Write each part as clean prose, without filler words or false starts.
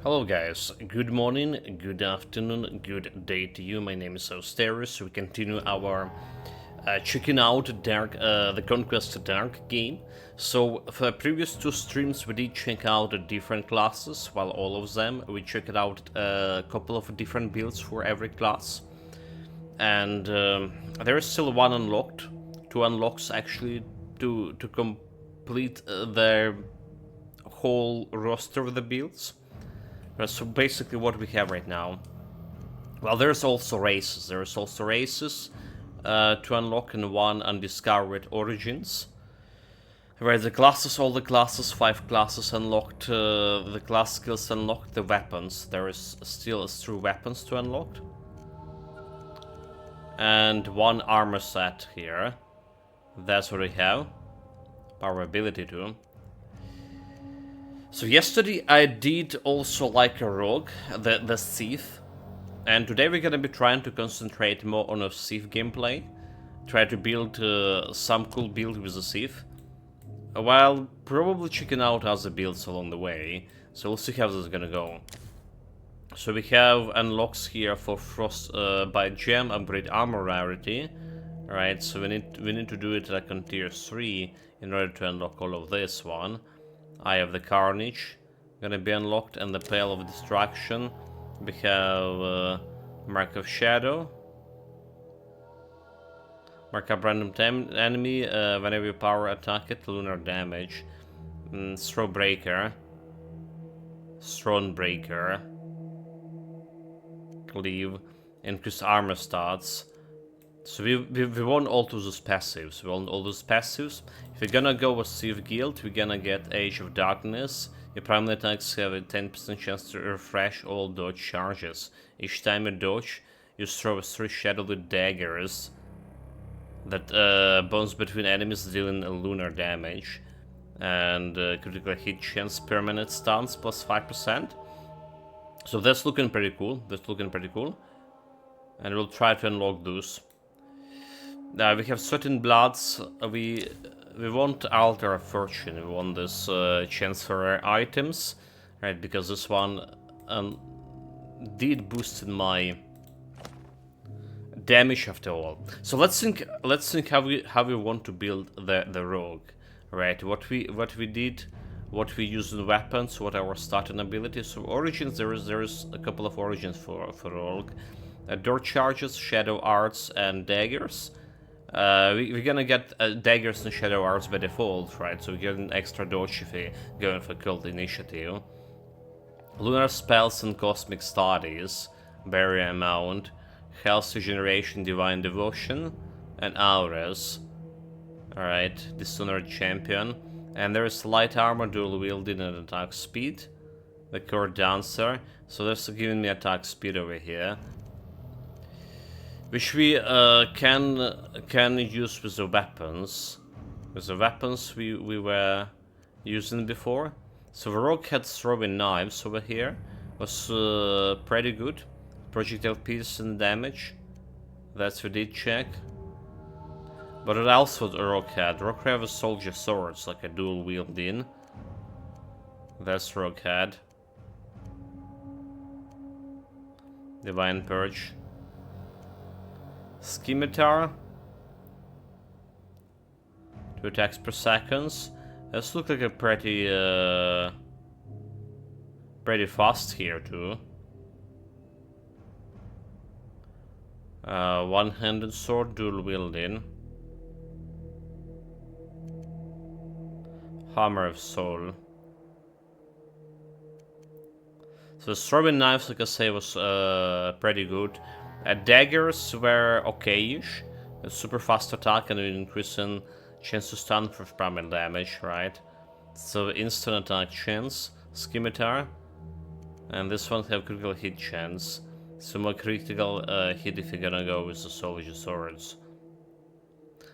Hello guys, good morning, good afternoon, good day to you. My name is Austerus. We continue our checking out the Conquest Dark game. So for the previous two streams we did check out different classes, while all of them we checked out a couple of different builds for every class. And there is still one unlocked, two unlocks actually to complete their whole roster of the builds. So basically what we have right now. Well, there's also races. There's also races to unlock in one undiscovered origins. Where the classes, all the classes, 5 classes unlocked, the class skills unlocked, the weapons. There is still 3 weapons to unlock. And 1 armor set here. That's what we have. Power ability too. So yesterday I did also like a rogue, the thief, and today we're gonna be trying to concentrate more on a thief gameplay, try to build some cool build with the thief, while probably checking out other builds along the way, so we'll see how this is gonna go. So we have unlocks here for Frostbite Gem, upgrade armor rarity, right, so we need to do it like on tier 3 in order to unlock all of this one. Eye of the Carnage gonna be unlocked, and the Pale of Destruction. We have Mark of Shadow. Mark up random enemy whenever you power attack it, lunar damage. Throwbreaker. Thronebreaker. Cleave. Increase armor stats. So we want all those passives. We want all those passives. If we're gonna go with Thief Guild, we're gonna get Age of Darkness. Your primary attacks have a 10% chance to refresh all dodge charges. Each time you dodge, you throw 3 shadowy daggers that bounce between enemies, dealing lunar damage. And critical hit chance permanent stuns plus 5%. So that's looking pretty cool. And we'll try to unlock those. We have certain bloods. We want Altar of Fortune. We want this chance for rare items, right? Because this one did boost my damage after all. So let's think how we want to build the rogue, right? What we did, what we use in weapons, what our starting ability. So origins, there is a couple of origins for rogue. Door charges, shadow arts, and daggers. We're gonna get daggers and shadow arts by default, right? So we get an extra dodge if we go for cult initiative. Lunar spells and cosmic studies, barrier amount, health regeneration, divine devotion, and auras. Alright, dishonored champion. And there is light armor, dual wielding, and attack speed. The core dancer. So that's giving me attack speed over here, which we can use with the weapons. With the weapons we were using before. So the rogue had throwing knives over here. Was pretty good. Projectile piercing damage. That's we did check. But what else would rogue had? Rogue had a soldier swords, like a dual wielding. That's rogue had. Divine purge. Scimitar. 2 attacks per second. This looks like a pretty fast here too. One-handed sword, dual wielding. Hammer of Soul. So the throwing knives, like I say, was pretty good. Daggers were okay-ish. A super fast attack and an increasing chance to stun for primary damage, right? So instant attack chance, Scimitar. And this one have critical hit chance. So more critical hit if you're gonna go with the soldier swords.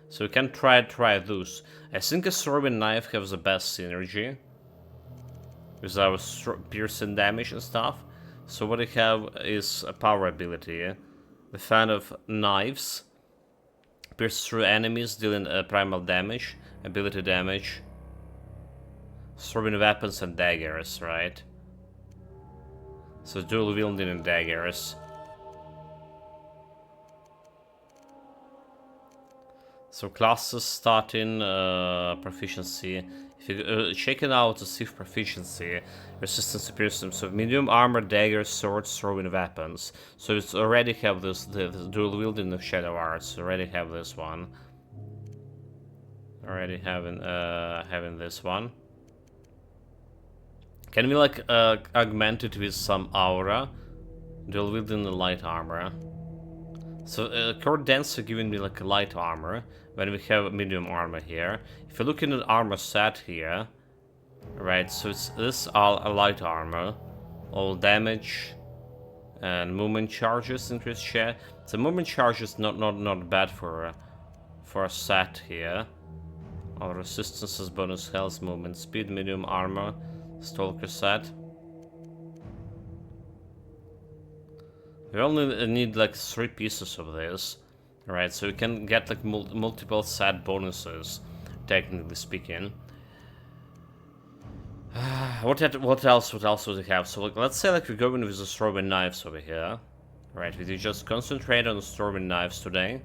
So we can try those. I think a throwing knife has the best synergy with our piercing damage and stuff. So what we have is a power ability. The fan of knives. Pierce through enemies, dealing primal damage, ability damage. Throwing weapons and daggers, right? So dual wielding and daggers. So classes starting proficiency. If you check it out to see proficiency, resistance to piercing. So medium armor, daggers, swords, throwing weapons. So it's already have this the dual wielding of shadow arts. Already have this one. Already having this one. Can we like augment it with some aura? Dual wielding the light armor. So core dancer giving me like a light armor when we have medium armor here. If you look in the armor set here, right? So it's this all a light armor, all damage and movement charges increase share. The movement charges not bad for a set here. All resistances, bonus health, movement speed, medium armor, stalker set. We only need like 3 pieces of this, right? So we can get like multiple set bonuses, technically speaking. What else would we have? So like, let's say like we're going with the throwing knives over here, right? We just concentrate on the throwing knives today,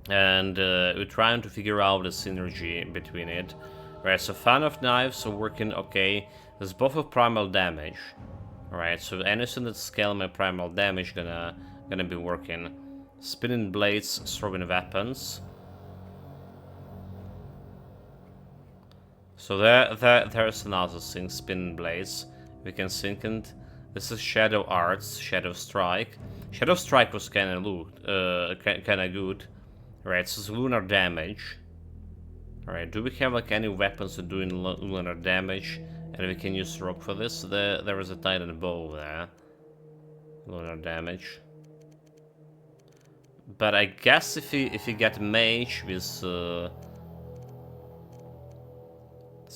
and we're trying to figure out the synergy between it. Right, so fan of knives are working okay. There's both of primal damage. Alright, so anything that scale my primal damage gonna be working. Spinning blades, throwing weapons. So there's another thing, spinning blades. We can sync it. This is Shadow Arts, Shadow Strike. Shadow Strike was kinda good. Right, so it's lunar damage. Alright, do we have like any weapons that doing lunar damage? And we can use rock for this. There is a titan bow there. Lunar damage. But I guess if you get mage with so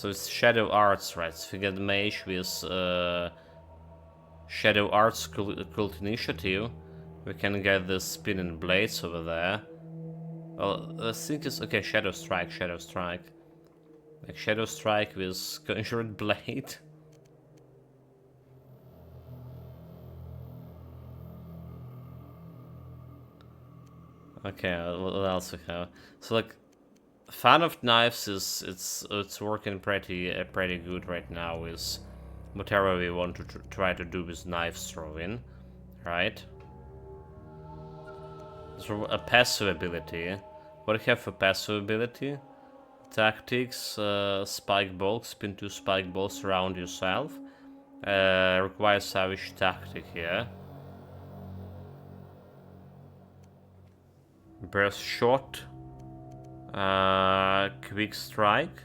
it's Shadow Arts, right? So if you get mage with Shadow Arts Cult Initiative, we can get the spinning blades over there. Well, the thing is, okay, Shadow Strike. Like Shadow Strike with Conjured Blade. Okay, what else we have? So like, Fan of Knives is it's working pretty good right now with whatever we want to try to do with knives throwing, right? So a passive ability. What do you have for passive ability? Tactics, spike balls, spin 2 spike balls around yourself. Requires savage tactic here. Burst shot. Quick strike.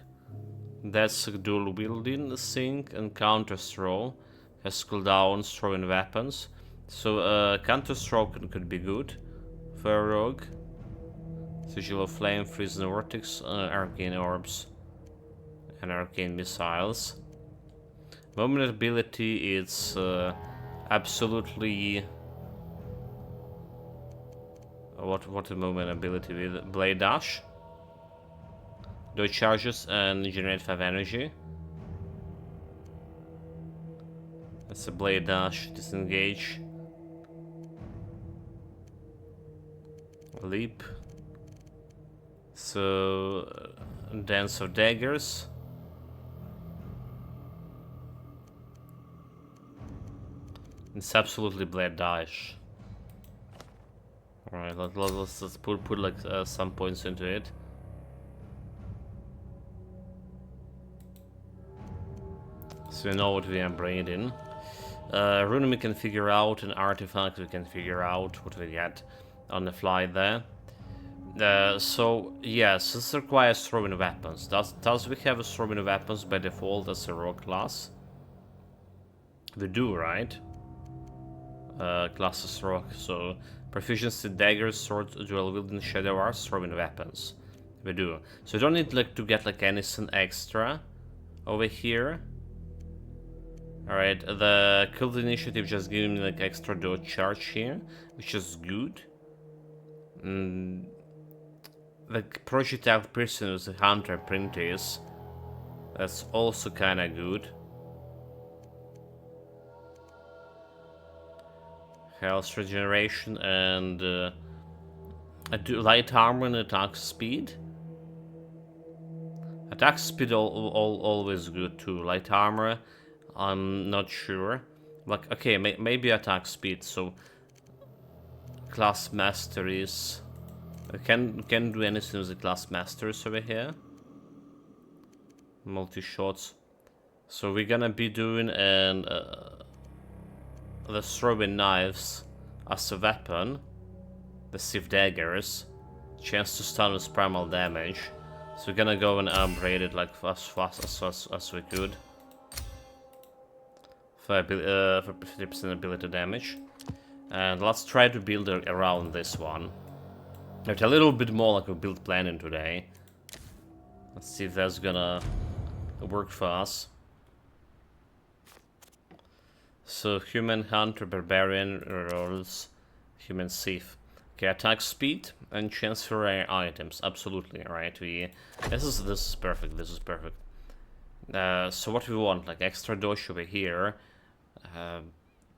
That's a dual wielding thing, and counter throw. Has cooldowns, throwing weapons. So counter throw could be good for a rogue. Sigil of Flame, Freezing Vortex, Arcane Orbs, and Arcane Missiles. Moment ability is absolutely... What the moment ability with? Blade Dash. Dodge charges and generate 5 energy. That's a Blade Dash, Disengage. Leap. So, Dance of Daggers. It's absolutely Blade Dash. Alright, let's put like some points into it. So we know what we are bringing in. Rune we can figure out, and artifact we can figure out what we get on the fly there. So yes, this requires throwing weapons. Does we have throwing weapons by default as a rogue class? We do, right? Classes rogue, so proficiency daggers, swords, dual wielding, shadow arts, throwing weapons. We do. So you don't need like to get like anything extra over here. Alright, the cult initiative just giving me like extra dodge charge here, which is good. The projectile person with the hunter apprentice, that's also kinda good. health regeneration, and light armor and attack speed. Attack speed always good too. Light armor, I'm not sure. Like, okay, maybe attack speed. So class masteries. I can do anything with the class masters over here. Multi shots. So we're gonna be doing the throwing knives as a weapon. The sieve daggers. Chance to stun with primal damage. So we're gonna go and upgrade it like as fast as we could. For 50% ability damage. And let's try to build around this one. It's a little bit more like a build planning today. Let's see if that's gonna work for us. So human hunter, barbarian rolls, human thief. Okay, attack speed and chance for rare items. Absolutely, right? This is perfect. This is perfect. So what we want, like extra dodge over here,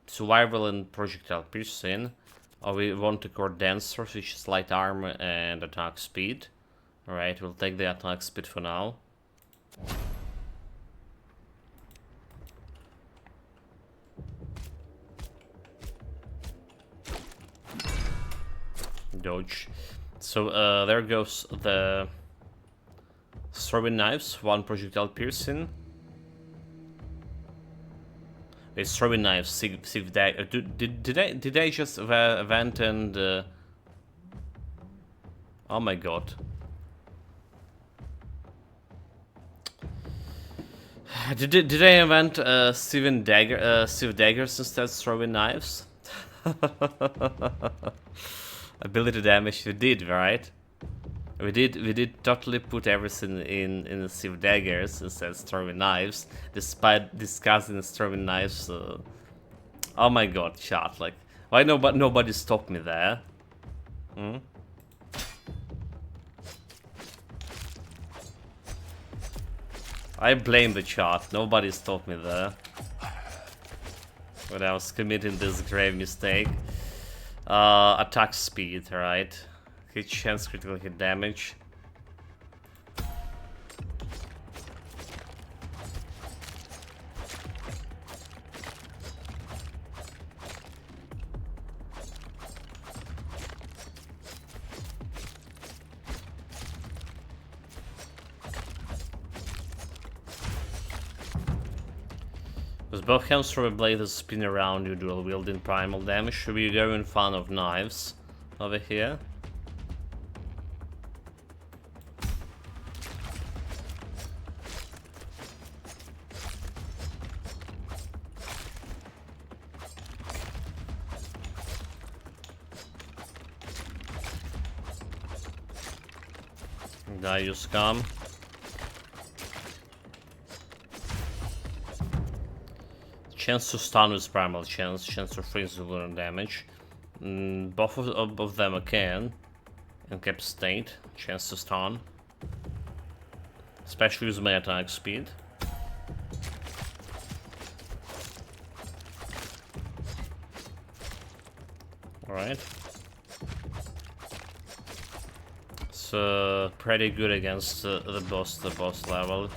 survival and projectile piercing. Or we want to core dancer, which is light armor and attack speed. Alright, we'll take the attack speed for now. Dodge. So there goes the throwing knives, one projectile piercing. It's throwing knives, sieve dagger. Did I just went and oh my god. Did I invent sieve daggers instead of throwing knives? Ability damage we did, right? We did totally put everything in the sieve daggers instead of throwing knives, despite discussing throwing knives. Oh my god, chat! Like, why nobody stopped me there? Hmm? I blame the chat. Nobody stopped me there when I was committing this grave mistake. Attack speed, right? Hit chance, critical hit damage. With both hands throw a blade that spin around you, dual wielding primal damage. Should we go in front of knives over here? Die, you scum. Chance to stun with primal chance to freeze with lunar damage. Both of them I can. Incapacitate, chance to stun. Especially with my attack speed. Alright. It's pretty good against the boss level.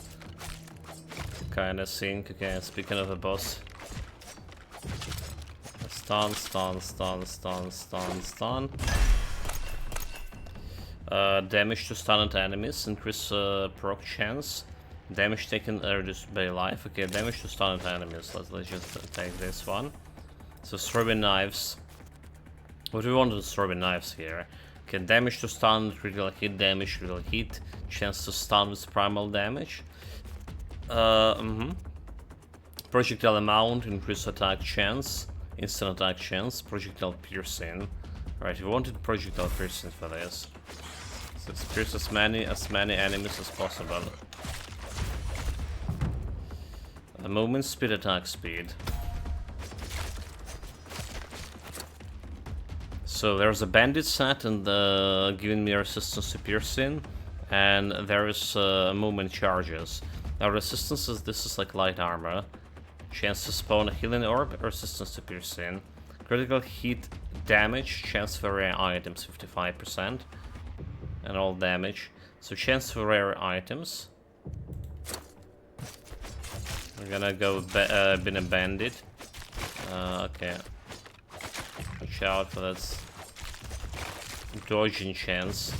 Kinda think. Okay, speaking of the boss. Stun. Damage to stunned enemies, increase proc chance. Damage taken reduced by life. Okay, damage to stunned enemies. Let's just take this one. So throwing knives. What do we want to throwing knives here? Okay, damage to stun, critical hit damage, critical hit, chance to stun with primal damage. Projectile amount, increase attack chance. Instant attack chance, projectile piercing. Right, we wanted projectile piercing for this. So let's pierce as many enemies as possible. Movement speed, attack speed. So there's a bandit set and giving me resistance to piercing, and there is movement charges. Now resistance this is like light armor. Chance to spawn a healing orb, resistance to piercing. Critical hit damage, chance for rare items 55%. And all damage. So chance for rare items. We're gonna go bin a bandit. Okay. Watch out for that dodging chance.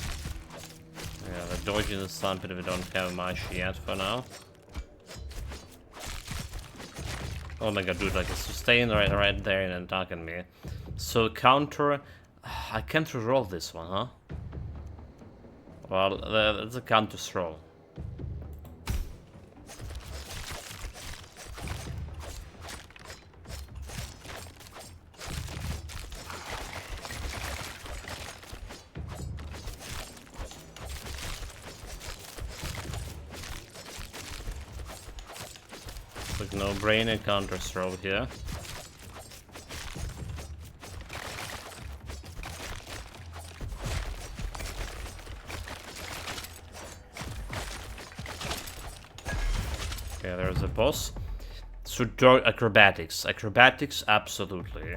Yeah, the dodging is something we don't have much yet for now. Oh my god, dude, like it's staying right there and attacking me. So counter, I can't roll this one, huh? Well, that's a counter roll. Like no-brainer counter throw here. Okay, there's a boss. So acrobatics. Acrobatics, absolutely.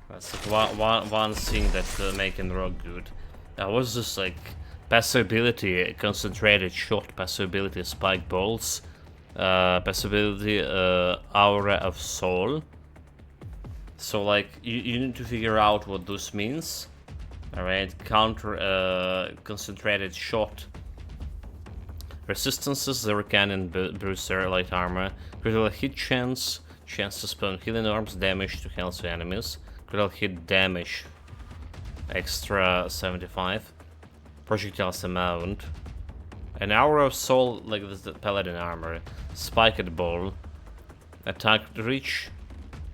That's like one thing that making rock good. That was just like passive ability, concentrated shot, passive ability, spike bolts. Passive ability, Aura of Soul. So like you need to figure out what this means. Alright, counter concentrated shot. Resistances, Zero Cannon, Bruiser, Light Armor. Critical hit chance, chance to spawn healing orbs, damage to healthy enemies. Critical hit damage, extra 75. Projectiles amount. An Aura of Soul, like the Paladin armor. Spiked Ball. Attack reach.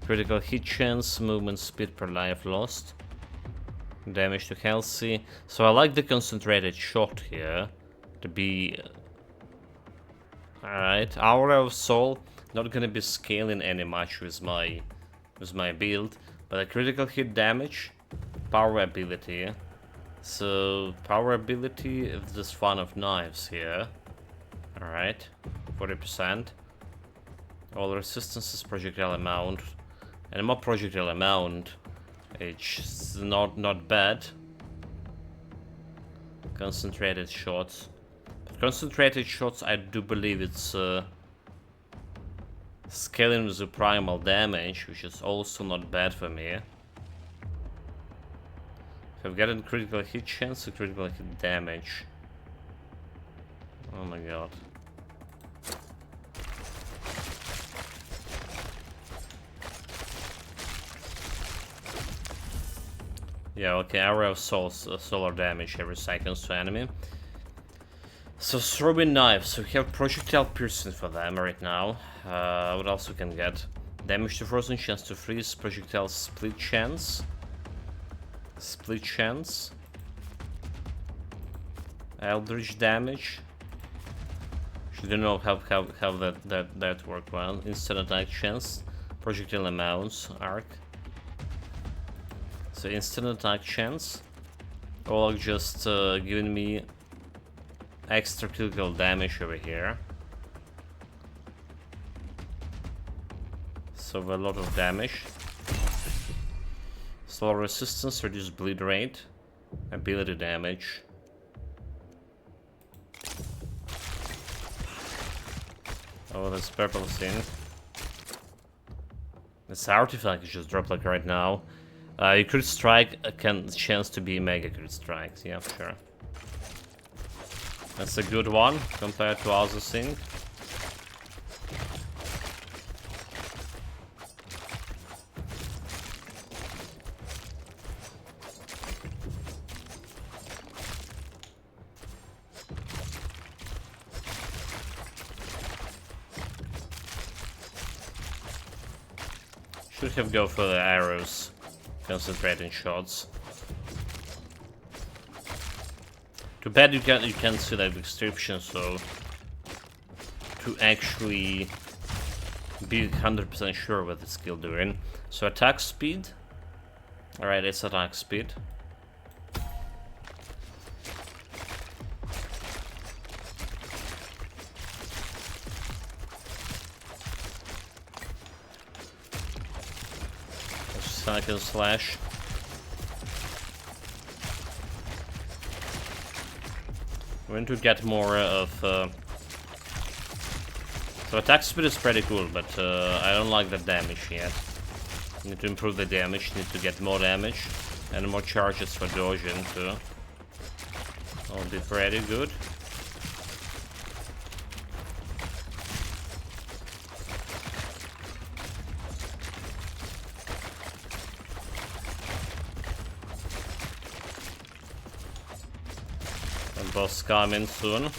Critical hit chance. Movement speed per life lost. Damage to healthy. So I like the concentrated shot here. To be... Alright. Aura of Soul. Not gonna be scaling any much with my build. But a critical hit damage. Power ability. So, power ability is just one of knives here. Alright, 40%. All resistances, projectile amount. And more projectile amount. It's not bad. Concentrated shots. But concentrated shots, I do believe it's scaling with the primal damage, which is also not bad for me. I've gotten critical hit chance to critical hit damage. Oh my god. Yeah, okay, Arrow of Souls, solar damage every second to enemy. So throwing knives, so we have projectile piercing for them right now. What else we can get? Damage to frozen, chance to freeze, projectile split chance. Split chance. Eldritch damage. She don't know how that work well. Instant attack chance. Projectile amounts. Arc. So instant attack chance. All just giving me extra critical damage over here. So a lot of damage. Slow resistance, reduce bleed rate, ability damage. Oh, this purple thing. This artifact is just dropped like right now. You crit strike can chance to be mega crit strikes, yeah, sure. That's a good one compared to other things. Should have go for the arrows, concentrating shots. Too bad you can't see that description, so to actually be 100% sure what the skill doing. So attack speed. Alright, it's attack speed. so I can slash. We need to get more of... So attack speed is pretty cool, but I don't like the damage yet. Need to improve the damage, need to get more damage. And more charges for dodging too. That'll be pretty good. And boss coming soon.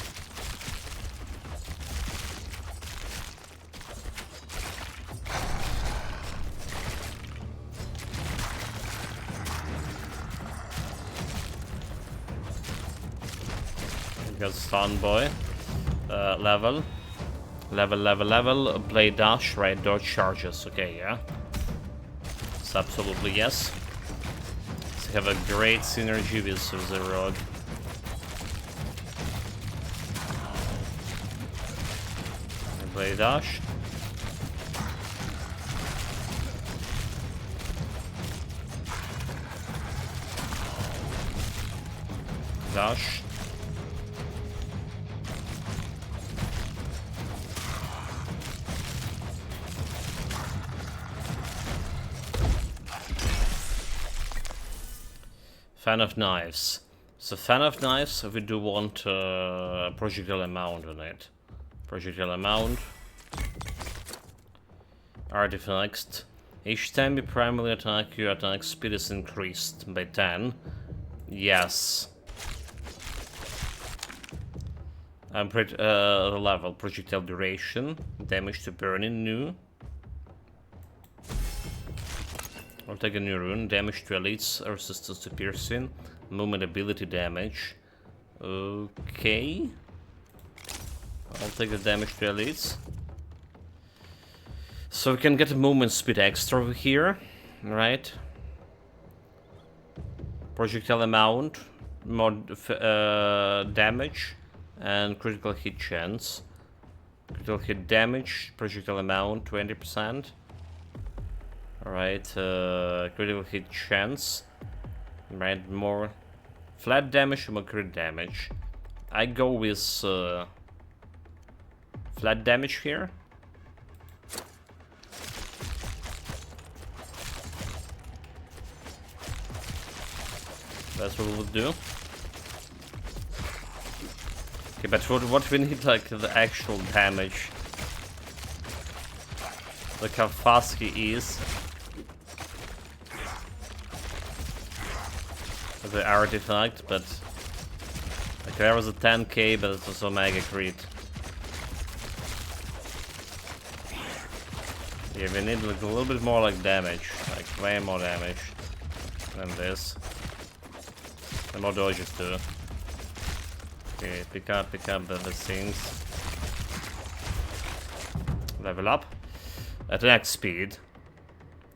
Got stun boy. Level, play dash, right, dodge charges. Okay, yeah. It's absolutely yes. So have a great synergy with the rogue. Play dash. Dash. Fan of Knives. So Fan of Knives, we do want projectile amount on it. Projectile amount. Artifact. Each time you primarily attack, your attack speed is increased by 10. Yes. I'm pretty level. Projectile duration. Damage to burning new. I'll take a new rune. Damage to elites, resistance to piercing, movement ability damage. Okay. I'll take the damage to elites. So we can get a movement speed extra over here, right? Projectile amount, more damage, and critical hit chance. Critical hit damage, projectile amount, 20%. Alright, critical hit chance. Right, more flat damage, more crit damage. I go with flat damage here. That's what we'll do. Okay, but what we need, like, the actual damage. Look how fast he is. The artifact, but like there was a 10k, but it was a mega crit. Yeah, we need like a little bit more like damage, like way more damage than this. And more dodges too. Okay, pick up the things. Level up. Attack speed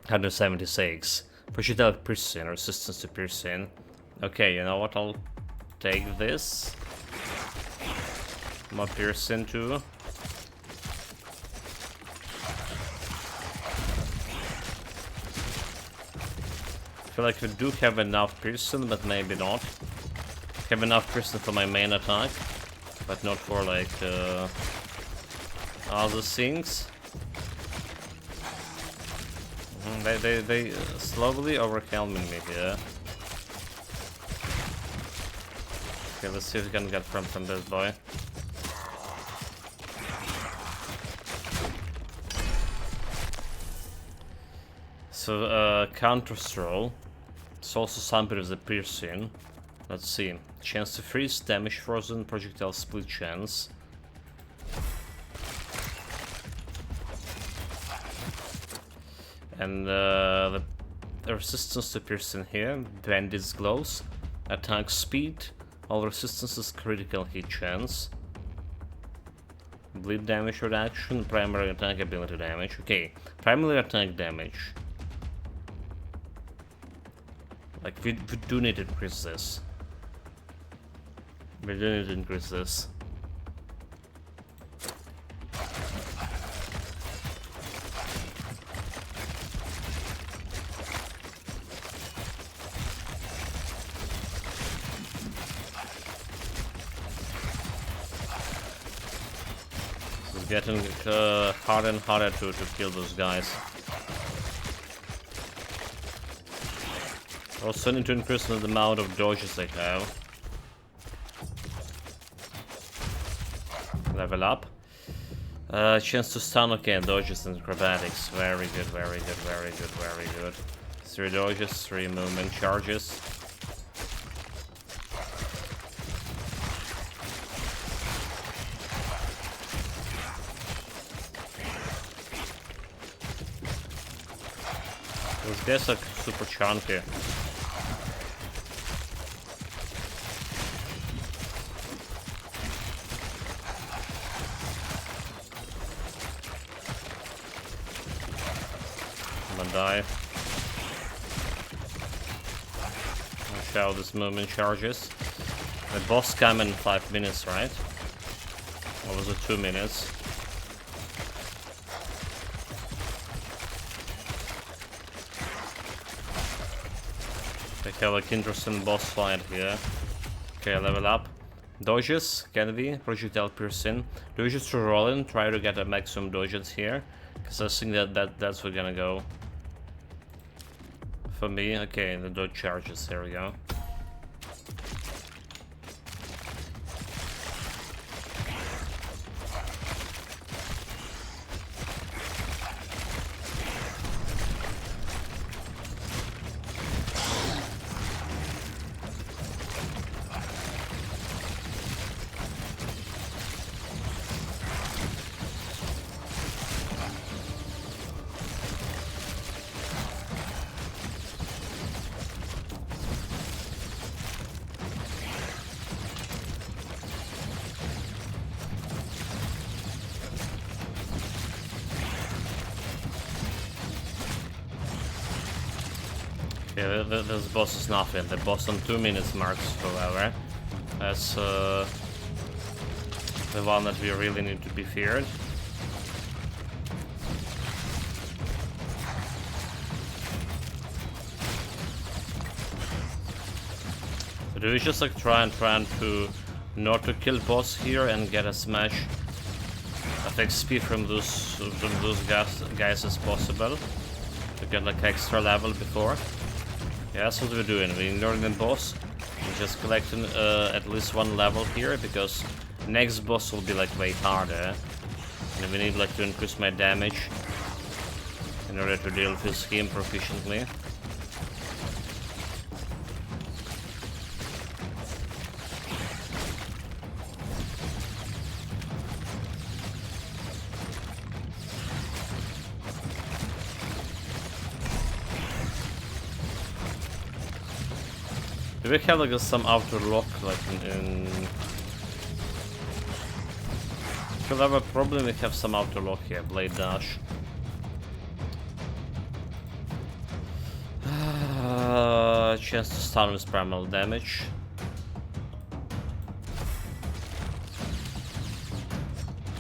176. Projectile piercing, resistance to piercing. Okay, you know what? I'll take this. More piercing too. I feel like we do have enough piercing, but maybe not. Have enough piercing for my main attack, but not for like other things. They slowly overwhelming me here. Okay, let's see if we can get from this boy. So, counter throw. It's also something with the piercing. Let's see. Chance to freeze, damage frozen, projectile split chance. And the resistance to piercing here, bandits glows, attack speed, all resistances critical hit chance, bleed damage reduction, primary attack ability damage. Okay, primary attack damage. Like we do need to increase this. We do need to increase this. Getting harder and harder to kill those guys. Also need to increase the amount of dodges I have. Level up. Chance to stun, okay, dodges and acrobatics. Very good, very good, very good, very good. 3 dodges, 3 movement charges. Those guys are super chunky. Die. Watch out, this movement charges. The boss came in 5 minutes, right? Or was it 2 minutes? They have like interesting boss fight here. Okay, level up. Dodges, can be projectile piercing. Dodges to roll in, try to get a maximum dodges here. Because I think that's what's gonna go. For me, okay, the dodge charges, there we go. Yeah, this boss is nothing. The boss on 2 minutes marks, however, that's the one that we really need to be feared. So do we just like try to not to kill boss here and get as much of XP from those guys as possible to get like extra level before? Yeah, that's what we're doing. We're ignoring the boss and just collecting at least 1 level here, because next boss will be like way harder. And we need like to increase my damage in order to deal with him proficiently. Do we have like some outer lock like in if you'll have a problem, we have some outer lock here, blade dash. Chance to stun with primal damage.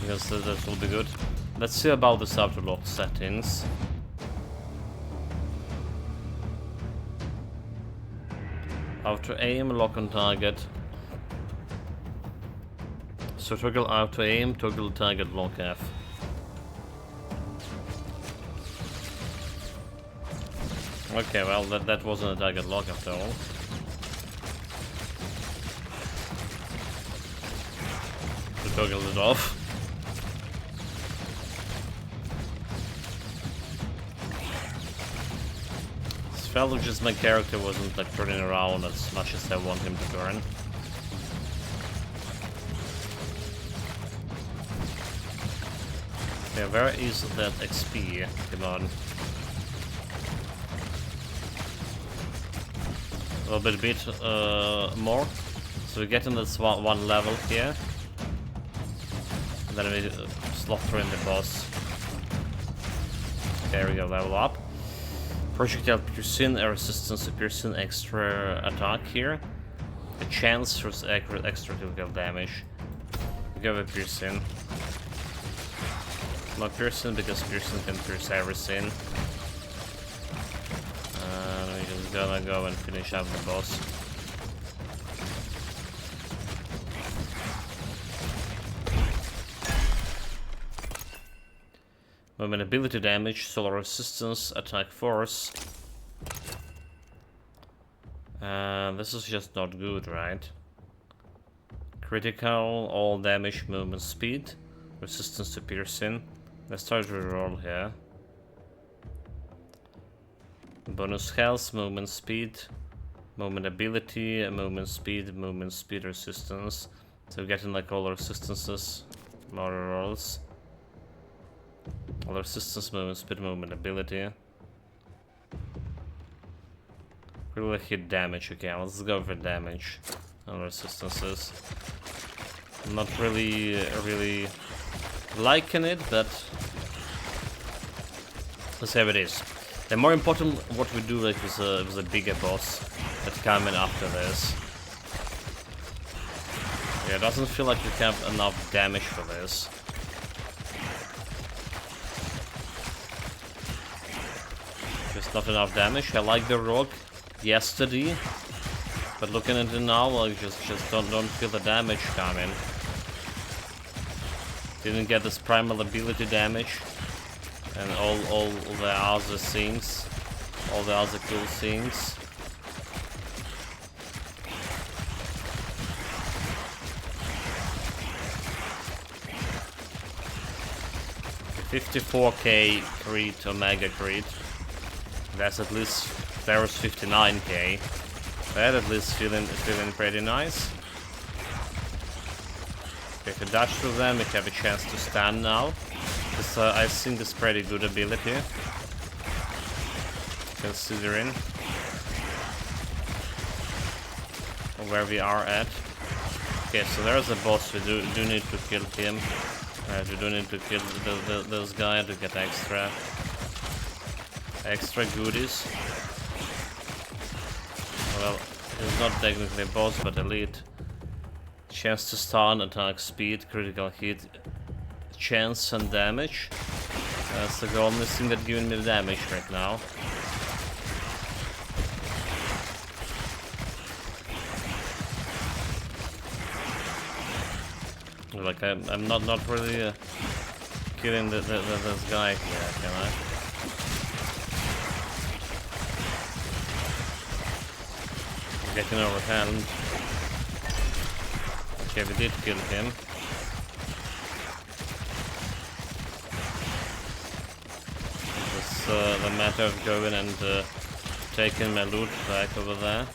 Yes, that will be good. Let's see about this outer lock settings. Auto aim, lock on target. So toggle auto aim, toggle target lock F. Okay, well that wasn't a target lock after all. To toggle it off. Felt like just my character wasn't like turning around as much as I want him to turn. Yeah, where is that XP? Come on. A little bit more. So we get in this one level here. And then we slaughter in the boss. There we go, level up. Projectile piercing, a resistance to piercing, extra attack here. A chance for extra critical damage. We go with piercing. Not piercing because piercing can pierce everything. We're just gonna go and finish up the boss. Movement ability damage, solar resistance, attack force. This is just not good, right? Critical, all damage, movement speed, resistance to piercing. Let's start to roll here. Bonus health, movement speed, movement ability, movement speed, resistance. So we're getting like all the resistances, more rolls. All the resistance, movement speed, movement ability. Really hit damage, okay, let's go for damage and resistances. I'm not really liking it, but let's see how it is. The more important what we do like with a bigger boss that's coming after this. Yeah, it doesn't feel like we have enough damage for this. Just not enough damage. I like the rock yesterday, but looking at it now, I just don't feel the damage coming. Didn't get this primal ability damage and all the other things, all the other cool things. $54k crit, Omega crit. That's at least, there was 59k. That at least feeling pretty nice. Okay, if we dash through them, we have a chance to stand now. This, I think this pretty good ability, considering where we are at. Okay, so there's a boss. We do need to kill him. We do need to kill those guys to get extra goodies. Well, he's not technically a boss, but elite. Chance to stun, attack speed, critical hit, chance and damage. That's the only thing that's giving me the damage right now. Like I'm not really killing this guy here, can I? Getting overhand. Okay, we did kill him. It's the matter of going and taking my loot back over there.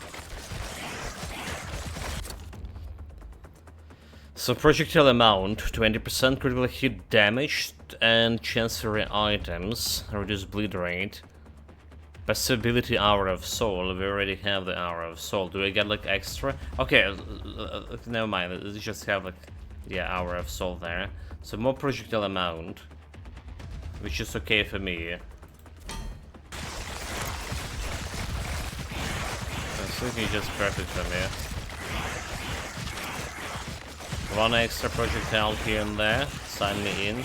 So projectile amount, 20% critical hit damage and chancery items, reduce bleed rate. Possibility Hour of Soul, we already have the Hour of Soul. Do I get like extra? Okay, never mind, let's just have like, yeah, Hour of Soul there. So more projectile amount, which is okay for me. It's looking just perfect for me. One extra projectile here and there, sign me in.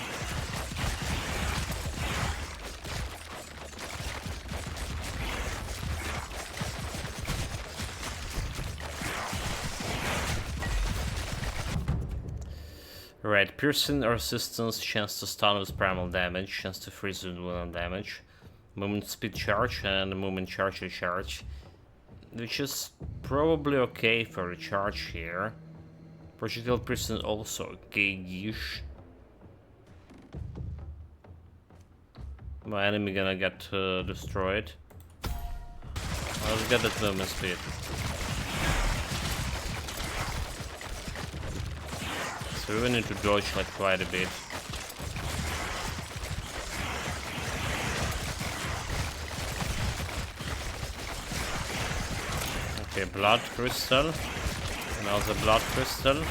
Right, piercing resistance, chance to stun with primal damage, chance to freeze with one damage, movement speed charge and movement charge recharge, which is probably okay for recharge here. Projectile piercing also okay-ish. My enemy gonna get destroyed. Let's get that movement speed. So we need to dodge like quite a bit. Okay, blood crystal. Another blood crystal.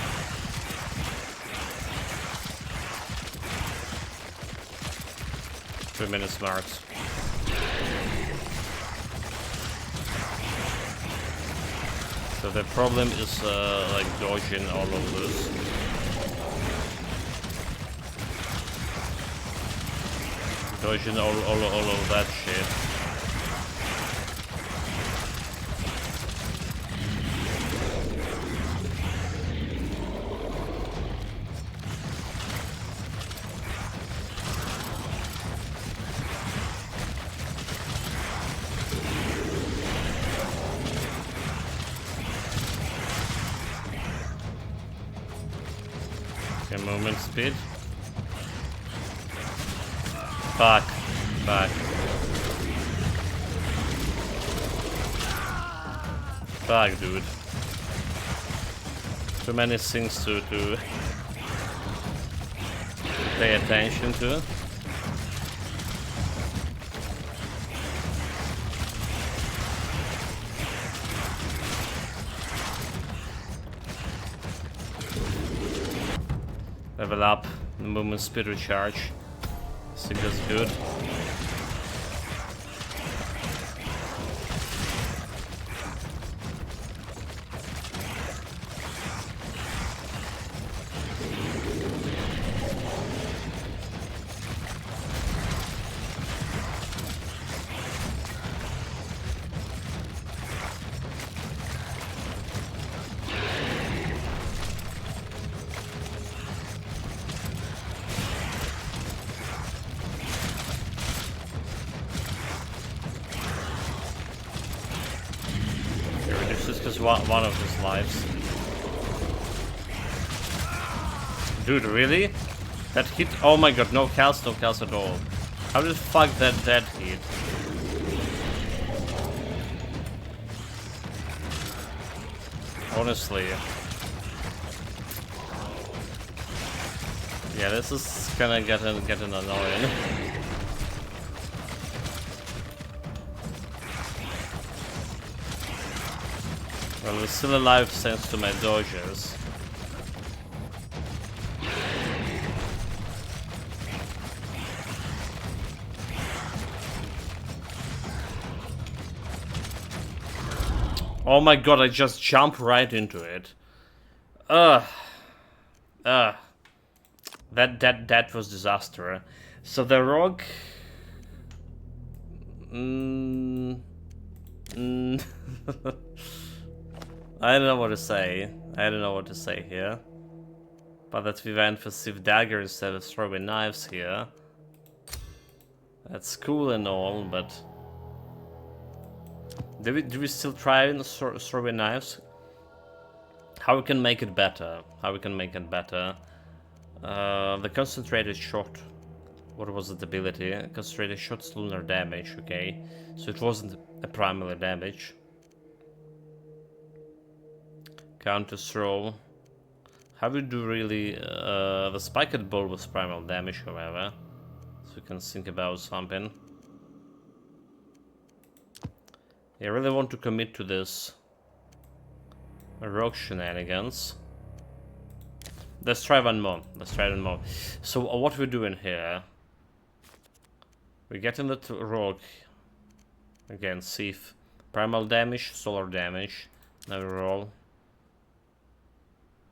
Three minutes marks. So the problem is like dodging all of this. Dodging all of that shit. Movement speed. Fuck. Fuck. Fuck, dude. Too many things to pay attention to. Level up, the movement speed recharge. I think that's good. One of his lives. Dude, really? That hit? Oh my god, no counts at all. How the fuck that hit? Honestly. Yeah, this is gonna getting annoying. Well, we're still alive thanks to my dodges. Oh my god, I just jumped right into it. That was disaster. So the rogue... I don't know what to say. I don't know what to say here. But that we went for Thief Dagger instead of throwing knives here. That's cool and all, but... Do we still try throwing knives? How we can make it better? How we can make it better? The concentrated shot. What was the ability? Concentrated shot's lunar damage, okay. So it wasn't a primary damage. Counter throw. How we do really... the spiked ball was primal damage, however. So we can think about something. I really want to commit to this rogue shenanigans. Let's try one more. Let's try one more. So what we're doing here? We're getting the rogue. Again, Thief. Primal damage, solar damage. Now we roll.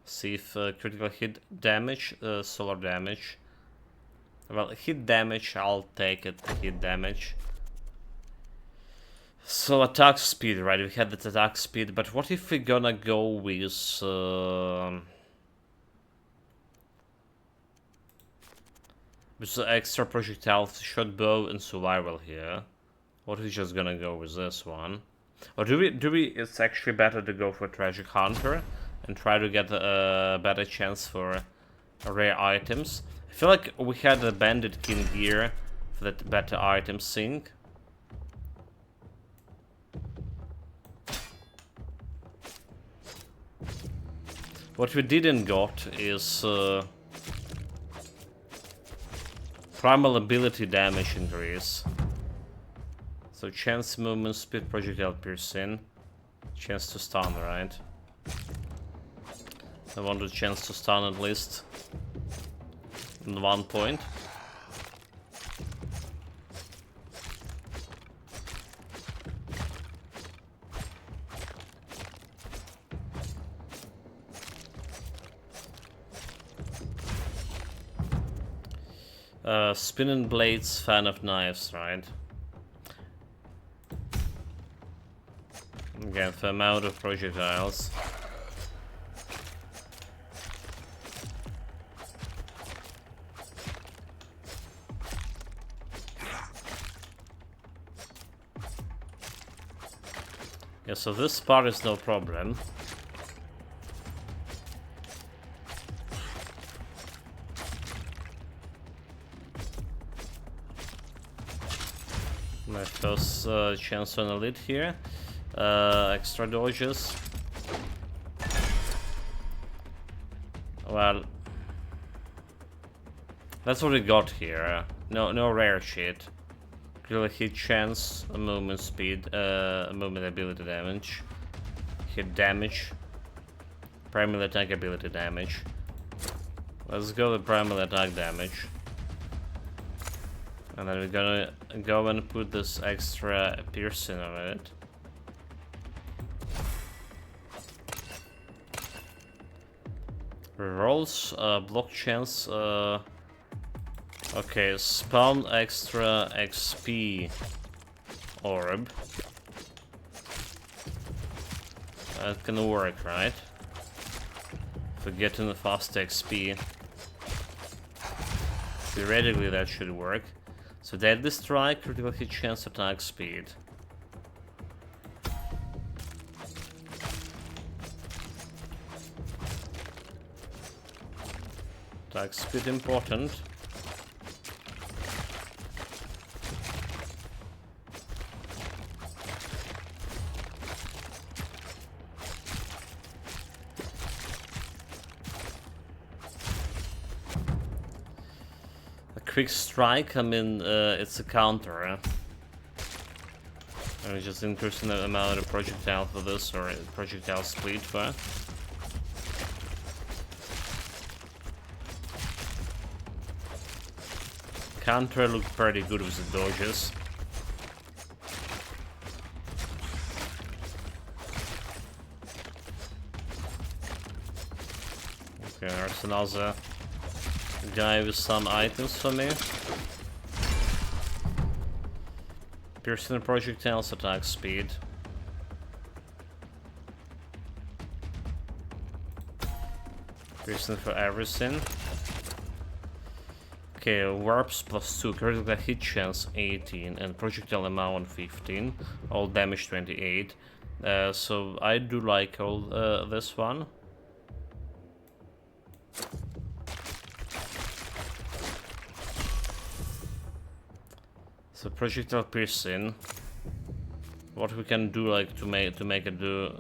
Thief critical hit damage, solar damage. Well, hit damage, I'll take it. Hit damage. So attack speed, right? We had that attack speed, but what if we're gonna go with the extra projectile, shot bow, and survival here? What if we're just gonna go with this one? Or do we? It's actually better to go for Tragic Hunter and try to get a better chance for rare items. I feel like we had a Bandit King gear for that better item sync. What we didn't got is primal ability damage increase. So chance movement, speed, projectile piercing, chance to stun, right? I want a chance to stun at least in 1 point. Spinning blades, fan of knives, right? Again, for amount of projectiles. Yeah, so this part is no problem. My first chance on elite here. Extra dodges. Well, that's what we got here. No rare shit. Critical hit chance, a movement speed, movement ability damage, hit damage, primal attack ability damage. Let's go with primal attack damage. And then we're gonna go and put this extra piercing on it. Rolls, block chance, okay, spawn extra XP orb. That can work, right? If we get in the fast XP, theoretically that should work. So deadly strike, critical hit chance, attack speed. Attack speed important. Quick strike, I mean, it's a counter. And we just increasing the amount of projectile for this, or projectile speed for. Counter looked pretty good with the dodges. Okay, there's another guy with some items for me. Piercing projectiles, attack speed. Piercing for everything. Okay, warps +2, critical hit chance 18, and projectile amount 15. All damage 28. So I do like all this one. So projectile piercing. What we can do, like to make it do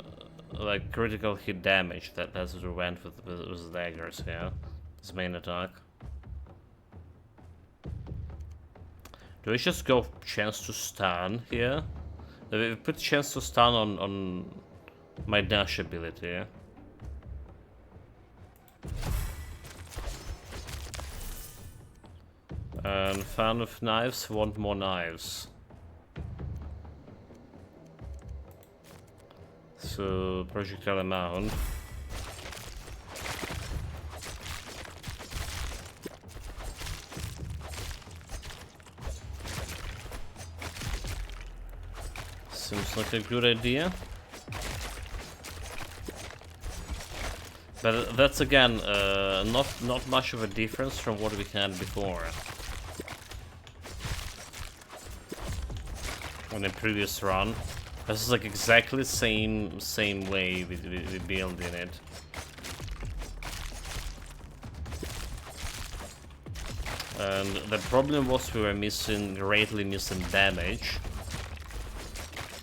like critical hit damage. That's what we went with daggers. Yeah, his main attack. Do we just go chance to stun here? We put chance to stun on my dash ability. Yeah? And fan of knives, want more knives. So projectile amount. Seems like a good idea. But that's again not much of a difference from what we had before. On the previous run. This is like exactly the same way we build in it. And the problem was we were greatly missing damage.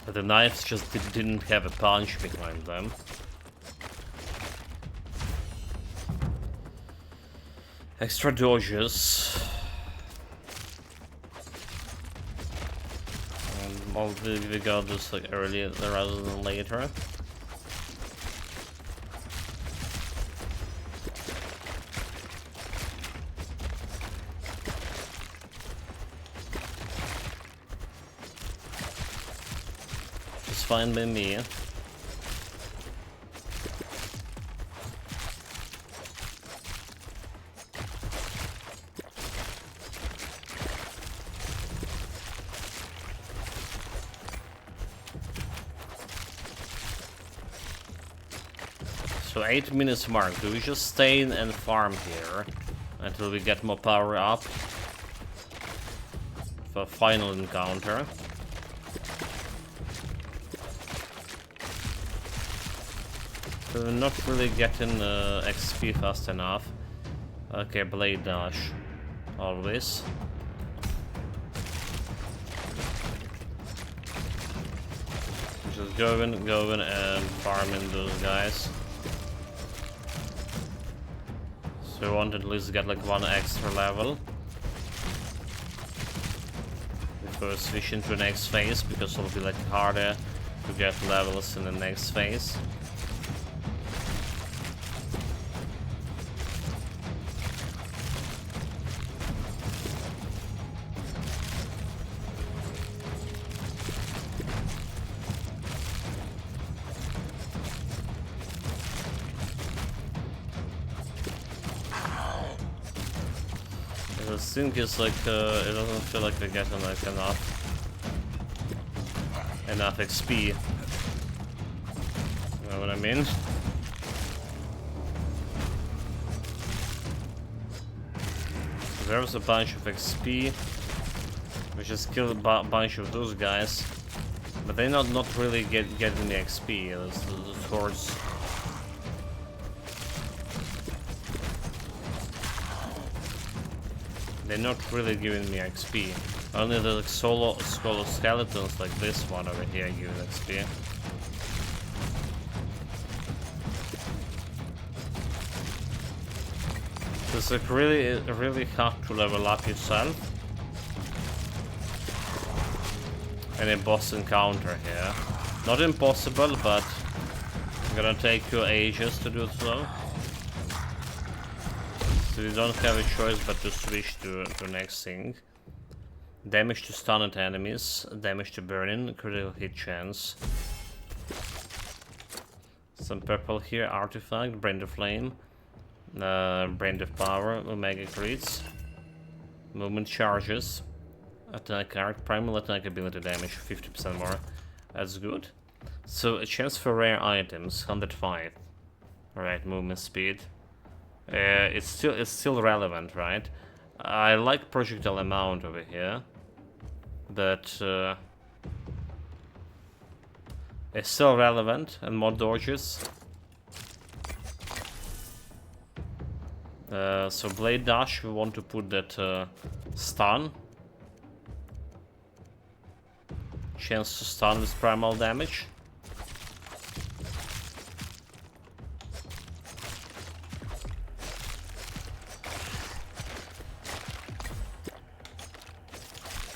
But the knives just didn't have a punch behind them. Extra dodges. We got this like earlier rather than later. It's fine by me. So 8 minutes mark. Do we just stay and farm here until we get more power up for final encounter? So we're not really getting XP fast enough. Okay, blade dash. Always. Just go in and farm in those guys. So we want to at least get like 1 extra level before we switch into the next phase, because it'll be like harder to get levels in the next phase. The thing is like, it doesn't feel like we're getting like enough XP. You know what I mean? So there was a bunch of XP. We just killed a bunch of those guys, but they're not really getting the XP. The swords. They're not really giving me XP. Only the like, solo skeletons like this one over here give XP. It's like really hard to level up yourself. And a boss encounter here. Not impossible, but it's gonna take you ages to do so. So you don't have a choice but to switch to next thing. Damage to stunned enemies, damage to burning, critical hit chance. Some purple here, artifact, Brand of Flame, Brand of Power, Omega crits, movement charges, attack arc, primal attack ability damage, 50% more. That's good. So a chance for rare items, 105. Alright, movement speed. It's still relevant, right? I like projectile amount over here, but it's still relevant and more dodges. So blade dash, we want to put that stun. Chance to stun with primal damage.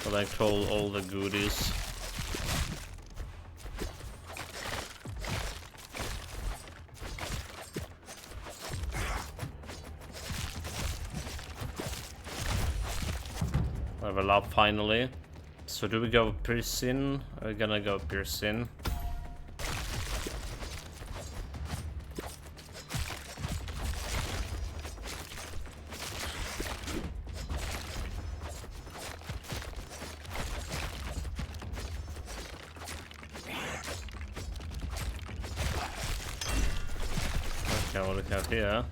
Collect all the goodies. Level up finally. So do we go piercing? We're gonna go piercing. What do we have here?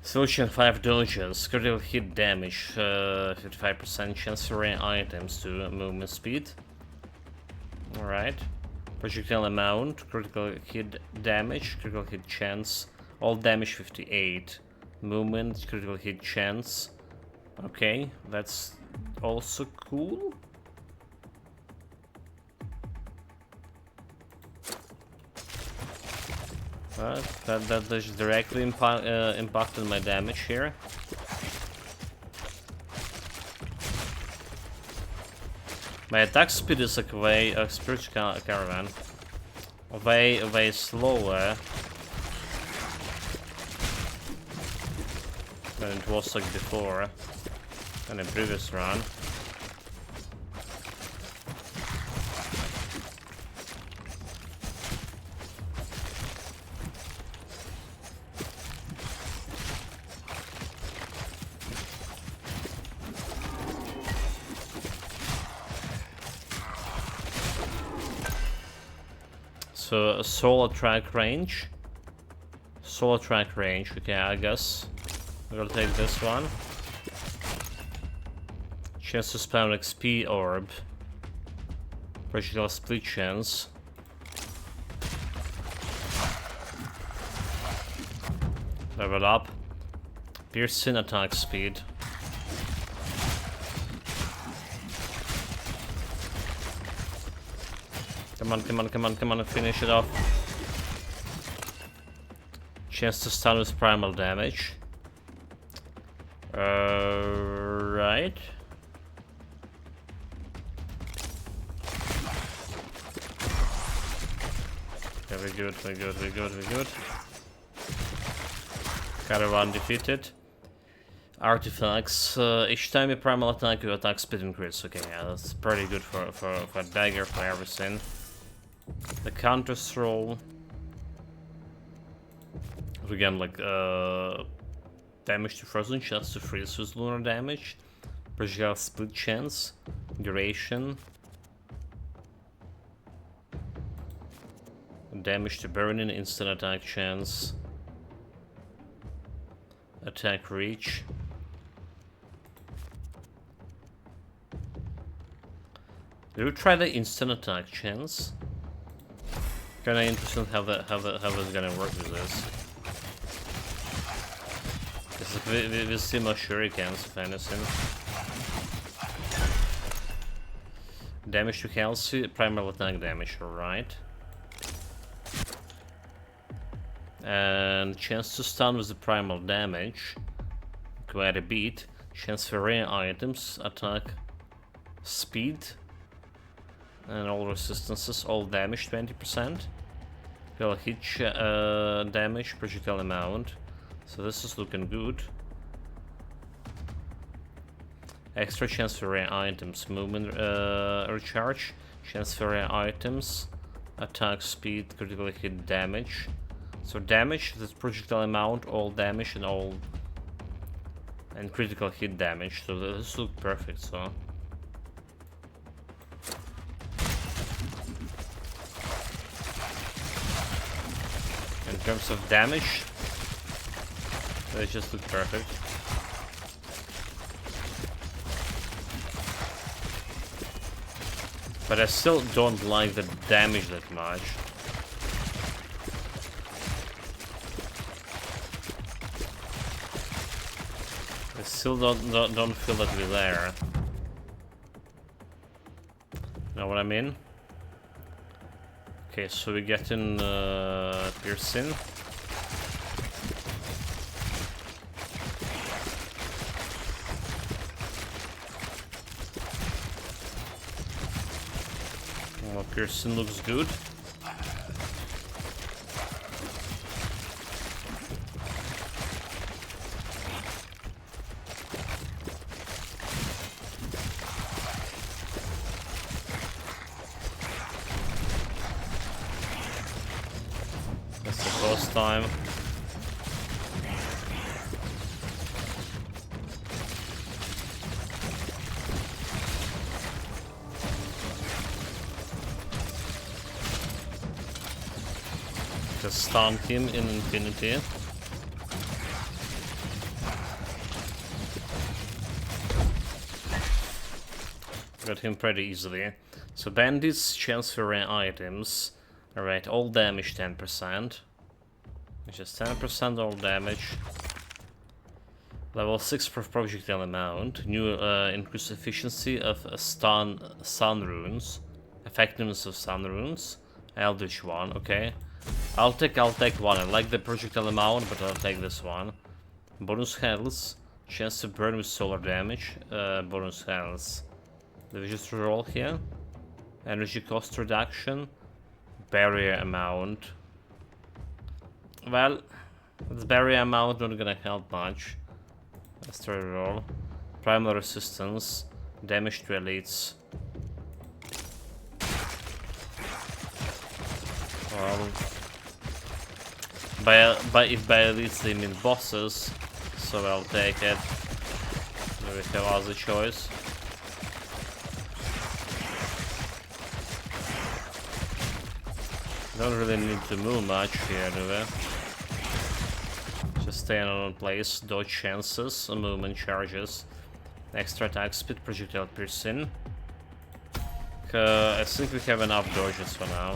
Solution 5 dodges, critical hit damage, 55% chance for rare items to movement speed. Alright. Projectile amount, critical hit damage, critical hit chance, all damage 58. Movement, critical hit chance. Okay, that's also cool. That does directly impacted my damage here. My attack speed is like way spiritual caravan, way slower than it was like before in the previous run. So a soul attract range. Soul attract range, okay, I guess we'll take this one. Chance to spawn XP orb. Projectile split chance. Level up. Piercing attack speed. Come on, come on, come on, come on, finish it off. Chance to stun with primal damage. Right. Okay, we're good, we're good, we're good, we're good. Caravan defeated. Artifacts. Each time you primal attack, you attack speed increase. Okay, yeah, that's pretty good for dagger, for everything. The counter throw. Again, like, damage to frozen chance to freeze with lunar damage. Projectile split chance. Duration. Damage to burning, instant attack chance. Attack reach. Do you try the instant attack chance? Kinda interesting how it's gonna work with this. We'll see more shurikens if anything. Damage to Kelsey, primal attack damage, alright. And chance to stun with the primal damage. Quite a bit. Chance for rare items, attack, speed, and all resistances, all damage 20%. Will hit damage, projectile amount. So this is looking good. Extra chance for rare items, movement recharge, chance for rare items, attack speed, critical hit damage. So damage, this projectile amount, all damage and critical hit damage. So this looks perfect. So in terms of damage, they just look perfect. But I still don't like the damage that much. I still don't feel that we're there. Know what I mean? Okay, so we get in piercing. Well, piercing looks good. That's the boss time. Just stun him in infinity. Got him pretty easily. So bandits, chance for rare items. Alright, all damage 10%. Which is 10% all damage. Level 6 for projectile amount. New increased efficiency of sun runes. Effectiveness of sun runes. Eldritch one, okay. I'll take one. I like the projectile amount, but I'll take this one. Bonus health. Chance to burn with solar damage. Bonus health. Do we just roll here? Energy cost reduction. Barrier amount. Well, this barrier amount not gonna help much. Let's try to roll. Primal resistance. Damage to elites. Well, if by elites they mean bosses, so I'll take it. We have other choice. Don't really need to move much here, do we? Just stay in one place, dodge chances, movement charges, extra attack speed, projectile piercing. I think we have enough dodges for now.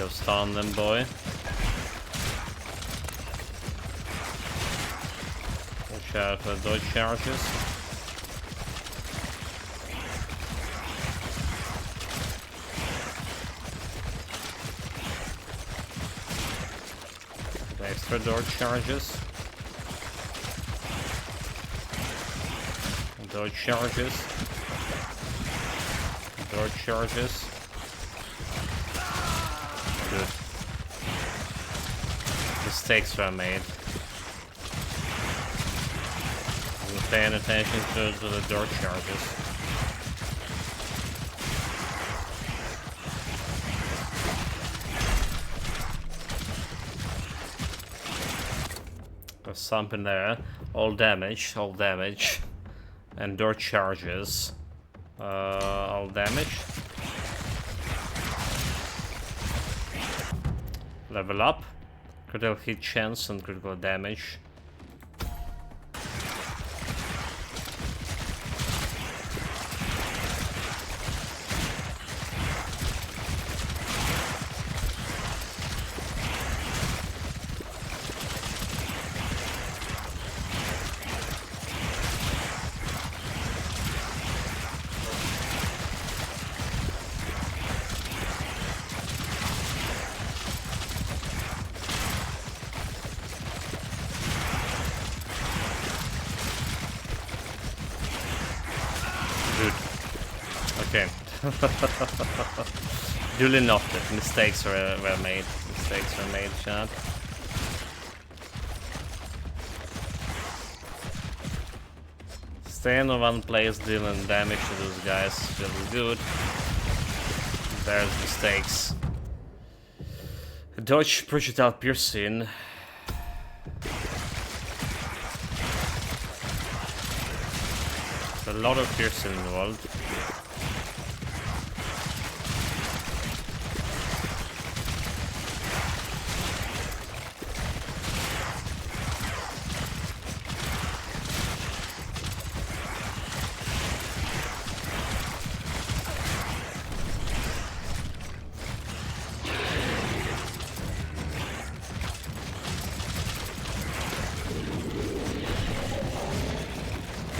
Go stun them, boy. Watch out for dodge charges. Extra dodge charges. Dodge charges. Dodge charges. Good. Mistakes were made. Wasn't paying attention to the dodge charges. There's something there. All damage. And dodge charges. All damage. Level up. Critical hit chance and critical damage. Okay. Duly noted. Mistakes were made. Mistakes were made, chat. Staying in one place, dealing damage to those guys feels good. There's mistakes. Dodge projectile piercing. A lot of piercing involved.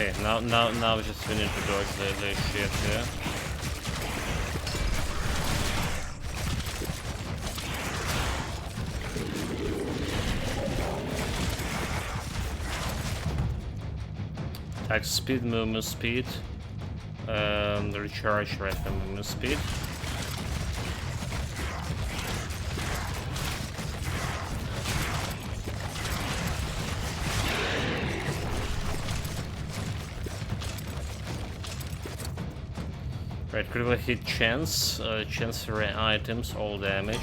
Okay, now we just finish to dodge the shit here. Attack speed, movement speed, recharge rate and movement speed. Right, critical hit chance, chance for items, all damage.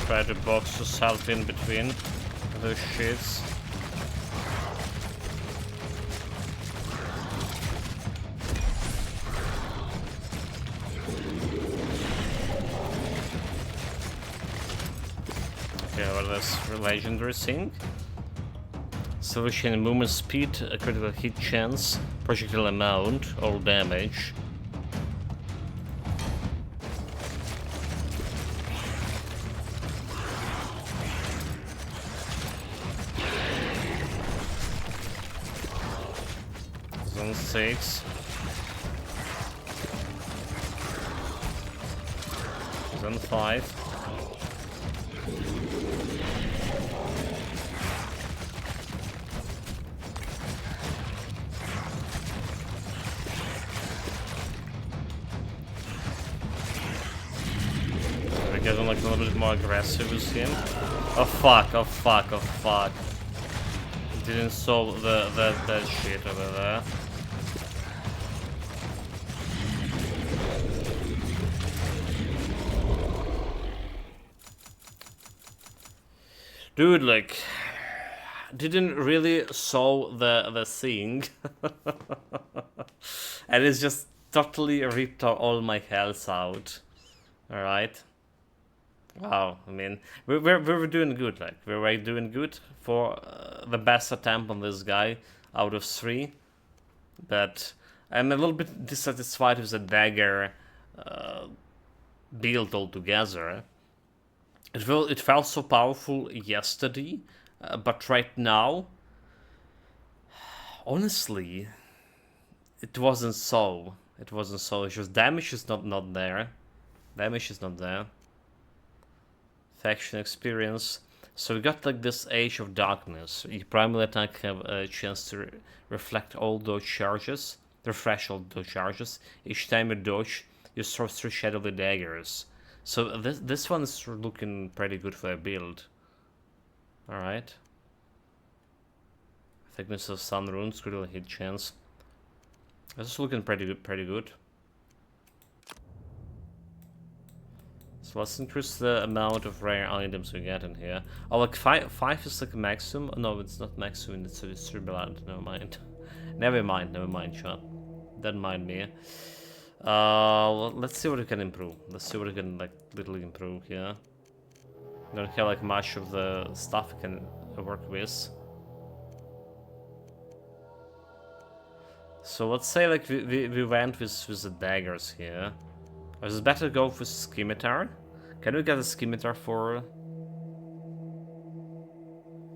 Try to box yourself in between those shits. Okay, well that's legendary thing. Solution movement speed, a critical hit chance, projectile amount, all damage. Zone 6. Zone 5. getting like a little bit more aggressive with him. Oh fuck, oh fuck, oh fuck. Didn't solve that shit over there. Dude, like, didn't really solve the thing. And it's just totally ripped all my health out. Alright. Wow, I mean, we were doing good, like, we were doing good for the best attempt on this guy out of 3. But I'm a little bit dissatisfied with the dagger build altogether. It felt so powerful yesterday, but right now, honestly, it wasn't so. It wasn't so. It's just damage is not there. Damage is not there. Faction experience. So we got like this Age of Darkness. You primary attack have a chance to reflect all those charges, refresh all those charges. Each time you dodge, you throw 3 shadowy daggers. So this one is looking pretty good for a build. Alright. Thickness of Sun Runes, critical hit chance. This is looking pretty good. So let's increase the amount of rare items we get in here. Oh, like 5 is like maximum. Oh, no, it's not maximum. It's 3 blood. Never mind. Never mind. Sure. Don't mind me. Let's see what we can improve. Let's see what we can like little improve here. Don't have like much of the stuff we can work with. So let's say like we went with the daggers here. Or is it better to go for Scimitar? Can we get a Scimitar for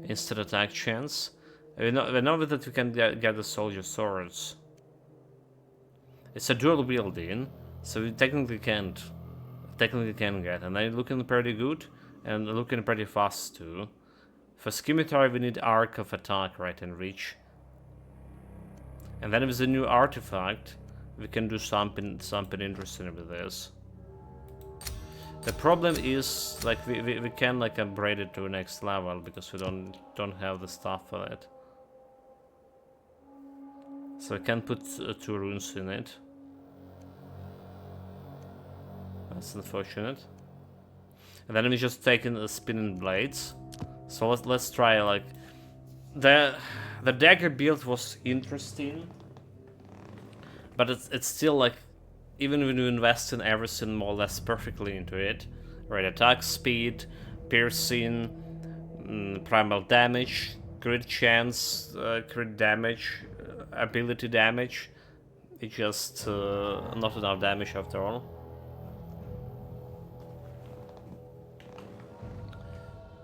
instant attack chance? We know that we can get the Soldier Swords. It's a dual wielding, so we technically can get, and they're looking pretty good and looking pretty fast too. For Scimitar we need Arc of Attack, right, and Reach. And then with the new artifact, we can do something interesting with this. The problem is like we can like upgrade it to the next level because we don't have the stuff for it. So I can put 2 runes in it. That's unfortunate. And then we just taking the spinning blades. So let's try like the dagger build was interesting, but it's still like even when you invest in everything more or less perfectly into it, right? Attack speed, piercing, primal damage, crit chance, crit damage, ability damage. It's just not enough damage after all.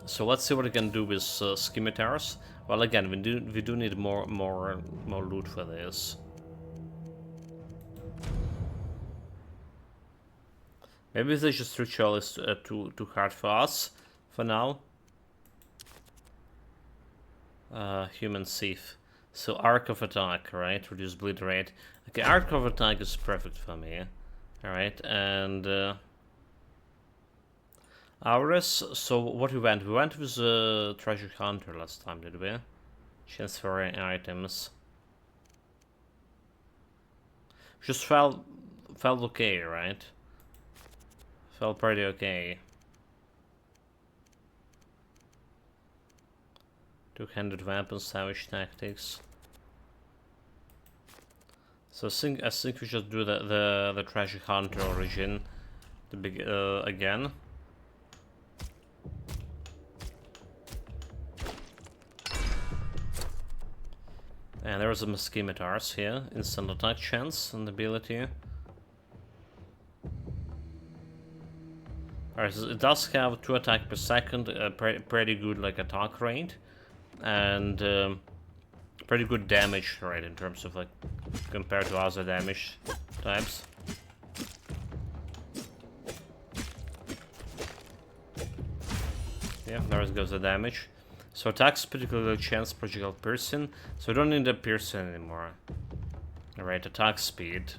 So let's see what we can do with Scimitars. Well, again, we do need more loot for this. Maybe this just ritual is too hard for us for now. Human Thief. So Arc of Attack, right? Reduce bleed rate. Okay, Arc of Attack is perfect for me. Alright, and Auras, so what we went? We went with the Treasure Hunter last time, did we? Chance for items. Just felt okay, right? Felt pretty okay. Two-handed weapons, savage tactics. So I think we should do the Treasure Hunter origin again. And there are some Scimitars here, instant attack chance and ability. Alright, so it does have 2 attack per second, pretty good like attack rate, and pretty good damage rate in terms of like compared to other damage types. Yeah, there goes the damage. So attacks particularly chance projectile piercing, so we don't need a piercing anymore. Alright, attack speed.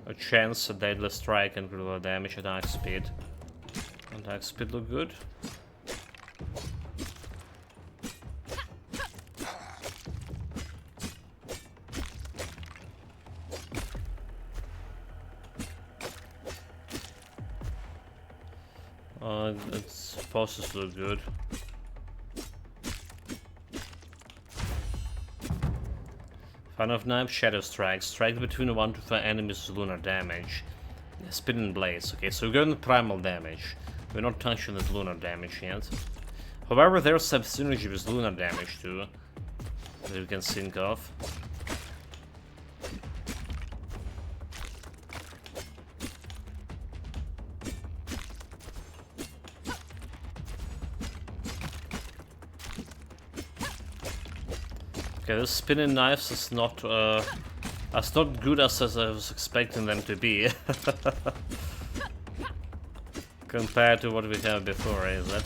A chance, a deadly strike, and critical damage, attack speed. Attack speed look good. Its forces look good. Fan of Knife, Shadow Strike. Strike between 1 to 5 enemies with lunar damage. Spinning Blades. Okay, so we're going to primal damage. We're not touching the lunar damage yet. However, there's some synergy with lunar damage too, that we can think of. Okay, the spinning knives is not as not good as I was expecting them to be. Compared to what we had before, is it?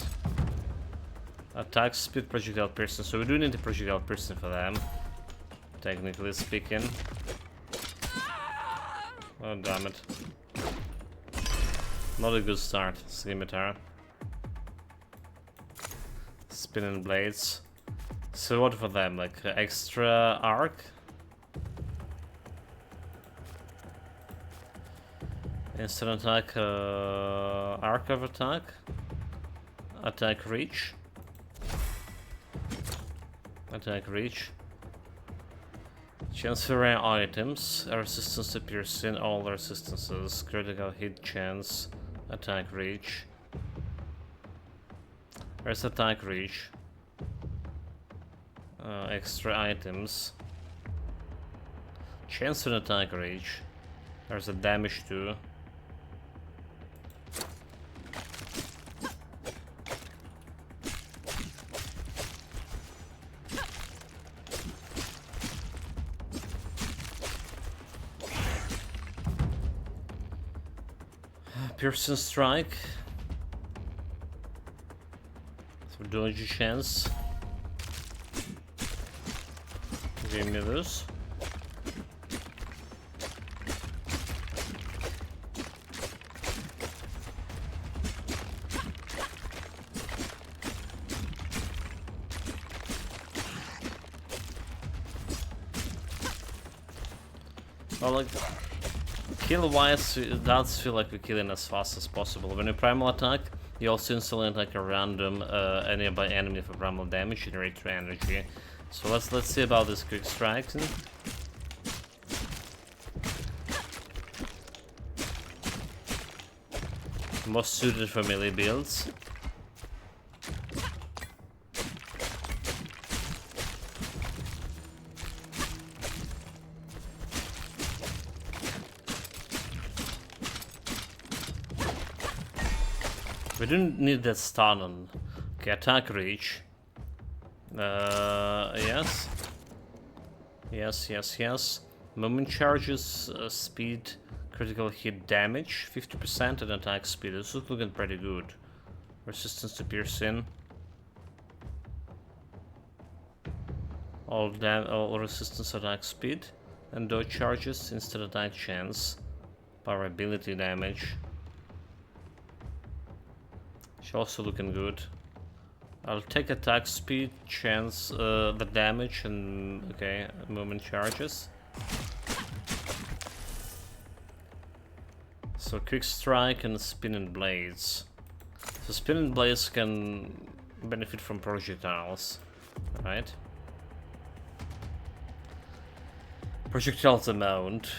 Attack speed, projectile piercing. So we do need the projectile piercing for them, technically speaking. Oh damn it! Not a good start, Scimitar. Spinning blades. So what for them? Like extra arc? Instant attack, arc of attack? Attack reach? Attack reach. Transfer items. Resistance to piercing, all resistances. Critical hit chance. Attack reach. Where's attack reach? Extra items. Chance to attack reach. There's a damage too. Piercing strike. So dodge chance. Give me this. Well, like, kill-wise, it does feel like we're killing as fast as possible. When you primal attack, you also instantly attack a random nearby enemy for primal damage, generate 2 energy. So let's see about this quick strikes. Most suited for melee builds. We didn't need that stun on. Okay, attack reach. Yes. Yes. Movement charges, speed, critical hit damage, 50% and attack speed. This is looking pretty good. Resistance to piercing. All resistance attack speed. And dodge charges, instant attack chance. Power ability damage. She's also looking good. I'll take attack speed, chance, the damage, and okay, movement charges. So quick strike and spinning blades. So spinning blades can benefit from projectiles, right? Projectiles amount.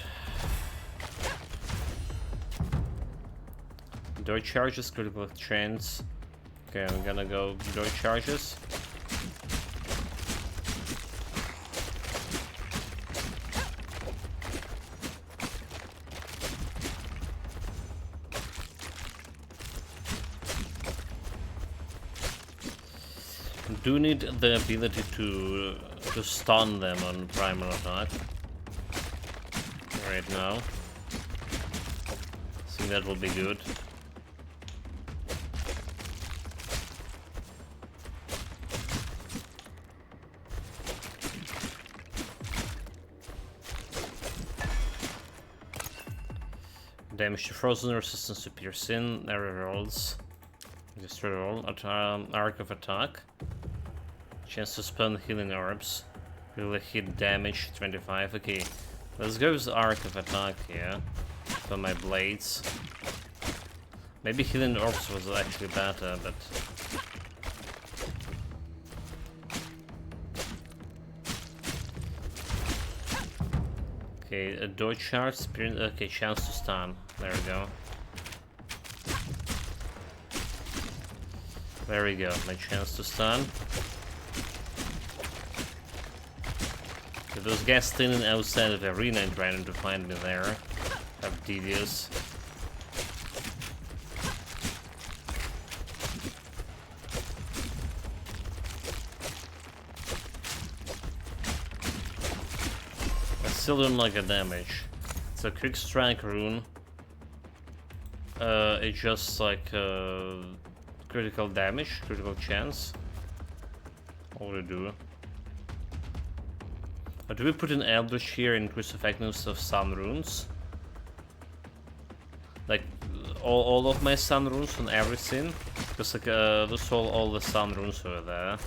Dodge charges, critical chance. Okay, I'm gonna go dodge charges. Do need the ability to stun them on primal attack right now. I think that will be good. Damage to frozen, resistance to piercing, rerolls. Just reroll. Arc of attack. Chance to spend healing orbs. Really hit damage 25. Okay, let's go with arc of attack here. For my blades. Maybe healing orbs was actually better, but. Okay, a dodge charge, sprint. Okay, chance to stun. There we go. There we go, my chance to stun. If those guys standing outside of the arena and trying to find me there, how devious. I still don't like the damage. It's a quick strike rune. It's just like critical damage, critical chance. What would it do? Do we put an Eldritch here and increase effectiveness of sun runes? Like all of my sun runes on everything? Because like those all the sun runes over there.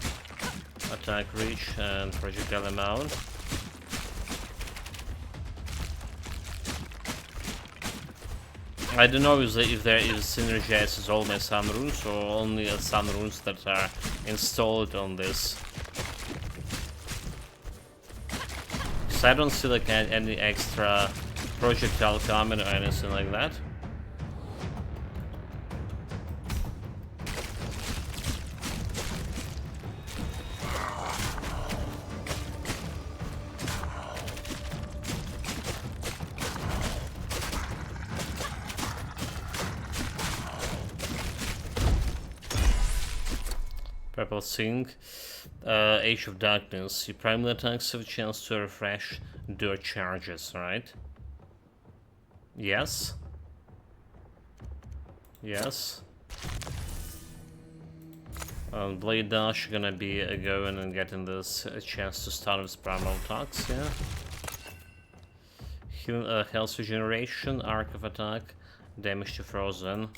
Attack reach and projectile amount. I don't know if there is synergizes all my sun runes or only sun runes that are installed on this. I don't see like any extra projectile coming or anything like that. Purple Sync. Age of Darkness. Your primal attacks have a chance to refresh their charges, right? Yes. Yes. Blade Dash gonna be going and getting this chance to start with primal attacks, yeah. Health regeneration, arc of attack, damage to frozen.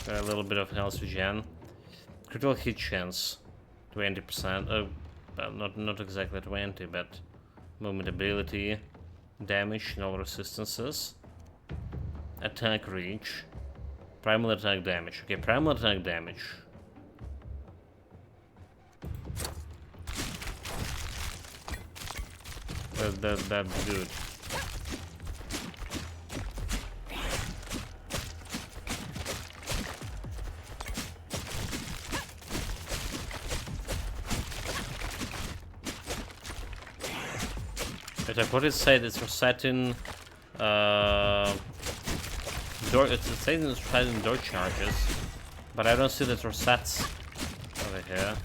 A little bit of health regen. Critical hit chance, 20%. Not exactly 20, but movement ability, damage, no resistances. Attack reach, primal attack damage. Okay, primal attack damage. That's good. Like what it said, it's resetting door. It's saying it's resetting door charges, but I don't see that resets over here.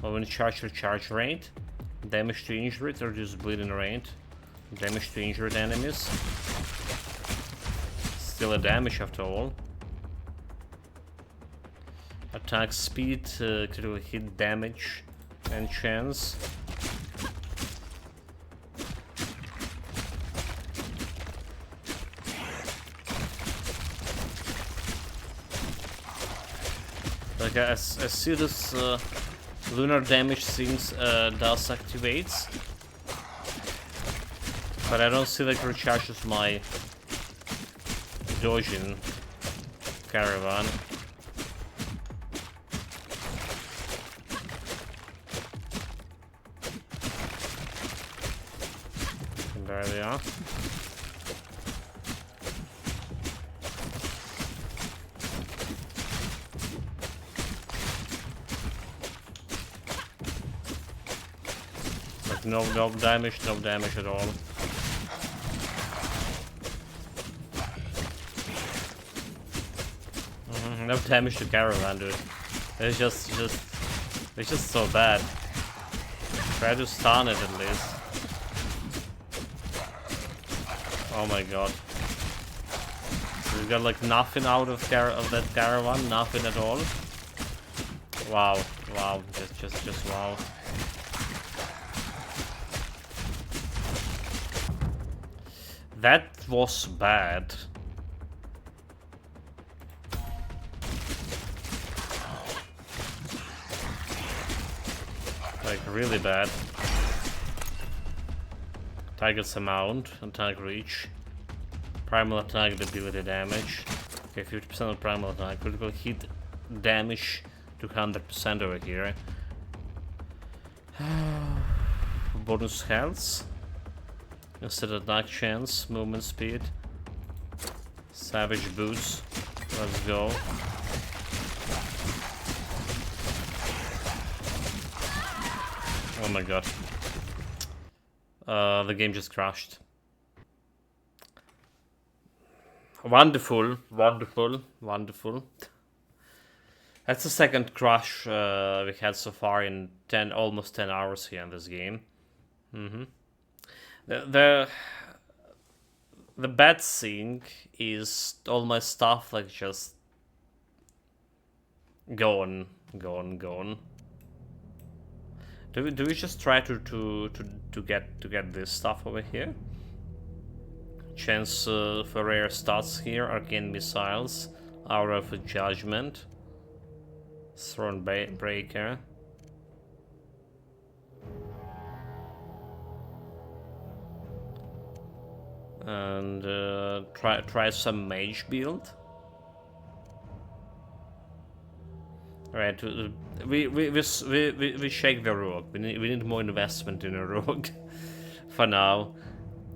Well, when you charge your charge rate, damage to injured, reduce bleeding rate, damage to injured enemies. Still a damage after all. Attack speed, critical hit damage, and chance. Like I see this lunar damage things does activates, but I don't see that recharges my Dojin caravan. And there they are. No damage at all. No damage to caravan, dude. It's just so bad. Try to stun it at least. Oh my god. So we got like nothing out of that caravan, nothing at all. Wow, just wow. That was bad. Like, really bad. Target's amount, attack reach. Primal attack, ability damage. Okay, 50% of primal attack. Critical hit damage to 100% over here. Bonus health. Instead attack chance, movement speed. Savage boots. Let's go. Oh my god. The game just crashed. Wonderful, wonderful, wonderful. That's the second crash we had so far in almost 10 hours here in this game. The bad thing is all my stuff like just gone. Do we just try to get this stuff over here? Chance for rare stats here: arcane missiles, aura of judgment, throne breaker. And try some mage build. Right, we shake the rogue. We need more investment in a rogue for now.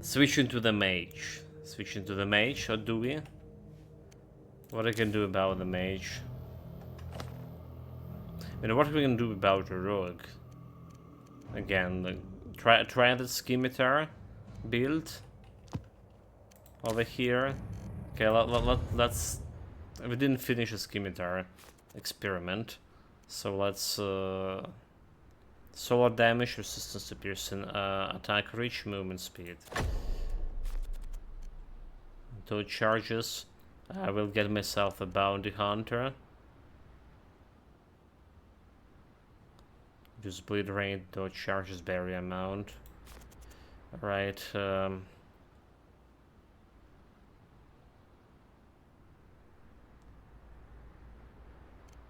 Switching to the mage. Switching to the mage, or do we? What I can do about the mage? I mean, what we can do about the rogue? Again, try the scimitar build over here. Okay, let's. We didn't finish a scimitar experiment, so let's solar damage, resistance to piercing, attack reach, movement speed. 2 charges. I will get myself a bounty hunter. Use bleed rate, 2 charges, barrier amount. Alright,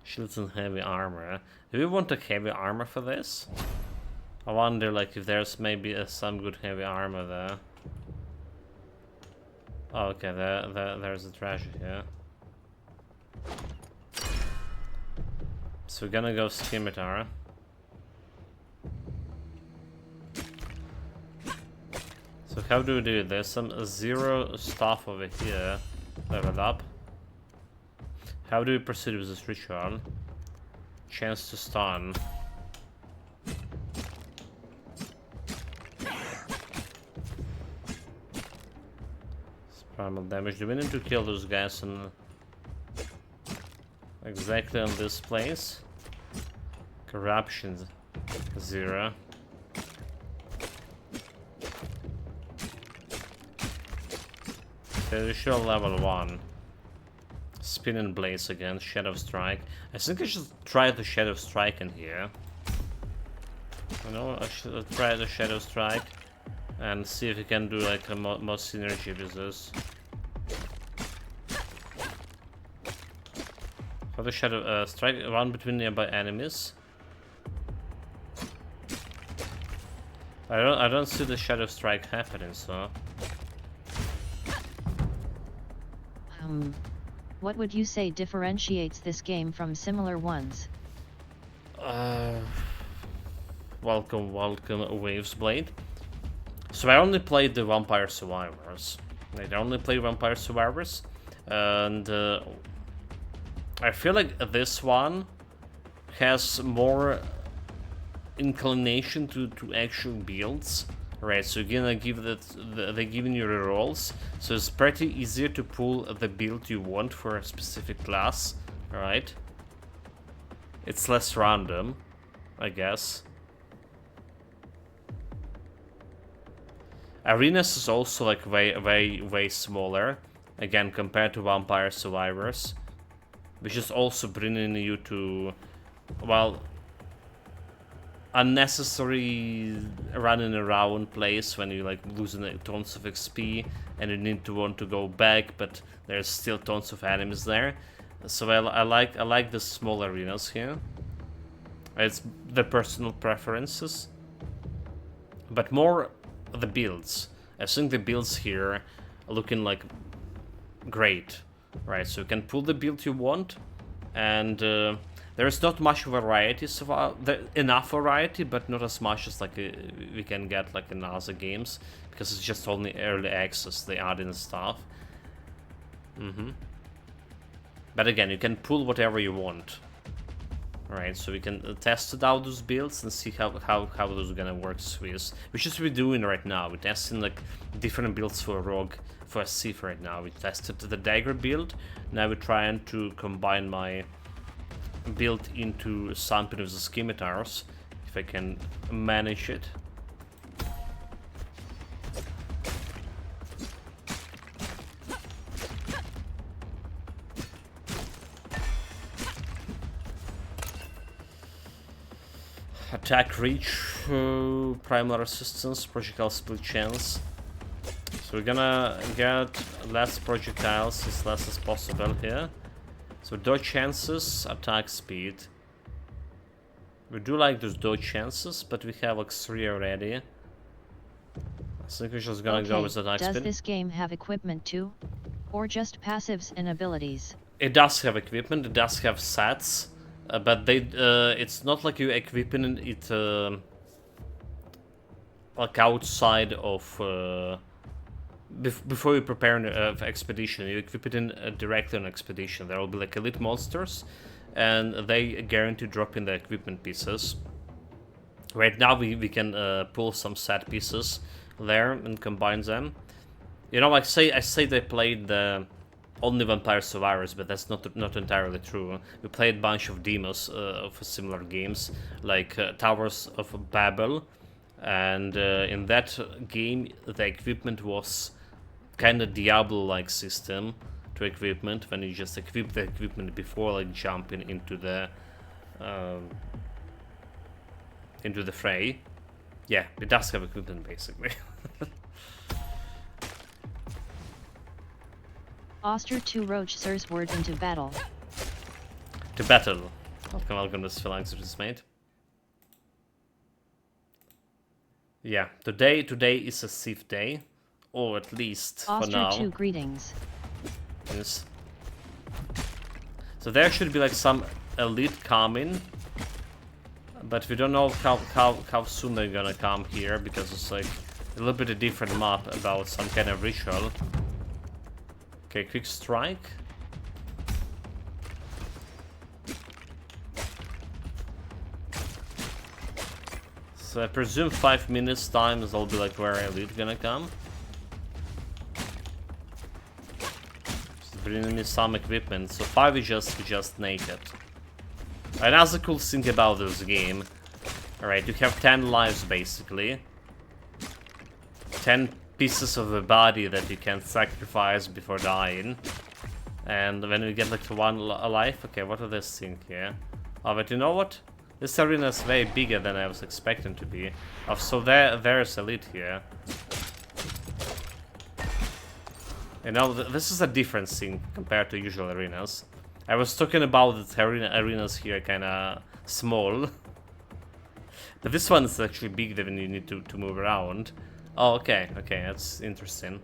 shields and heavy armor. Do we want a heavy armor for this? I wonder, like, if there's maybe some good heavy armor there. Oh, okay, there's a treasure here. So we're gonna go scimitar. So how do we do it? There's some 0 stuff over here. Level up. How do we proceed with this ritual? Chance to stun. Primal damage. Do we need to kill those guys in exactly on this place? Corruption 0. Okay, ritual level 1. Spin and blaze again, Shadow Strike. I think I should try the Shadow Strike in here. You know, I should try the Shadow Strike and see if we can do like a more synergy with this. For the Shadow Strike, run between nearby enemies. I don't see the Shadow Strike happening, so. What would you say differentiates this game from similar ones? Welcome, Waves Blade. So I only played the Vampire Survivors. I only played Vampire Survivors, and I feel like this one has more inclination to actual builds. Right, so you're gonna give they're giving you rerolls, so it's pretty easier to pull the build you want for a specific class, right? It's less random, I guess. Arenas is also like way smaller, again, compared to Vampire Survivors, which is also bringing you to, well, unnecessary running around place when you like losing tons of XP and you need to want to go back, but there's still tons of enemies there. So I like the small arenas here. It's the personal preferences, but more the builds. I think the builds here are looking like great, right? So you can pull the build you want, and there's not much variety, so enough variety, but not as much as like we can get like in other games, because it's just only early access. They add in stuff. But again, you can pull whatever you want. Right, so we can test it out those builds and see how those are gonna work with. Which is what we're doing right now. We're testing like different builds for a rogue, for a thief right now. We tested the dagger build. Now we're trying to combine my build into something with the scimitars, if I can manage it. Attack reach, primal resistance, projectile split chance. So we're gonna get less projectiles as less as possible here. So dodge chances, attack speed. We do like those dodge chances, but we have like 3 already. I think we're just gonna go with attack speed. Does this game have equipment too? Or just passives and abilities? It does have equipment, it does have sets. But they, it's not like you're equipping it like outside of before you prepare an expedition. You equip it in directly on expedition. There will be like elite monsters, and they guarantee dropping the equipment pieces. Right now we can pull some set pieces there and combine them. You know, I say they played the only Vampire Survivors, but that's not entirely true. We played a bunch of demos of similar games, like Towers of Babel, and in that game the equipment was kind of Diablo-like system to equipment, when you just equip the equipment before like jumping into the fray. Yeah, it does have equipment basically. Oster 2 Roach Sirs word into battle. To battle. Welcome to this phalanx which is made. Yeah, today is a thief day. Or at least for now. Oster 2 greetings. Yes. So there should be like some elite coming. But we don't know how soon they're gonna come here, because it's like a little bit a different map about some kind of ritual. Okay, quick strike. So I presume 5 minutes time is all be like where elite gonna come. Just bringing me some equipment. So 5 is just naked. Another cool thing about this game. Alright, you have 10 lives basically. 10 pieces of the body that you can sacrifice before dying. And when we get like to 1 life, okay, what are this thing here? Oh, but you know what? This arena is way bigger than I was expecting to be. Oh, so there's elite here. You know, this is a different thing compared to usual arenas. I was talking about that arenas here kinda small. But this one is actually big when you need to move around. Oh, okay, that's interesting.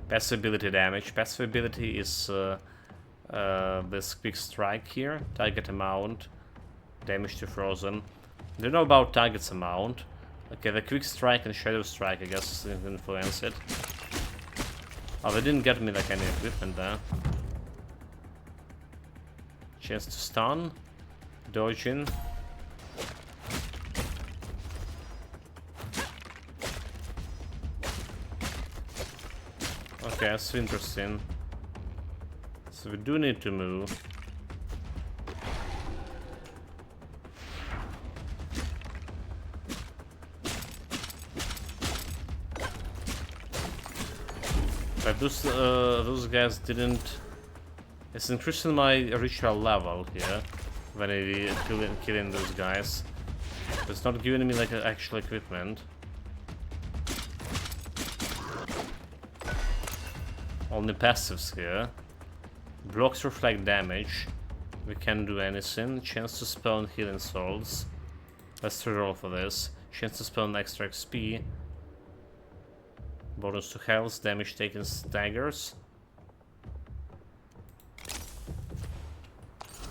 Passive ability damage. Passive ability is this quick strike here. Target amount. Damage to frozen. Don't know about target's amount. Okay, the quick strike and shadow strike, I guess, influence it. Oh, they didn't get me like any equipment there. Chance to stun. Dodging. Okay, that's interesting. So we do need to move. But those guys didn't. It's increasing my ritual level here when I killing those guys. It's not giving me like actual equipment. Only passives here. Blocks reflect damage. We can't do anything. Chance to spawn healing souls. Let's reroll for this. Chance to spawn extra XP. Bonus to health. Damage taken staggers.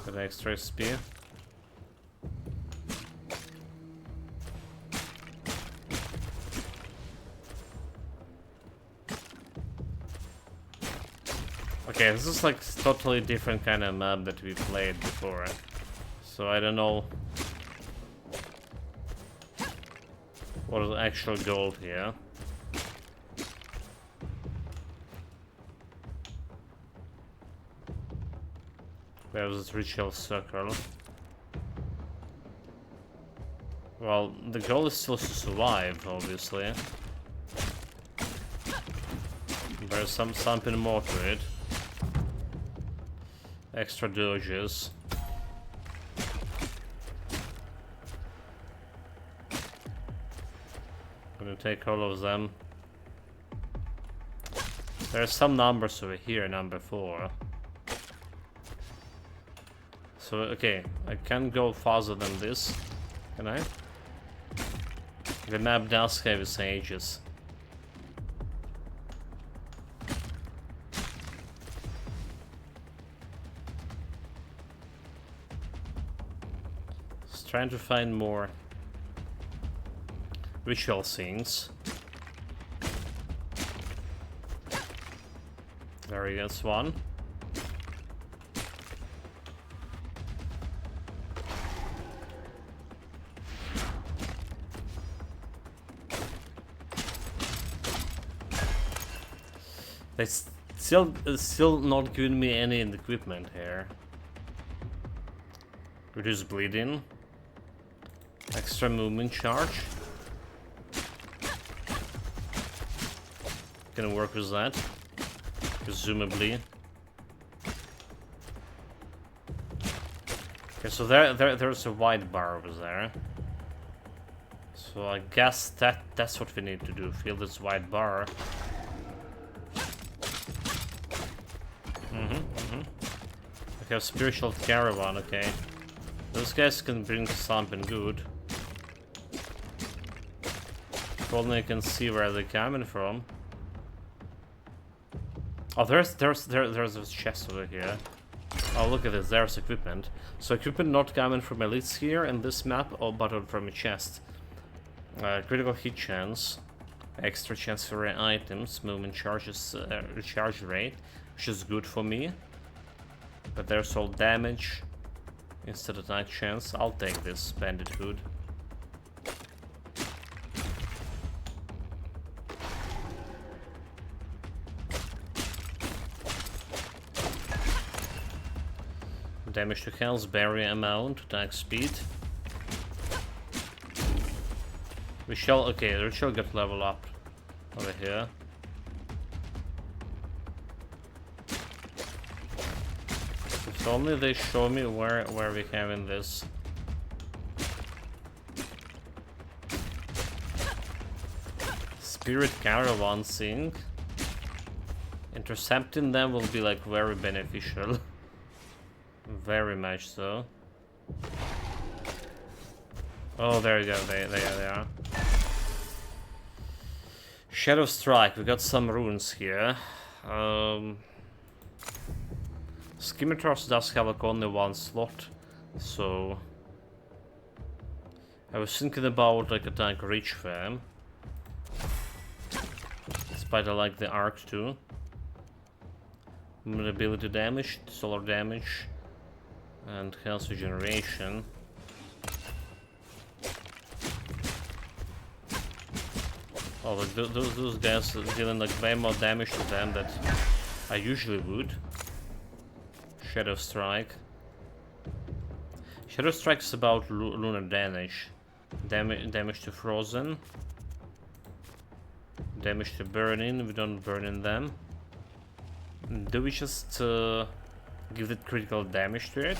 Get extra XP. Okay, this is like totally different kind of map that we played before. So I don't know what is the actual goal here. There's this ritual circle. Well, the goal is still to survive, obviously. There's something more to it. Extra doges. Gonna take all of them. There's some numbers over here, number 4. So, okay, I can't go faster than this, can I? The map does have its ages. Just trying to find more ritual things. There he gets one. They still not giving me any equipment here. Reduce bleeding. Extra movement charge. Gonna work with that. Presumably. Okay, so there's a white bar over there. So I guess that's what we need to do. Fill this white bar. We have spiritual caravan, okay. Those guys can bring something good. If only I can see where they're coming from. Oh, there's this chest over here. Oh, look at this, there's equipment. So equipment not coming from elites here in this map, but from a chest. Critical hit chance. Extra chance for rare items. Movement charges, recharge rate, which is good for me. But there's all damage instead of attack chance. I'll take this bandit hood. Damage to health, barrier amount, attack speed. We shall, okay, we shall get level up over here. If only they show me where we have in this. Spirit caravan thing. Intercepting them will be like very beneficial. Very much so. Oh, there you go. They are. Shadow Strike. We got some runes here. Scimitars does have like only one slot, so I was thinking about like attack reach fam. Despite I like the arc too. Ability damage, solar damage, and health regeneration. Oh, like those guys are dealing like way more damage to them than I usually would. Shadow Strike. Shadow Strike is about lunar damage. Damage to frozen. Damage to burning. We don't burn in them. Do we just give it critical damage to it?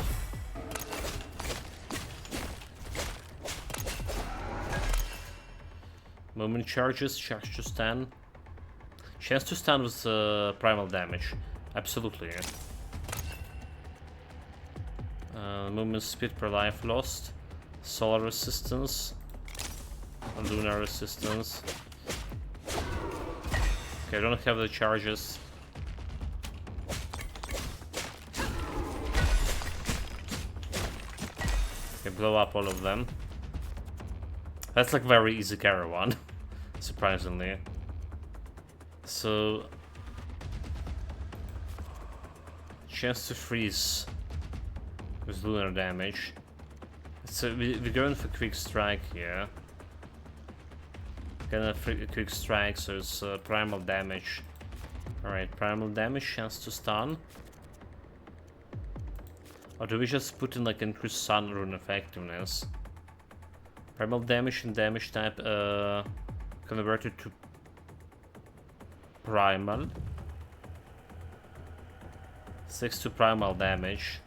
Moment charges, charge to stun. Chance to stun with primal damage. Absolutely. Movement speed per life lost. Solar resistance. Lunar resistance. Okay, I don't have the charges. Okay, blow up all of them. That's like very easy carry one, surprisingly. So, chance to freeze with lunar damage. So we're going for quick strike here. Gonna quick strike, so it's primal damage. Alright, primal damage, chance to stun. Or do we just put in like increased sun rune effectiveness? Primal damage and damage type converted to primal. 6 to primal damage.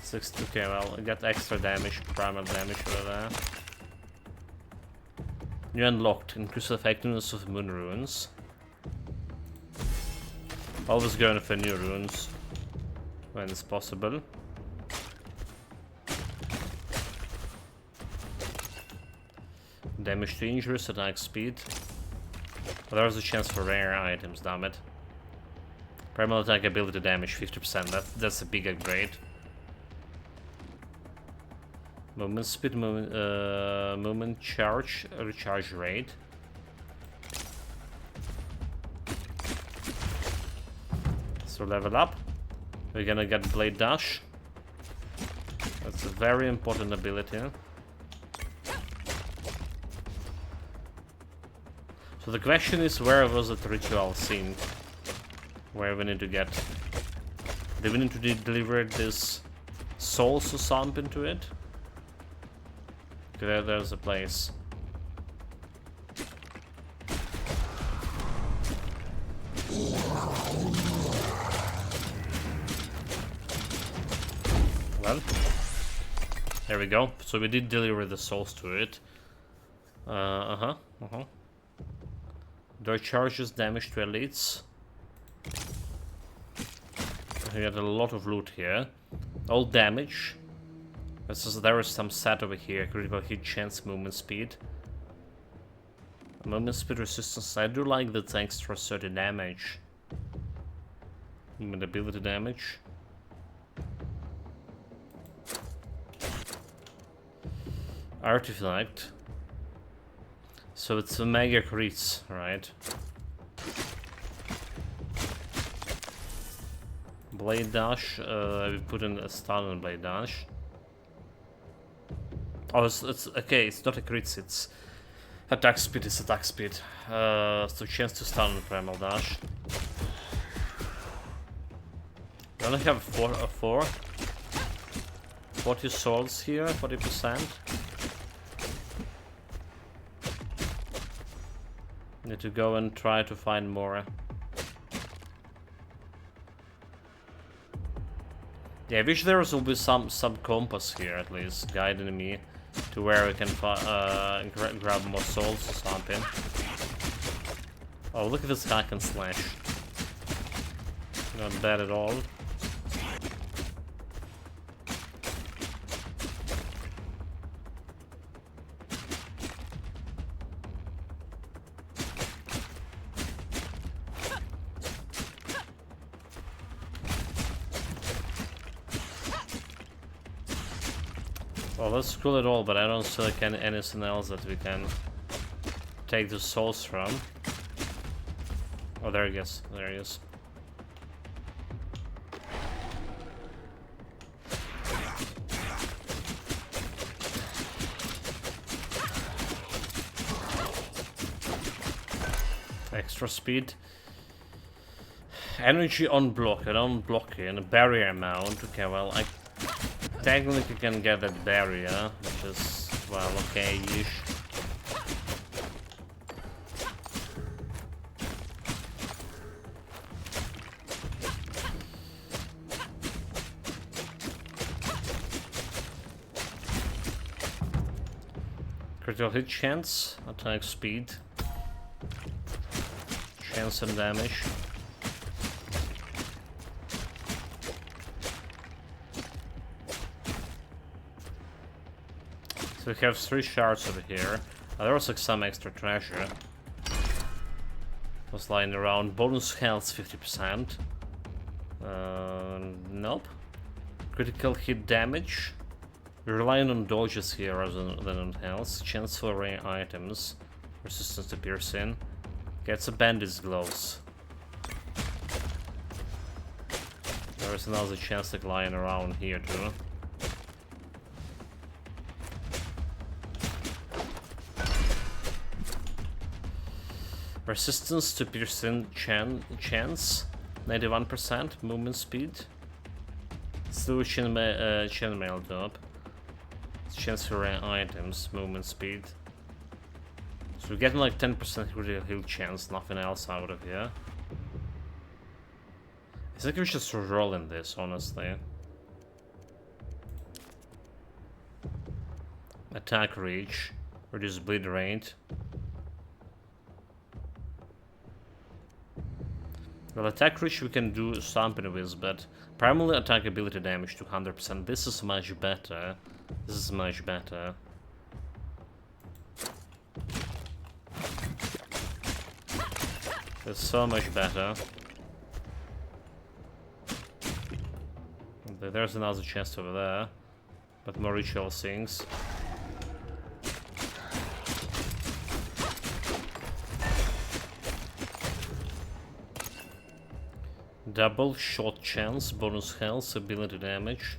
6 to, okay, well, I got extra damage, primal damage over there. You unlocked increased effectiveness of moon runes. Always going for new runes when it's possible. Damage to injuries, attack speed. Well, there's a chance for rare items, damn it. Primal attack ability damage 50%, that's a big upgrade. Movement speed, movement charge, recharge rate. So level up. We're gonna get Blade Dash. That's a very important ability. So the question is, where was that ritual scene? Where we need to get... Do we need to deliver this souls or something to it? Okay, there's a place. Well, there we go. So we did deliver the souls to it. Their charges damage to elites. We got a lot of loot here. All damage. There is some set over here. Critical hit chance, movement speed. Movement speed resistance. I do like that extra 30 damage. Movement ability damage. Artifact. So it's a mega crits, right? Blade dash. We put in a stun on blade dash. Oh, it's okay. It's not a crits. It's attack speed. It's attack speed. So chance to stun on primal dash. We only have 40 souls here. 40%. Need to go and try to find more. Yeah, I wish there was always some compass here at least, guiding me to where I can grab more souls or something. Oh, look at this hack and slash. Not bad at all. Well, that's cool at all, but I don't see like anything else that we can take the souls from. Oh, there he is. There he is. Extra speed. Energy on block. I don't block it. And a barrier amount. Okay, well, I technically can get that barrier, which is, well, okay-ish. Critical hit chance, attack speed, chance and damage. So we have 3 shards over here. There was like some extra treasure. Was lying around. Bonus health 50%. Nope. Critical hit damage. We're relying on dodges here rather than on health. Chance for rare items. Resistance to piercing. Gets a bandit's gloves. There's another chance like lying around here too. Resistance to piercing chance. 91%. Movement speed. Still chainmail job. Chance for rare items, movement speed. So we're getting like 10% critical heal chance, nothing else out of here. I think we're just rolling this, honestly. Attack reach, reduce bleed rate. Well, attack reach we can do something with, but primarily attack ability damage to 100%. This is much better. This is much better. It's so much better. There's another chest over there, but more ritual things. Double shot chance, bonus health, ability damage.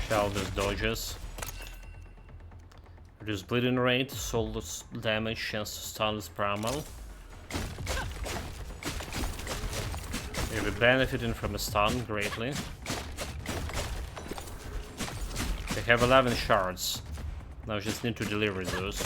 Shoulders dodges. Reduce bleeding rate, soulless damage, chance to stun with primal. We're benefiting from a stun greatly. They have 11 shards. Now we just need to deliver those.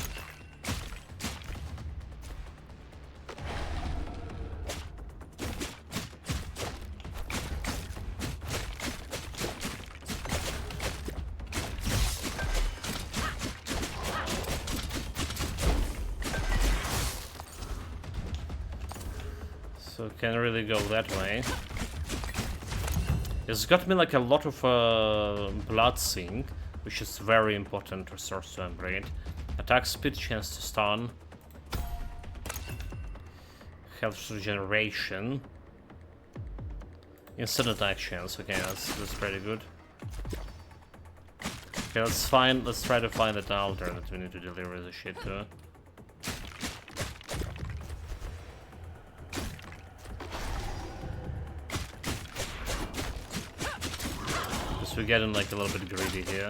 So can't really go that way. It's got me like a lot of blood sink, which is very important resource to upgrade. Attack speed, chance to stun. Health regeneration. Instant attack chance. Okay, that's pretty good. Okay, let's try to find that altar that we need to deliver the shit to. We're getting like a little bit greedy here.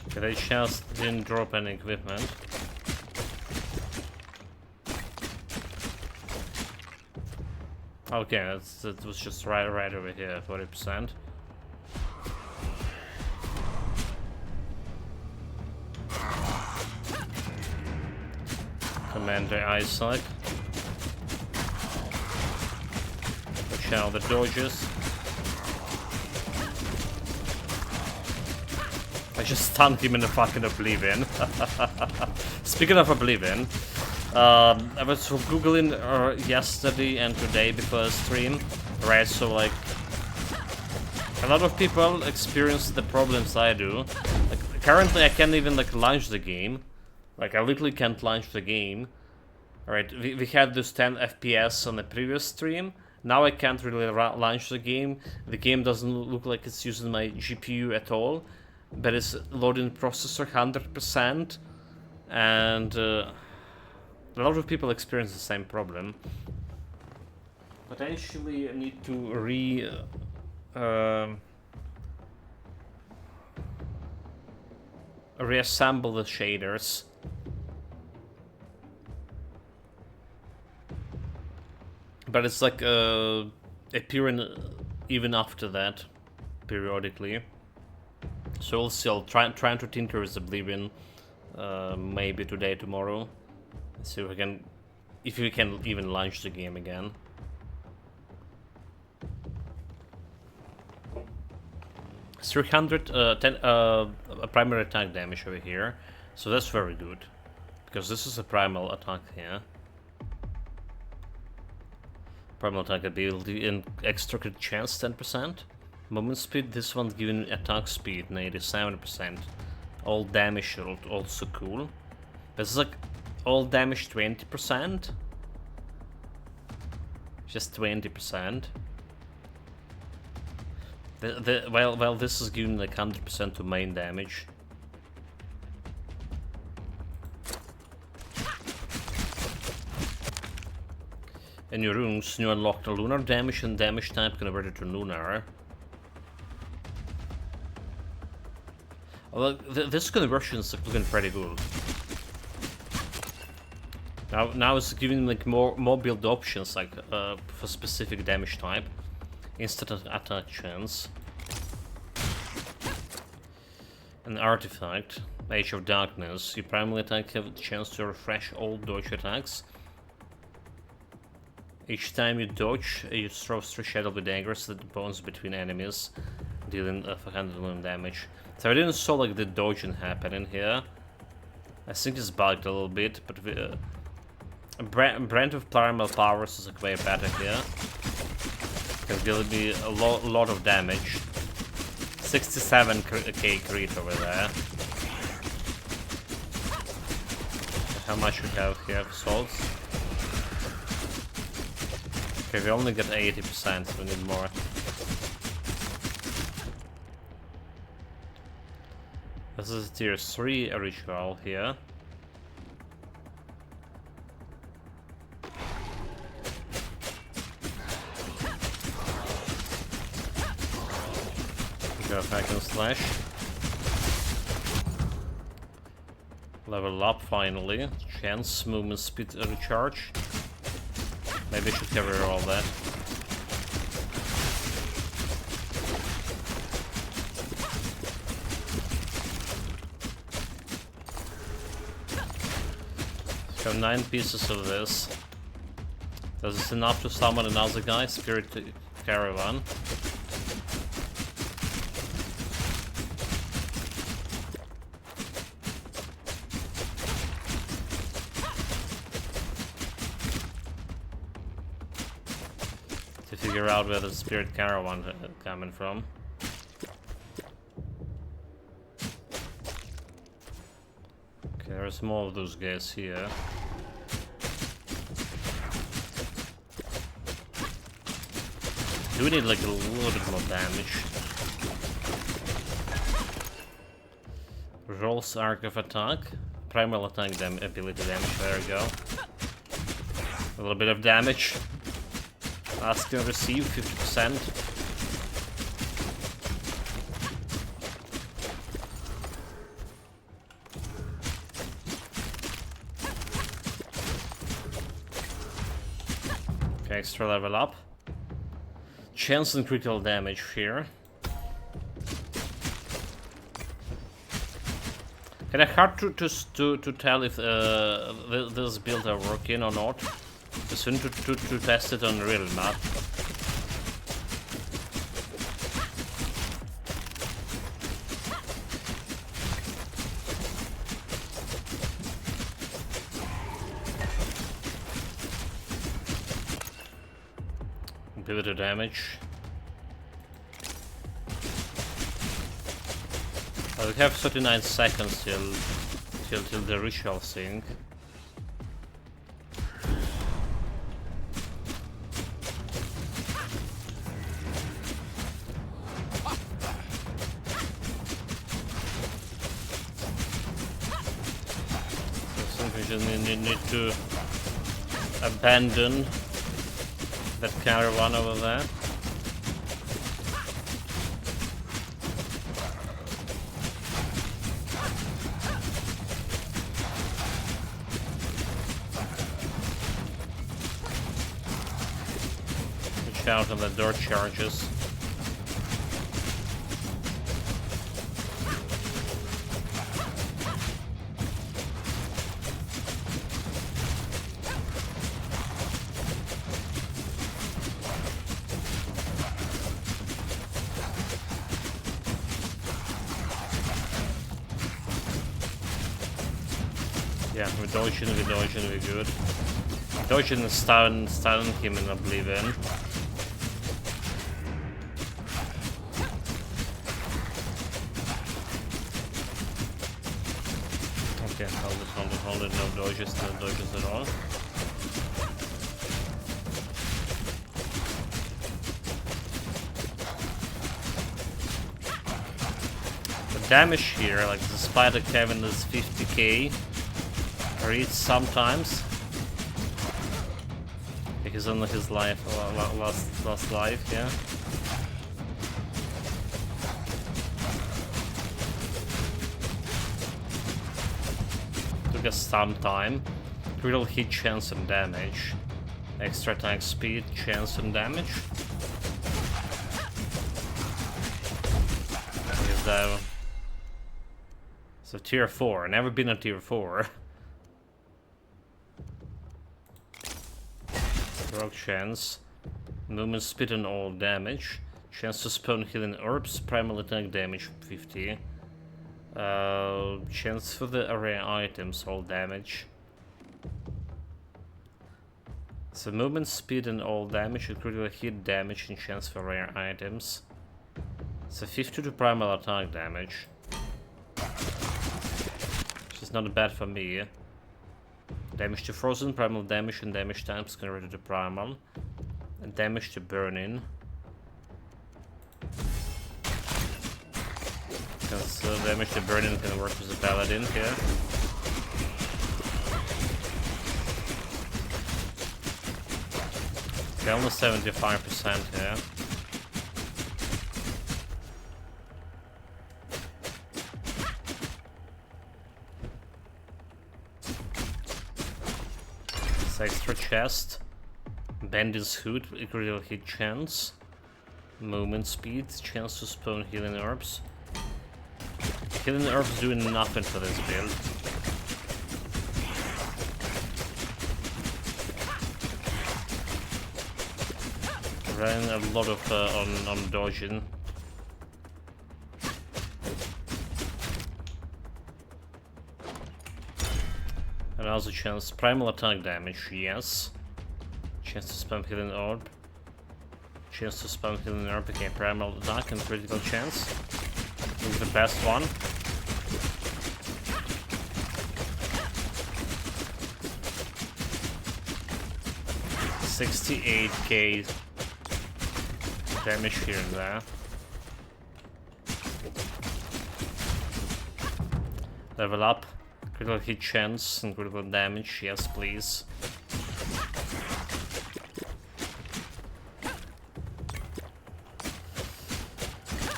Okay, they just didn't drop any equipment. Okay, that was just right over here, 40%. Commander eyesight. Watch out the dodges. I just stunned him in the fucking Oblivion. Speaking of Oblivion, I was googling yesterday and today before stream, right? So like, a lot of people experience the problems I do. Like, currently I can't even like launch the game. Like, I literally can't launch the game. Alright, we had this 10 FPS on the previous stream. Now I can't really launch the game. The game doesn't look like it's using my GPU at all. But it's loading processor 100%. And a lot of people experience the same problem. Potentially I need to reassemble the shaders. But it's like appearing even after that, periodically. So we'll see. I'll trying to tinker with Oblivion, maybe today, tomorrow. See if we can even launch the game again. It's 310 primary attack damage over here, so that's very good, because this is a primal attack here. Primal attack ability and extra crit chance 10%. Movement speed, this one's giving attack speed 87%. All damage also cool. This is like all damage 20%. Just 20%. Well, this is giving like 100% to main damage. In your runes, you unlock the lunar damage and damage type converted to lunar. Although this conversion is looking pretty good. Now it's giving like more build options, like for specific damage type. Instant attack chance. An artifact, Age of Darkness. Your primary attack have a chance to refresh all dodge attacks. Each time you dodge, you throw 3 shadow with daggers that bounce between enemies, dealing 500 million damage. So I didn't saw like the dodging happening here. I think it's bugged a little bit, but Brand of Primal Powers is like way better here. Can give me a lot of damage. 67k crit over there. How much we have here for salts? Okay, we only get 80%, so we need more. This is tier 3 ritual here. Hack and slash. Level up finally. Chance, movement speed recharge. Maybe I should cover all that. So 9 pieces of this. This is enough to summon another guy, Spirit Caravan. Figure out where the Spirit Caravan coming from. Okay, there's more of those guys here. Do we need like a little bit more damage? Rolls Arc of Attack. Primal attack ability damage, there we go. A little bit of damage. Ask to receive 50%. Okay, extra level up. Chance and critical damage here. Kinda hard to tell if this build are working or not. Just need to test it on the real map. Ability damage. We have 39 seconds till the ritual thing. Need to abandon that caravan over there. watch out on the dirt charges. Yeah, we're dodging, we're good. Dodging and stunning him in Oblivion. Okay, hold it, no dodges at all. The damage here, like despite the Kevin is 50k, reads sometimes. He's on his life, last life, yeah. Took us some time. Critical hit chance and damage. Extra attack speed, chance and damage. Is that... So tier 4, never been a tier 4. Rock chance, movement speed and all damage, chance to spawn healing orbs, primal attack damage 50, chance for the area items, all damage. So movement speed and all damage, and critical hit damage and chance for rare items. So 50 to primal attack damage, which is not bad for me. Damage to frozen, primal damage and damage times converted to primal. And damage to burning. Because damage to burning can work with the paladin here. Okay, almost 75% here. Extra chest, bandit's hood, critical hit chance, movement speed, chance to spawn healing orbs. Healing orbs doing nothing for this build. Running a lot of on dodging. And also chance primal attack damage, yes. Chance to spam healing orb. Chance to spam healing orb, okay, primal attack and critical chance. This is the best one. $68k damage here and there. Level up. Critical hit chance and critical damage, yes please.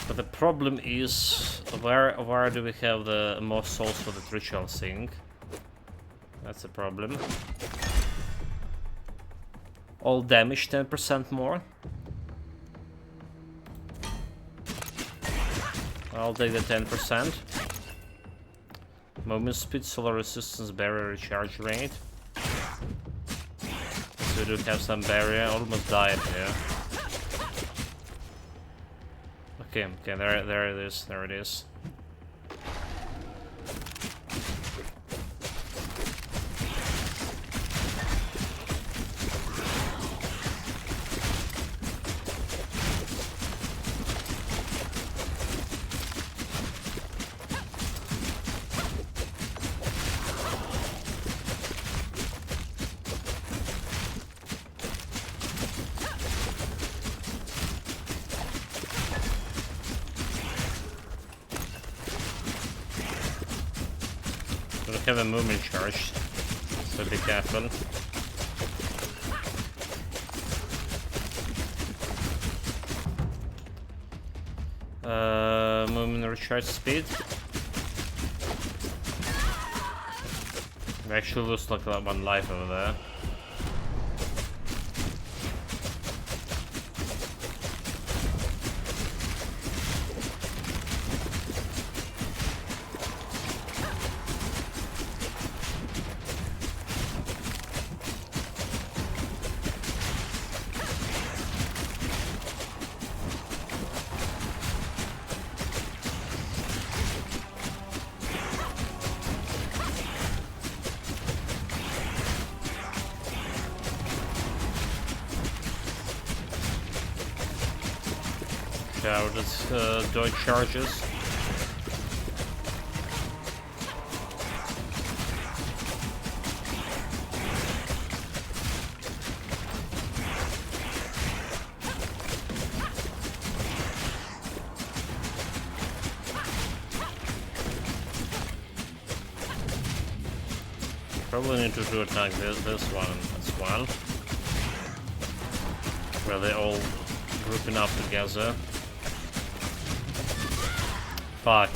But the problem is, where do we have the most souls for the ritual thing? That's a problem. All damage 10% more. I'll take the 10%. Movement speed, solar resistance, barrier recharge rate. So we do have some barrier, almost died here. Okay, there it is. Have a movement charge, so be careful. Movement recharge speed. We actually lose like 1 life over there. Check out its dodge charges. Probably need to attack this one as well. Where they all grouping up together. Fuck.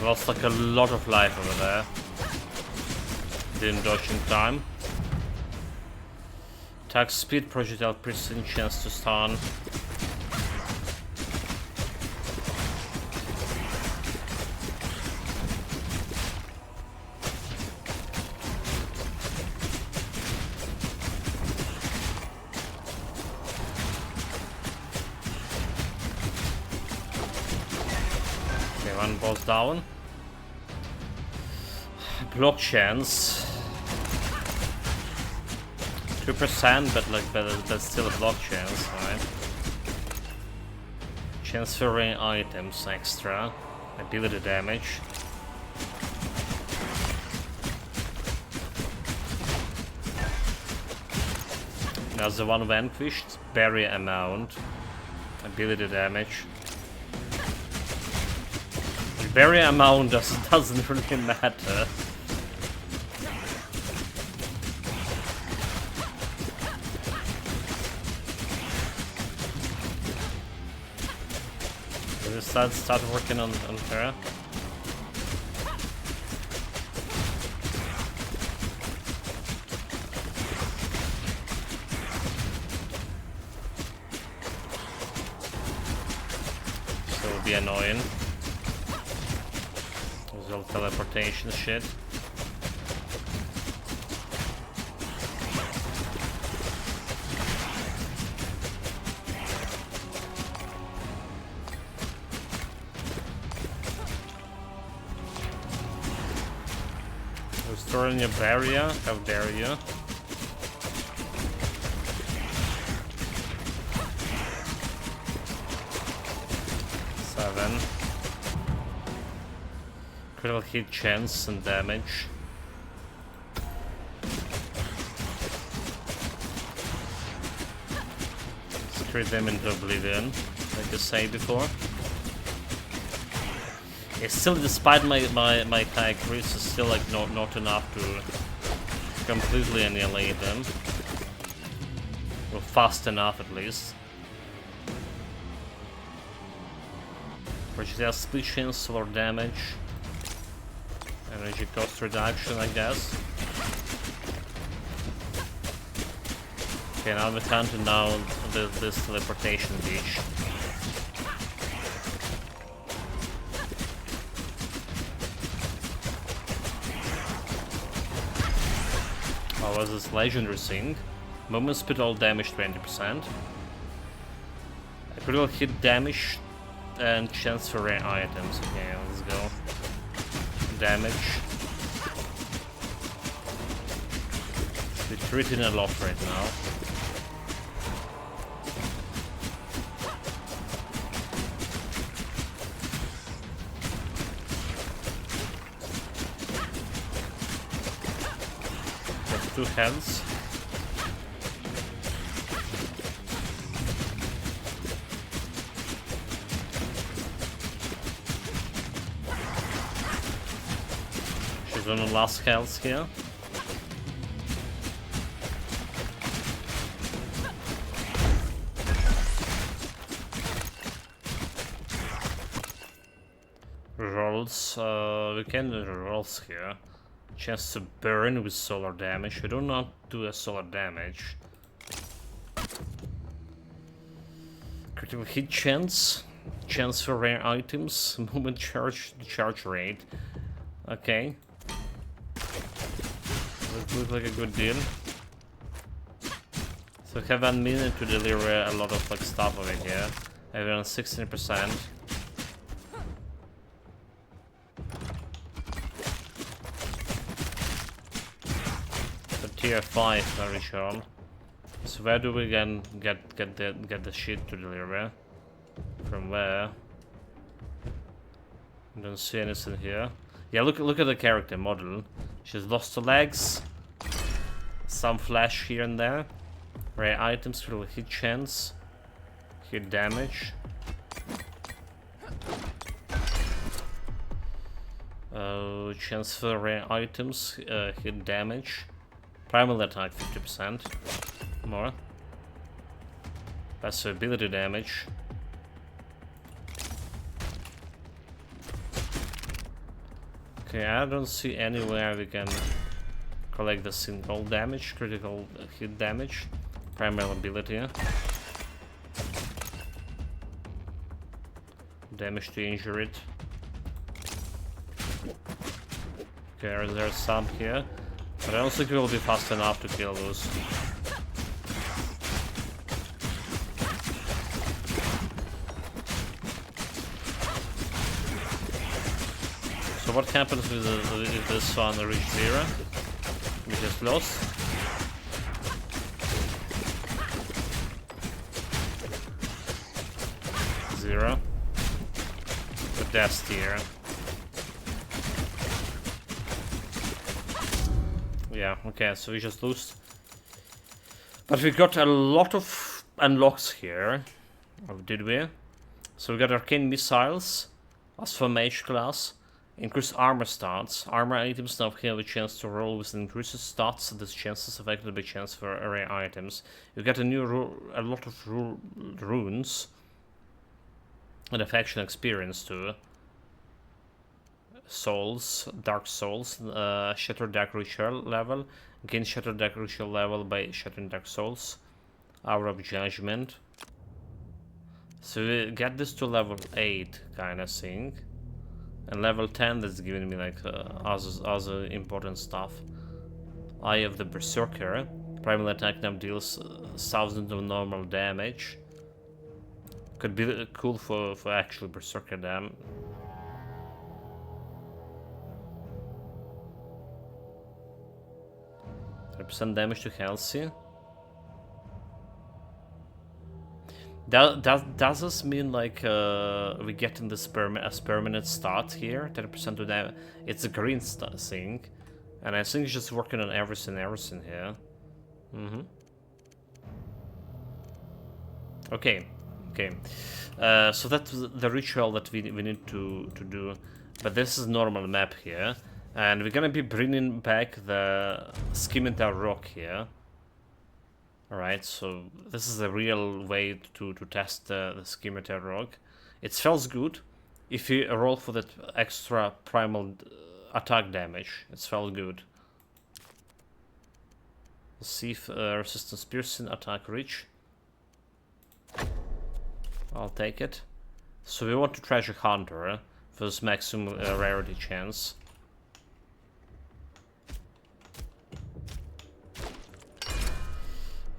Lost like a lot of life over there. Didn't dodge in time. Attack speed, projectile precision, chance to stun. One boss down. Block chance 2%, but still a block chance, right? Transferring items extra. Ability damage. Now the one vanquished, barrier amount. Ability damage. Barrier amount doesn't really matter. Let's start working on her. So it'll be annoying. Teleportation shit. Restoring your barrier, how dare you? Critical hit chance and damage. Screw them into oblivion, like I said before. It's still, despite my high increase, it's still like not enough to completely annihilate them. Or fast enough at least. Projectile split chance, solar damage. Energy cost reduction, I guess. Okay, now we're counting down this teleportation beach. What was this legendary thing? Moment speed all damage 20%. Critical hit damage and chance for rare items. Okay, let's go. Damage. We're treating a lot right now. Got 2 heads. On the last health here. Rolls, we can do rolls here. Chance to burn with solar damage. We do not do a solar damage. Critical hit chance. Chance for rare items. Movement charge rate. Okay. Looks like a good deal. So we have 1 minute to deliver a lot of like stuff over here. I have around 16%. So tier 5 very sure. So where do we get the shit to deliver? From where? I don't see anything here. Yeah, look at the character model. She's lost her legs. Some flash here and there. Rare items for hit chance. Hit damage. Chance for rare items. Hit damage. Primal attack 50% more. Passive ability damage. Okay, I don't see anywhere we can collect the single damage, critical hit damage, primal ability. Damage to injured. Okay, there's some here, but I don't think we will be fast enough to kill those. So what happens with if this one reaches 0? We just lost. Zero. But that's tier. Yeah, okay, so we just lose. But we got a lot of unlocks here. Or did we? So we got arcane missiles as for mage class. Increased armor stats. Armor items now have a chance to roll with increased stats. This chance is affected by chance for rare items. You get a lot of runes. And a faction experience too. Souls, Dark Souls, Shattered Dark Ritual level. Gain Shattered Dark Ritual level by Shattering Dark Souls. Hour of Judgment. So we get this to level 8 kind of thing. And level 10 that's giving me like other important stuff. Eye of the Berserker. Primal attack now deals thousands of normal damage. Could be cool for actual Berserker damage. 30% damage to Halsey. Does this mean like we get in this as permanent stat here? 10% to damage. It's a green thing, and I think it's just working on everything here. Okay. So that's the ritual that we need to do, but this is normal map here, and we're gonna be bringing back the Scimitar Rock here. Alright, so this is a real way to test the Scimitar Rock. It feels good if you roll for that extra primal attack damage. It felt good. Let's see if resistance piercing attack reach. I'll take it. So we want to treasure hunter for this maximum rarity chance.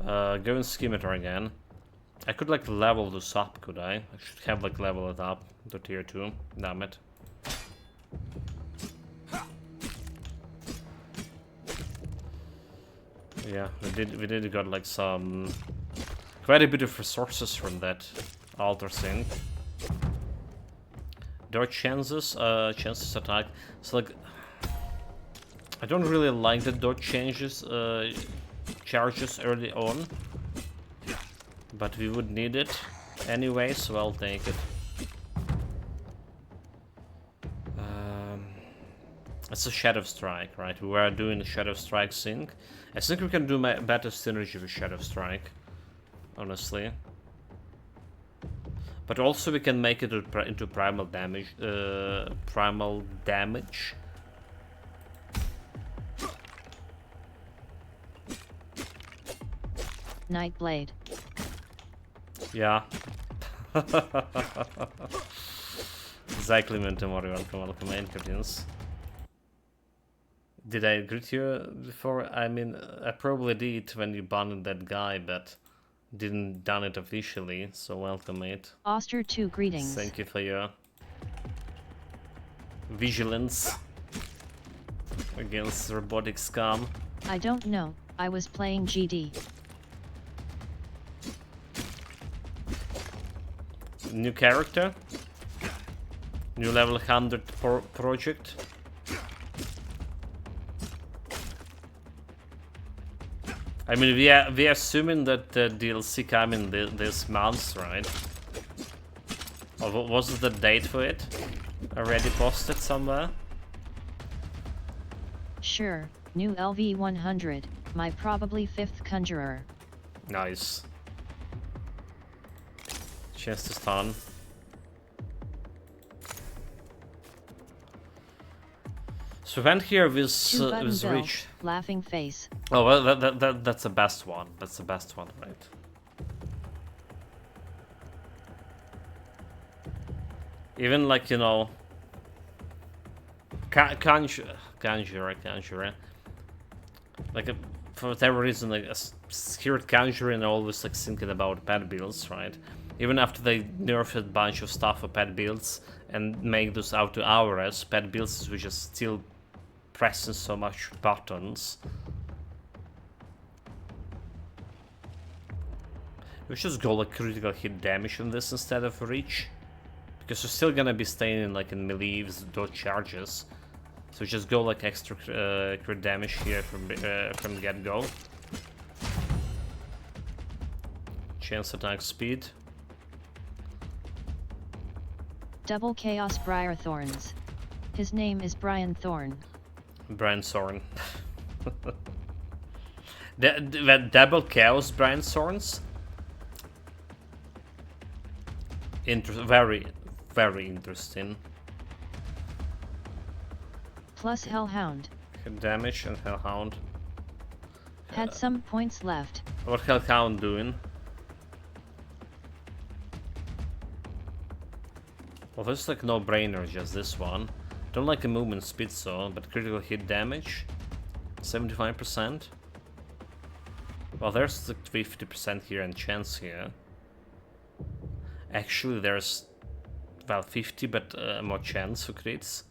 Going Scimitar again. I could like level this up, could I? I should have like level it up to tier 2. Damn it. Yeah, we did got like some quite a bit of resources from that altar thing. Dodge chances attack. So like I don't really like the dodge charges early on, but we would need it anyway, so I'll take it. It's a Shadow Strike, right? We were doing the Shadow Strike thing. I think we can do better synergy with Shadow Strike, honestly. But also we can make it into primal damage. Nightblade. Yeah. Exactly, Mentomori, welcome, Incardians. Did I greet you before? I mean, I probably did when you banned that guy, but didn't done it officially, so welcome, mate. Oster 2 greetings. Thank you for your vigilance against robotic scum. I don't know, I was playing GD. New character. New level 100 project. I mean, we are assuming that the DLC coming this month, right? Or was it the date for it? Already posted somewhere? Sure, new LV 100, my probably 5th conjurer. Nice. Chance to stun. So went here with reach. Laughing face. Oh well, that's the best one. That's the best one, right? Even like, you know, conjurer. Like for whatever reason, like a scared conjurer, and always like thinking about pet builds, right? Even after they nerfed a bunch of stuff for pet builds and make those out to hours, pet builds which are still pressing so much buttons. We should just go like critical hit damage on this instead of reach, because you're still gonna be staying in like in melee with dodge charges. So just go like extra crit damage here from the get-go. Chance attack speed. Double Chaos Briar Thorns. His name is Brian Thorn. Brian Thorn. the double chaos Brian Thorns. Very interesting. Plus Hellhound. Hit damage and Hellhound. Had some points left. What Hellhound doing? Well, there's like no brainer, just this one. Don't like the movement speed so, but critical hit damage, 75%. Well, there's the 50% here and chance here. Actually, there's, well, 50, but more chance for crits.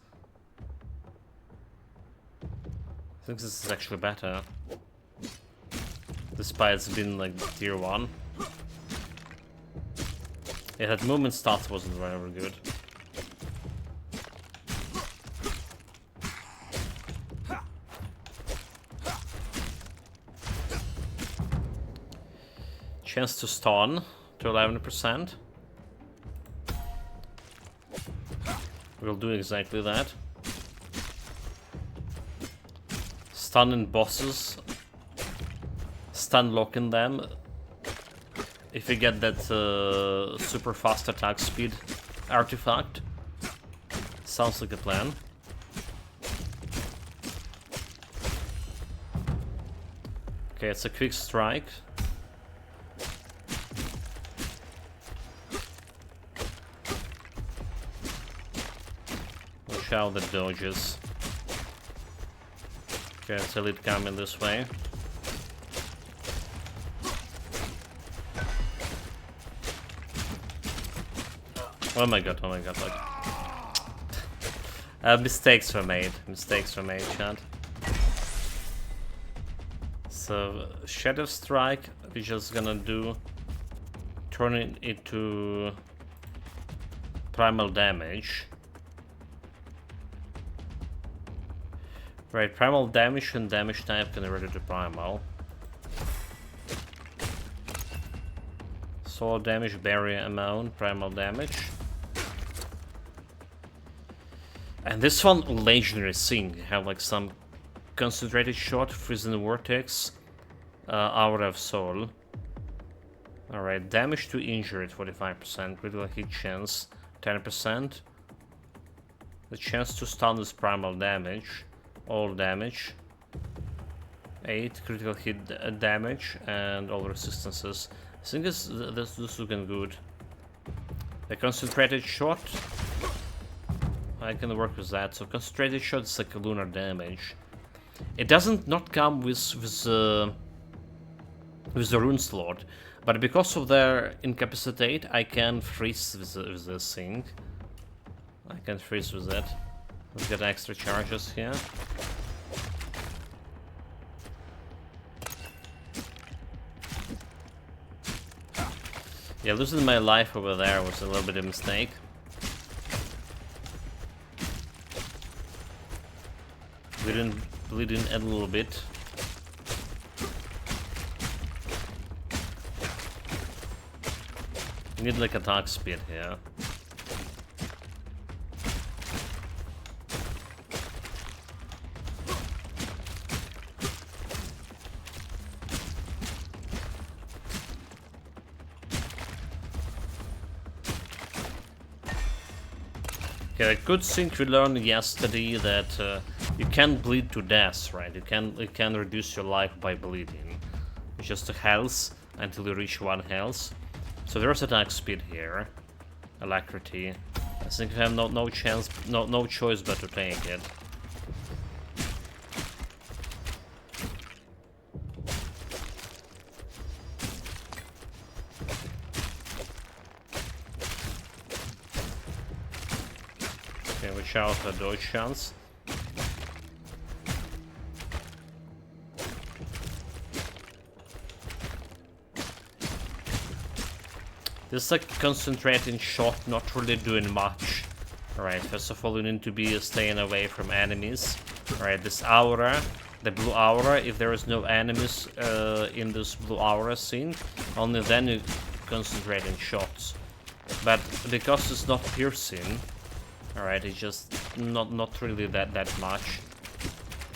I think this is actually better. Despite it's been like tier 1. Yeah, that movement stats wasn't very good. Chance to stun to 11%. We'll do exactly that. Stunning bosses. Stun locking them. If you get that super fast attack speed artifact. Sounds like a plan. Okay, it's a quick strike. Watch out the dodges. Okay, it's elite coming this way. Oh my god, like... mistakes were made, chat. So, Shadow Strike, we're just gonna do... turn it into... primal damage. Right, primal damage and damage type converted to primal. Soul damage, barrier amount, primal damage. And this one, legendary thing, have like some concentrated shot, freezing vortex, aura of soul. Alright, damage to injured 45%, critical hit chance 10%. The chance to stun is primal damage, all damage. 8 critical hit damage and all resistances. I think this is looking good. The concentrated shot, I can work with that. So concentrated shot is like a lunar damage. It doesn't not come with the rune slot, but because of their incapacitate, I can freeze with this thing. I can freeze with it. Let's get extra charges here. Yeah, losing my life over there was a little bit of a mistake. Bleeding a little bit. Need like attack speed here. Okay, a good thing we learned yesterday that you can't bleed to death, right? You can reduce your life by bleeding. It's just a health until you reach 1 health. So there's attack speed here, alacrity. I think we have no chance, no choice but to take it. Okay, watch out for dodge chance. This is like concentrating shot, not really doing much. Alright, first of all you need to be staying away from enemies. Alright, this aura, the blue aura, if there is no enemies in this blue aura scene, only then you concentrate in shots. But because it's not piercing, alright, it's just not really that much.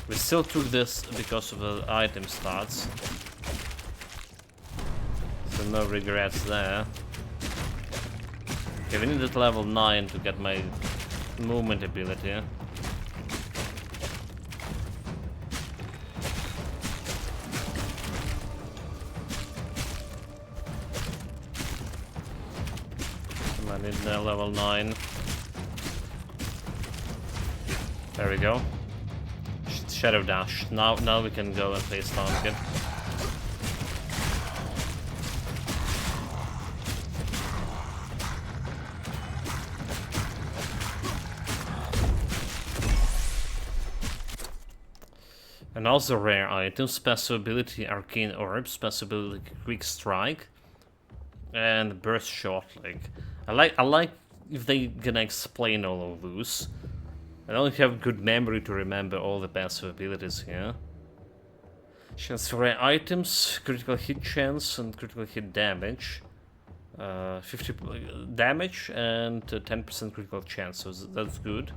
We still took this because of the item stats. So no regrets there. Okay, we need at level 9 to get my movement ability. I need level 9. There we go. Shadow dash. Now we can go and face down again. And also rare items, special ability Arcane Orb, special ability Quick Strike, and Burst Shot. Like I like if they gonna explain all of those. I don't have good memory to remember all the passive abilities here. Chance for rare items, critical hit chance and critical hit damage. 50 damage and 10% critical chance, so that's good.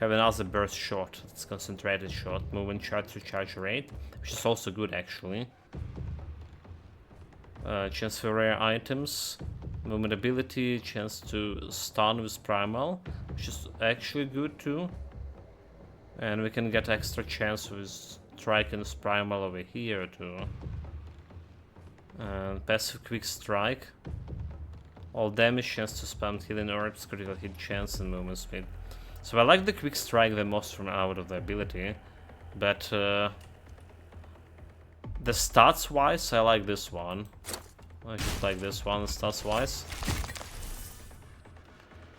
Have another burst shot, it's concentrated shot, movement charge to charge rate, which is also good actually. Chance for rare items, movement ability, chance to stun with primal, which is actually good too. And we can get extra chance with striking with primal over here too. Passive quick strike, all damage, chance to spam healing orbs, critical hit chance and movement speed. So I like the quick strike the most from out of the ability, but the stats wise I like this one. I just like this one stats wise.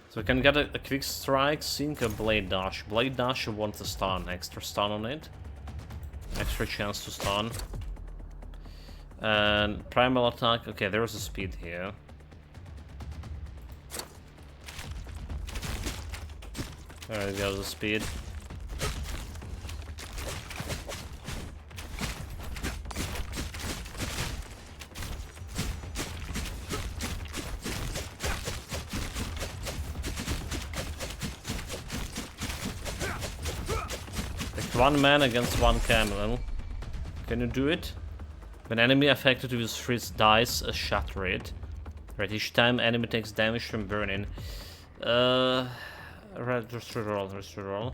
So we can get a quick strike, sync a blade dash. Blade dash you want to stun, extra stun on it. Extra chance to stun. And primal attack, okay, there is a speed here. There goes the speed. Like 1 man against 1 camel. Can you do it? When enemy affected with freeze dies, shatter it. Right, each time enemy takes damage from burning. Just reroll.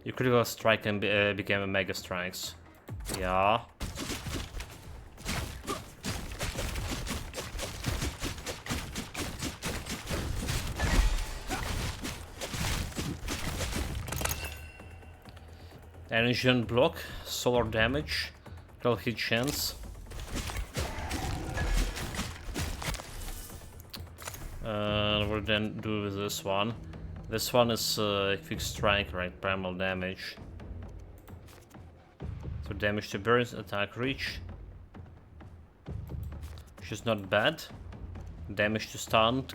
Your critical strike can become a mega strikes. Yeah. Energy and block, solar damage, critical hit chance. What then do with this one? This one is quick strike, right? Primal damage. So damage to burst, attack reach. Which is not bad. Damage to stunned.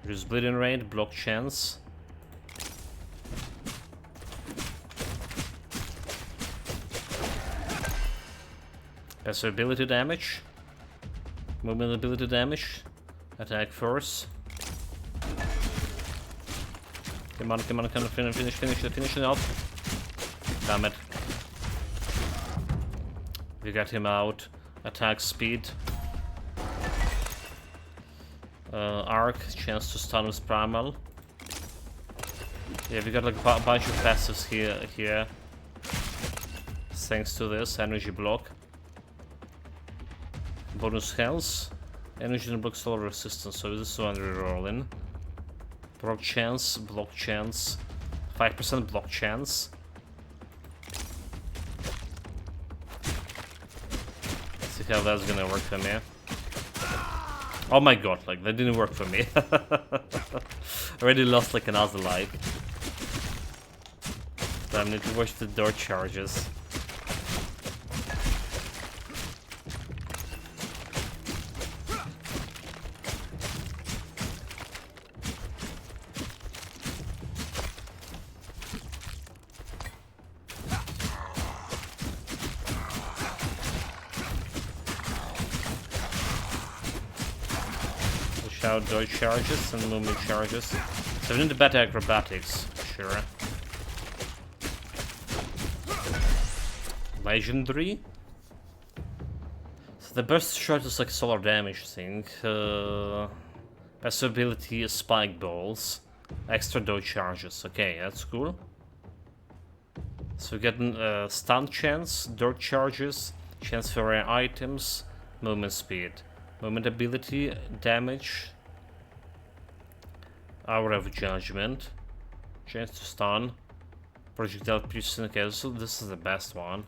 Reduce bleeding rate, block chance. Passive ability damage. Movement ability damage. Attack force. Come on, finish it off. Damn it. We got him out. Attack speed. Arc, chance to stun with primal. Yeah, we got like a bunch of passives here. Thanks to this energy block. Bonus health. Energy and block solar resistance, so this is one rerolling. Block chance, 5% block chance. Let's see how that's gonna work for me. Oh my god, like that didn't work for me. Already lost like another life. Damn, need to watch the door charges. Out dodge charges and movement charges. So we need the better acrobatics, for sure. Legendary. So the burst shot is like solar damage thing. Passive ability is spike balls. Extra dodge charges. Okay, that's cool. So we're getting stun chance, dodge charges, chance for rare items, movement speed. Movement ability, damage, Hour of Judgment, chance to stun, projectile piercing. Okay, so this is the best one.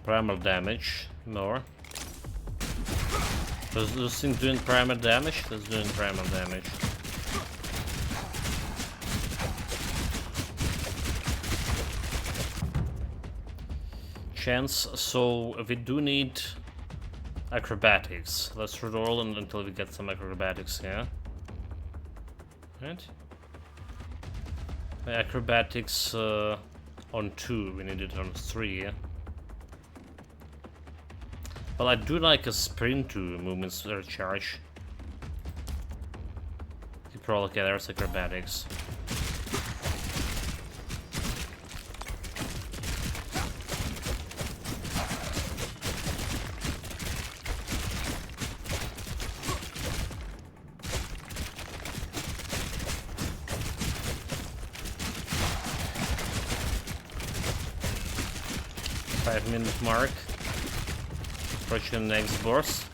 Primal damage, more. Does this thing doing primal damage? That's doing primal damage. Chance, so we do need acrobatics. Let's roll until we get some acrobatics here. Right? Acrobatics on 2, we need it on 3. Well, I do like a sprint to movement charge. You probably okay, there's acrobatics. Minute mark. Approaching the next boss.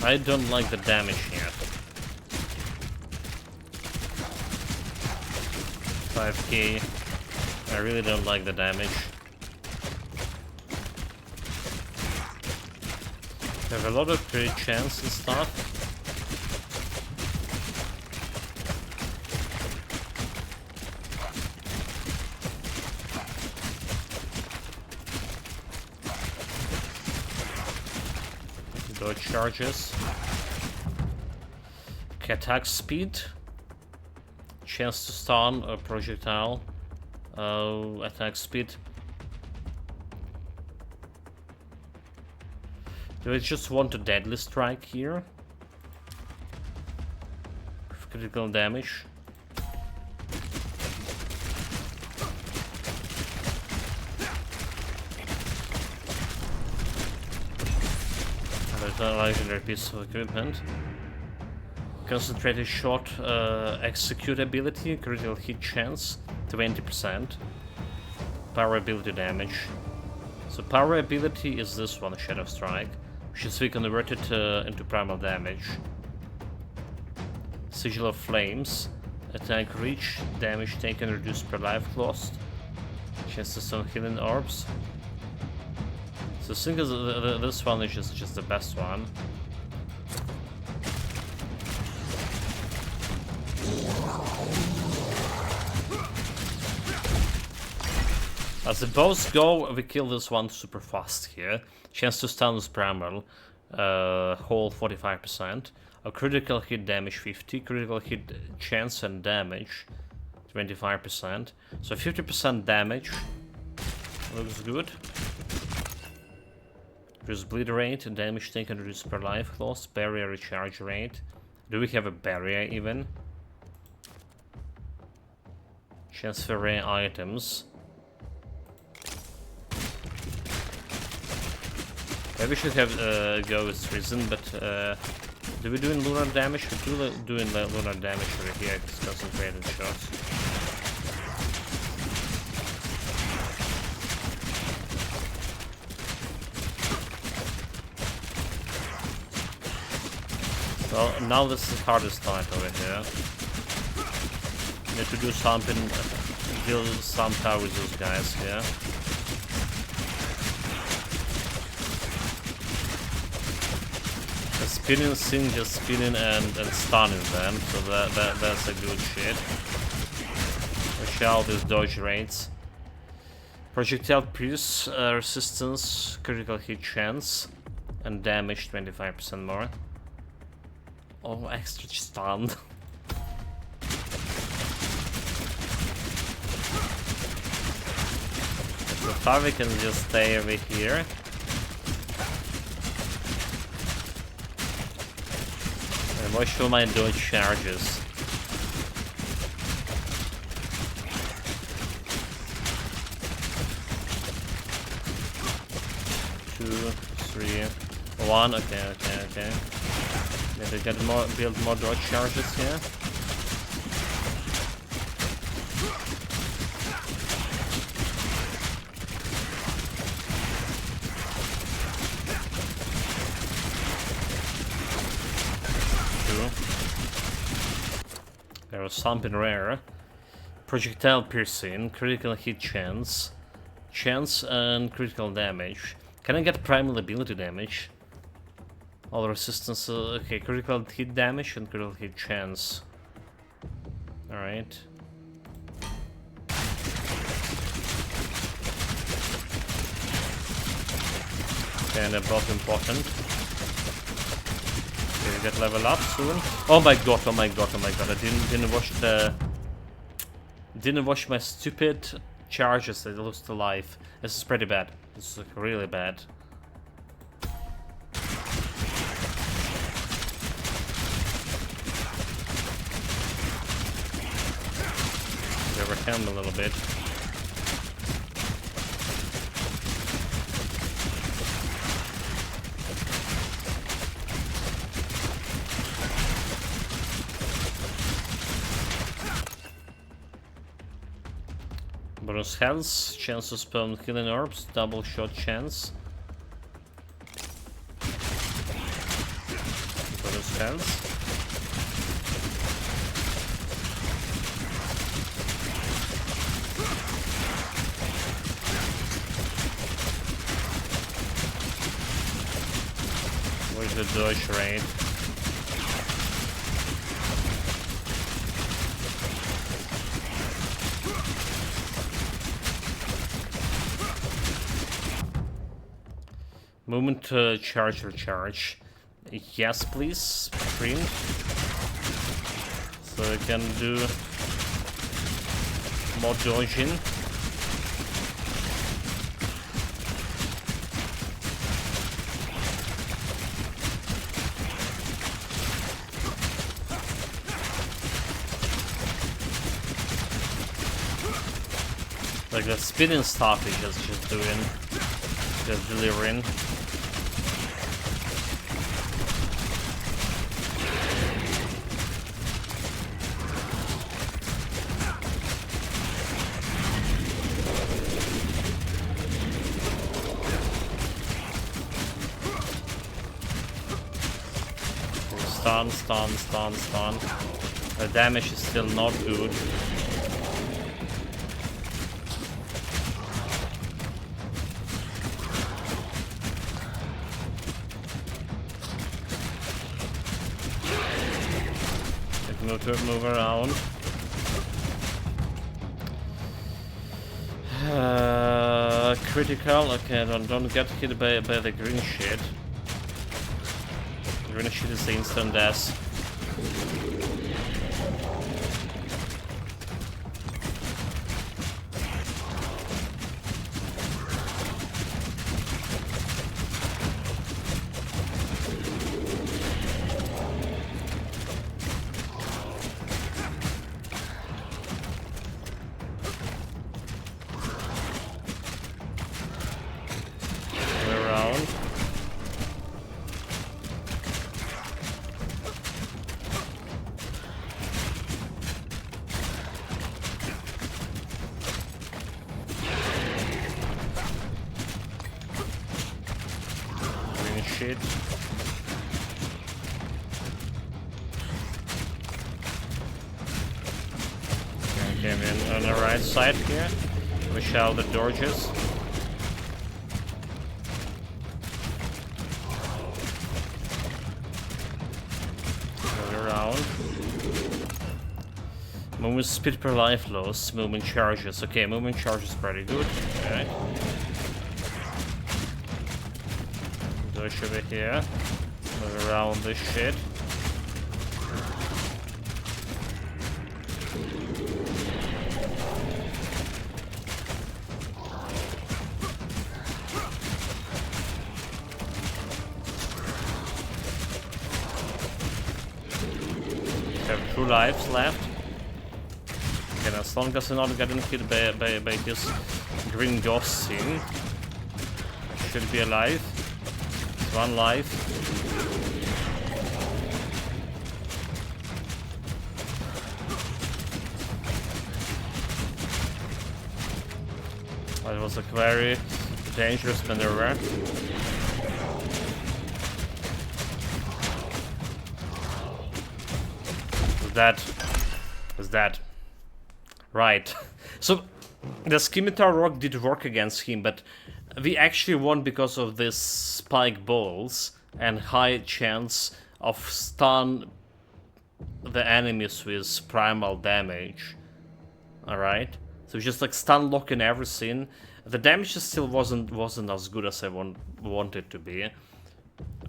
I don't like the damage here. 5k. I really don't like the damage. I have a lot of crit chance and stuff. Dodge charges. Attack speed. Chance to stun a projectile. Attack speed. Do I just want a deadly strike here? Critical damage. There's a legendary piece of equipment. Concentrated shot execute ability, critical hit chance, 20%. Power ability damage. So power ability is this one, Shadow Strike, which is converted into primal damage. Sigil of Flames. Attack reach, damage taken reduced per life lost. Chance to stun healing orbs. So I think this one is just the best one. As the bows go, we kill this one super fast here. Chance to stun with Bramble. Hold 45%. A critical hit damage 50. Critical hit chance and damage 25%. So 50% damage. Looks good. Reduce bleed rate, damage taken reduced per life lost, barrier recharge rate. Do we have a barrier even? Transfer rare items. Maybe we should have go with Risen, but do we do in lunar damage? We do in lunar damage over here, it's concentrated shots. Well, now this is the hardest fight over here. Need to do something, deal somehow with those guys here. The spinning thing, just spinning and stunning them, so that's a good shit. Watch out these dodge rates. Projectile pierce resistance, critical hit chance, and damage 25% more. Oh, extra stun. So far we can just stay over here. And watch for my dodge charges. Two, three, one. Okay. Maybe build more dodge charges here. There was something rare. Projectile piercing, critical hit chance, and critical damage. Can I get primal ability damage? All resistance, okay, critical hit damage and critical hit chance. Alright. Okay, and they're both important. Okay, we get level up soon. Oh my god, I didn't watch my stupid charges that lost to life. This is pretty bad. This is like really bad. Overcome a little bit. Bonus health, chance to spawn healing orbs, double shot chance. Bonus health. Where's the dodge rate? Movement to charge recharge. Yes, please. Print. So I can do more dodging. Like the spinning stuff is just doing, just delivering. Stun. The damage is still not good. Move around. critical. Okay, don't get hit by the green shit. Green shit is the instant death. Shit. Okay, we're on the right side here. We shall the dodges. Go around. Movement speed per life loss. Movement charges. Okay, movement charges pretty good. Okay. Dodge over here. Move around this shit. Have 2 lives left. And as long as we're not getting hit by this green ghost thing, I should be alive. 1 life. That was a very dangerous maneuver. Is that right? So the scimitar rock did work against him, but we actually won because of this spike balls and high chance of stun the enemies with primal damage. Alright? So just like stun lock and everything. The damage still wasn't as good as I wanted to be.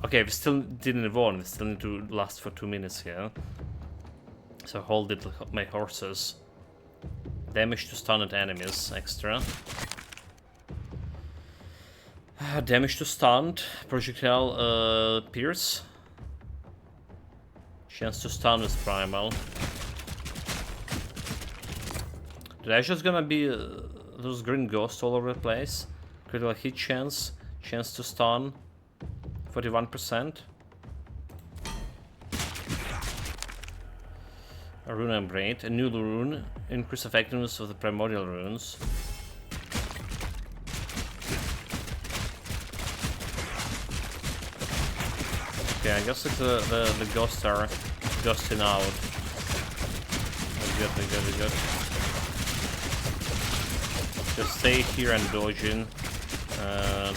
Okay, we still didn't win. We still need to last for 2 minutes here. So hold it my horses. Damage to stunned enemies extra. Damage to stunned, projectile pierce. Chance to stun with primal. There's just gonna be those green ghosts all over the place. Critical hit chance, chance to stun, 41%. A rune upgrade, a new rune, increase effectiveness of the primordial runes. Okay, I guess it's the ghosts are ghosting out. They're good. Just stay here and dodging.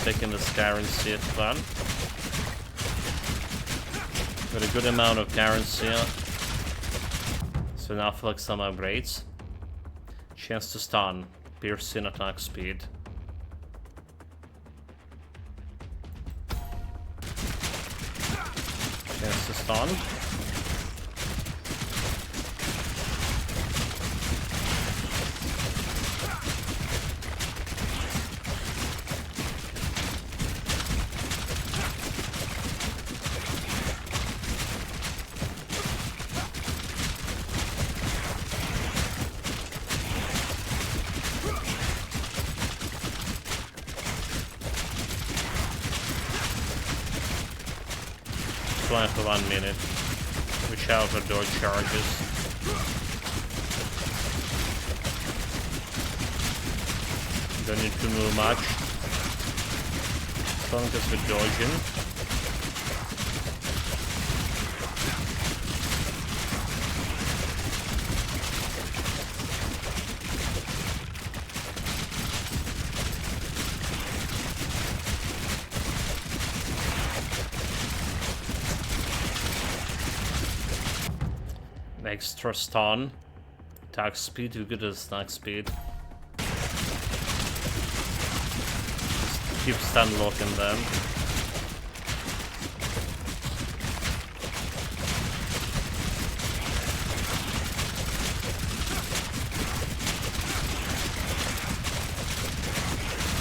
Taking the currency at fun. Got a good amount of currency. So now flex some upgrades. Chance to stun. Piercing attack speed. Chance to stun. Flying for 1 minute. We shall for door charges. Don't need to move much. As long as we're dodging. Extra stun. Attack speed, we're good at attack speed. keep stun locking them.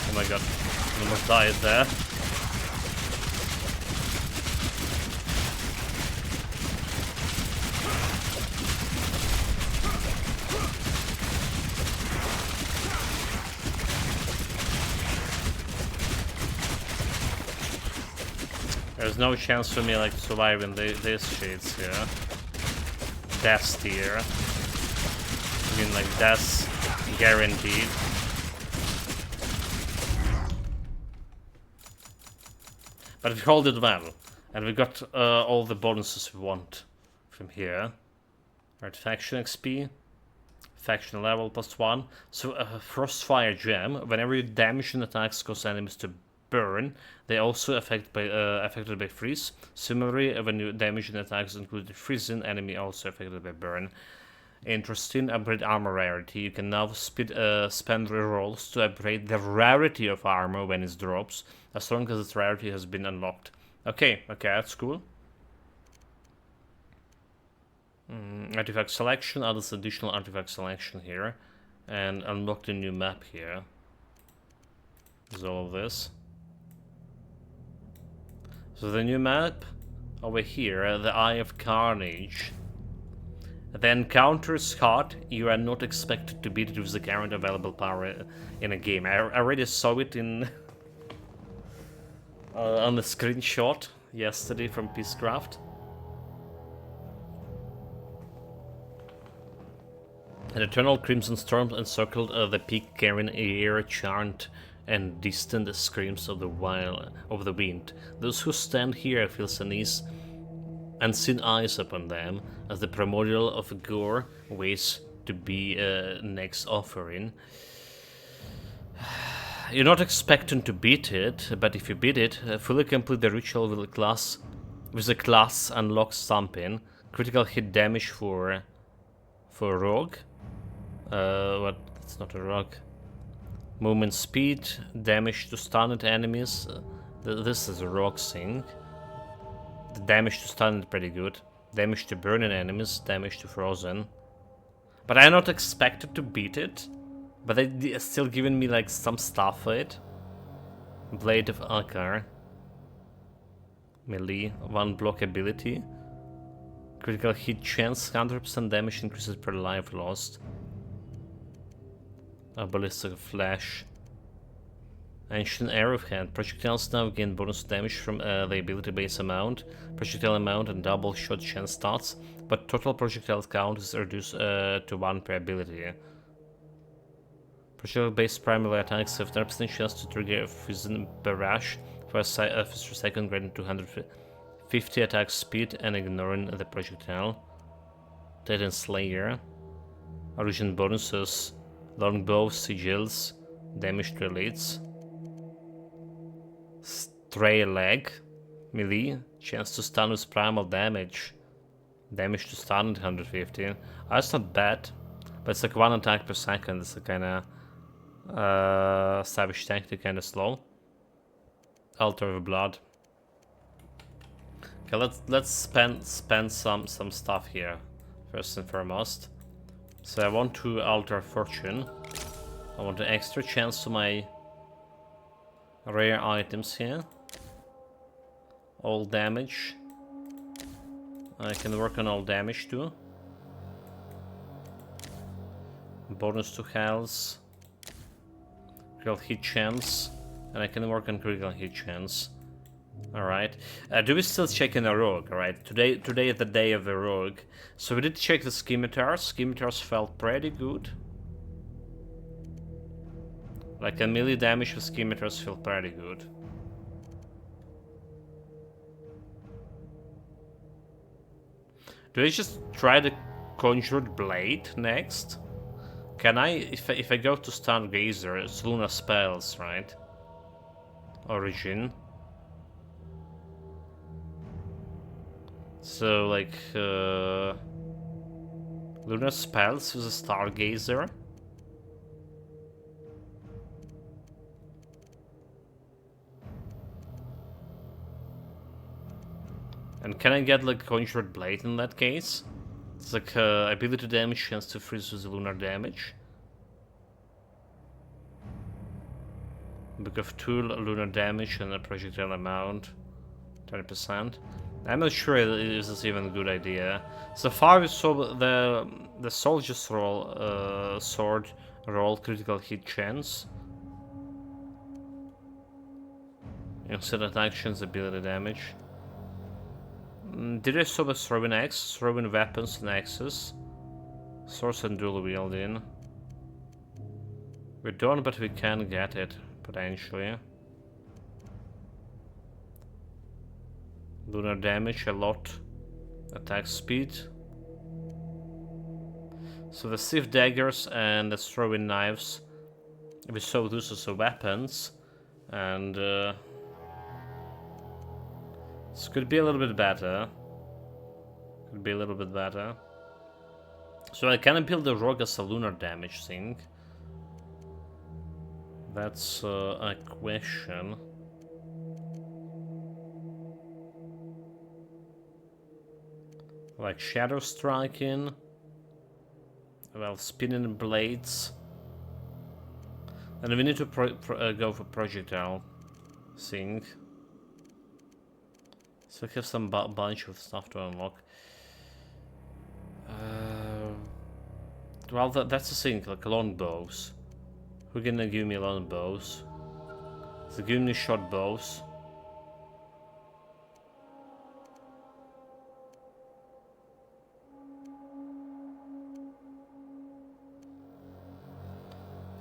Oh my god, I almost died there. There's no chance for me like surviving these shits here. Death tier. I mean like death guaranteed. But we hold it well. And we got all the bonuses we want from here. Right, faction XP. Faction level +1. So Frostfire gem. Whenever you damage and attacks cause enemies to burn, they also affected by freeze. Similarly, when you damage and attacks include freezing, enemy also affected by burn. Interesting. Upgrade armor rarity. You can now spend rerolls to upgrade the rarity of armor when it drops, as long as its rarity has been unlocked. Okay, that's cool. Artifact selection, add this additional artifact selection here, and unlock the new map here. There's all of this. So the new map over here, the Eye of Carnage. The encounter is hard. You are not expected to beat it with the current available power in a game. I already saw it in on the screenshot yesterday from Peacecraft. An eternal crimson storm encircled the peak, carrying a air chant and distant screams of the wind. Those who stand here feel unseen eyes upon them, as the primordial of gore waits to be next offering. You're not expecting to beat it, but if you beat it, fully complete the ritual with a class unlocks something. Critical hit damage for rogue. What? It's not a rogue. Movement speed, damage to stunned enemies. This is a rogue thing. The damage to stun is pretty good. Damage to burning enemies, damage to frozen. But I'm not expected to beat it. But they're still giving me like some stuff for it. Blade of Akar. Melee, 1 block ability. Critical hit chance, 100% damage increases per life lost. A ballistic flash. Ancient Arrowhead. Projectiles now gain bonus damage from the ability base amount, projectile amount, and double shot chance stats, but total projectile count is reduced to 1 per ability. Projectile based primary attacks have 10% chance to trigger a Fusion Barrage for a second, granting 250 attack speed and ignoring the projectile. Titan Slayer. Origin bonuses: longbow, sigils, damage to elites. Stray leg, melee, chance to stun with primal damage. Damage to stun at 150. That's not bad, but it's like 1 attack per second. It's a kinda savage tactic, kinda slow. Altar of Blood. Okay, let's spend some stuff here first and foremost. So I want to alter Fortune. I want an extra chance to my rare items here. All damage. I can work on all damage too. Bonus to health. Critical hit chance. And I can work on critical hit chance. Alright. Do we still check in a rogue? Alright. Today is the day of the rogue. So we did check the scimitars. Scimitars felt pretty good. Like a melee damage with scimitars feel pretty good. Do I just try the Conjured Blade next? Can I, if I go to Stargazer, it's Luna spells, right? Origin. So like Luna spells with a Stargazer. And can I get like Conjured Blade in that case? It's like ability damage, chance to freeze with lunar damage. Book of 2 lunar damage and a projectile amount, 20%. I'm not sure if this is even a good idea. So far we saw the soldier's roll, sword roll critical hit chance. Instead of actions, ability damage. Did I saw the throwing axe, throwing weapons and axes? Source and dual wielding. We don't, but we can get it, potentially. Lunar damage, a lot. Attack speed. So the Thief daggers and the throwing knives, we saw those as weapons. And this could be a little bit better. Could be a little bit better. So I can build the rogue as a lunar damage thing. That's a question. Like shadow striking. Well, spinning blades. And we need to go for projectile thing. So we have some bunch of stuff to unlock. Well, that's the thing, like longbows. Who gonna give me longbows? So give me short bows.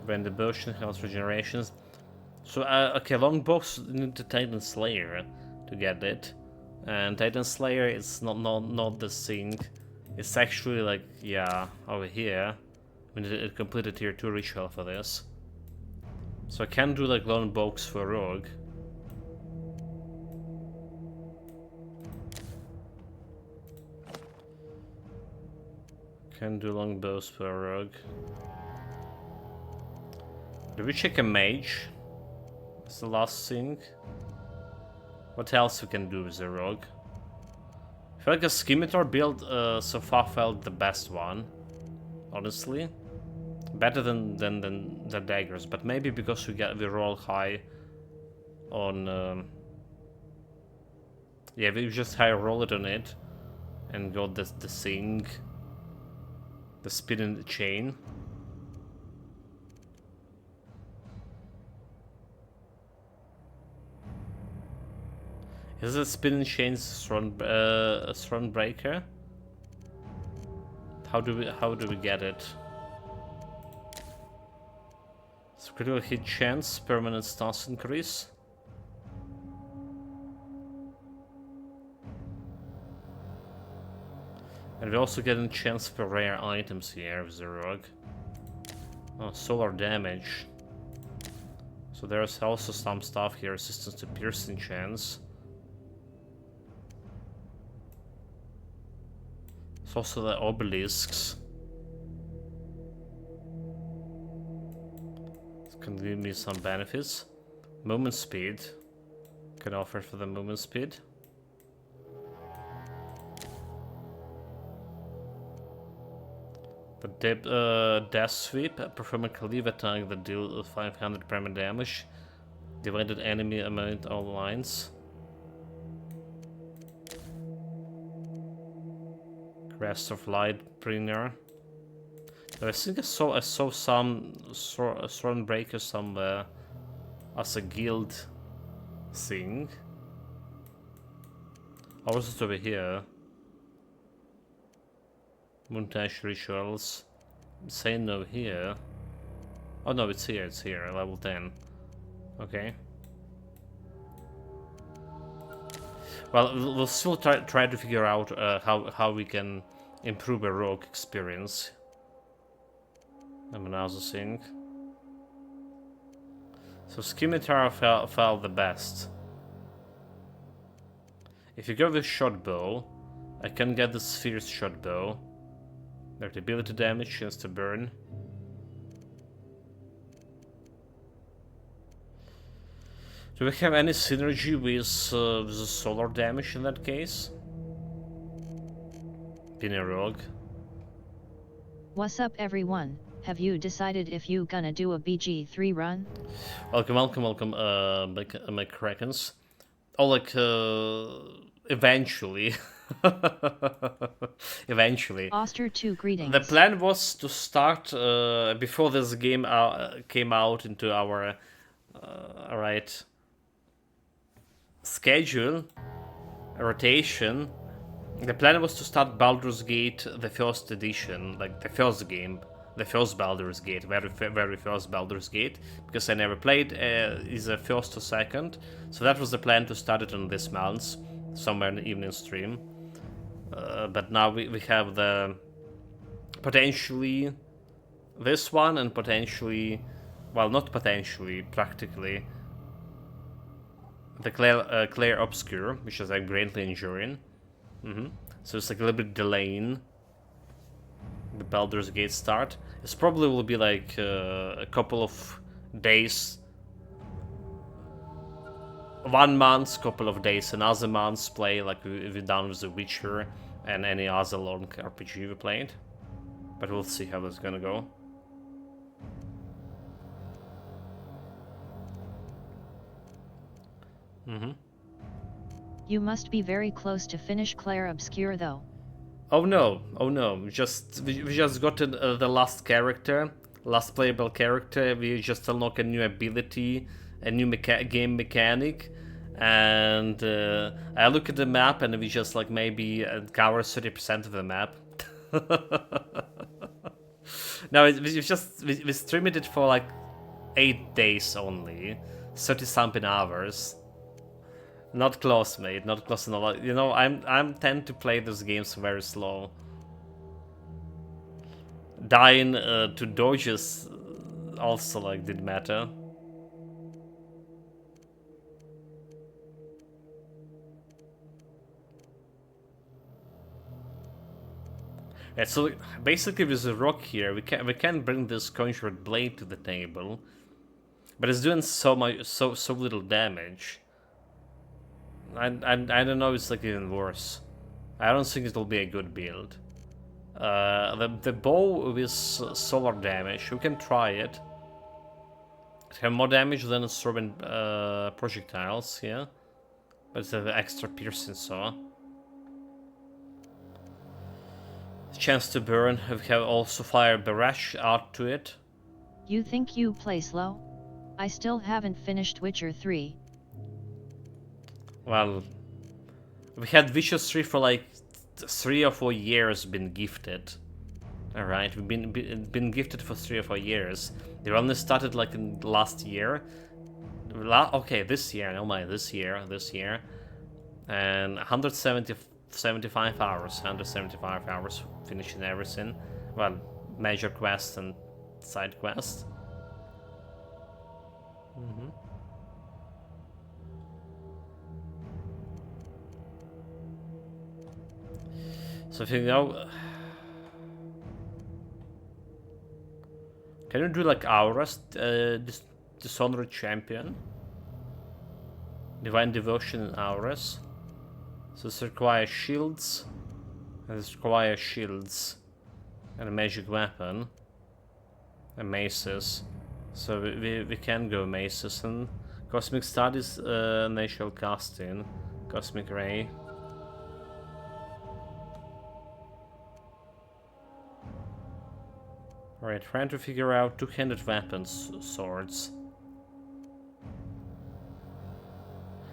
When the potion health regenerations. So okay, longbows need the Titan Slayer to get it, and Titan Slayer is not the thing. It's actually like, yeah, over here. We need to complete a tier 2 ritual for this. So I can do like longbows for rogue. Can do longbows for rogue. Do we check a mage? That's the last thing. What else we can do with the rogue? I feel like a scimitar build so far felt the best one, honestly. Better than the daggers, but maybe because we roll high on. Yeah, we just high roll it on it, and got the thing, the spinning chain. Is it spinning chains throne breaker? How do we get it? So critical hit chance, permanent stance increase. And we also get a chance for rare items here with the rogue. Oh, solar damage. So there's also some stuff here, resistance to piercing chance. There's also the obelisks. This can give me some benefits. Movement speed. Can offer for the movement speed. The Death Sweep, perform a cleave attack that deals 500 permanent damage. Divided enemy amount all lines. Crest of Light Bringer. I think I saw some Thronebreaker somewhere as a guild thing. Or was it over here? Montage rituals. Saying no here. Oh no, it's here, level 10. Okay. Well, we'll still try to figure out how we can improve a rogue experience. I'm another thing. So Scimitar felt the best. If you go with short bow, I can get the Sphere's short bow. There's ability damage, chance to burn. Do we have any synergy with the solar damage in that case? being a rogue. What's up everyone, have you decided if you gonna do a BG3 run? Welcome, my Krakens. Oh, like, eventually. Eventually. Oster 2 greetings. The plan was to start, before this game came out into our, schedule, rotation. The plan was to start Baldur's Gate, the first edition, like the first game, the first Baldur's Gate, very first Baldur's Gate, because I never played, is a first or second, so that was the plan, to start it on this month, somewhere in the evening stream. But now we have the, potentially, this one, and potentially, well, not potentially, practically, the Clair Obscure, which is like greatly enjoying. So it's like a little bit delaying the Baldur's Gate start. It probably will be like a couple of days, 1 month, couple of days, another month's play, like we've done with The Witcher and any other long RPG we played. But we'll see how that's gonna go. You must be very close to finish Clair Obscure though. Oh no, we just got to, the last character, last playable character. We just unlock a new ability, a new game mechanic, and I look at the map and we just like maybe cover 30% of the map. No, we streamed it for like 8 days only, 30 something hours. Not close, mate. Not close enough. You know, I'm tend to play those games very slow. Dying to dodges also like did matter. Yeah, so basically with the rock here, we can bring this conjured blade to the table, but it's doing so little damage. I don't know, it's like even worse. I don't think it'll be a good build. The bow with solar damage, we can try it. It have more damage than throwing projectiles, yeah. But it's an extra piercing saw. Chance to burn, we have also fire barrage out to it. You think you play slow? I still haven't finished Witcher 3. Well, we had Witcher 3 for like 3 or 4 years been gifted. Alright, we've been gifted for 3 or 4 years. They only started like in last year. Okay, this year, no mind, this year. And 175 hours finishing everything. Well, major quest and side quest. So if you know, can you do like Auras, Dishonored Champion? Divine Devotion and Auras. So this requires shields, and this requires shields, and a magic weapon, and maces. So we can go maces, and Cosmic Studies, Natural Casting, Cosmic Ray. Alright, trying to figure out two-handed weapons, swords.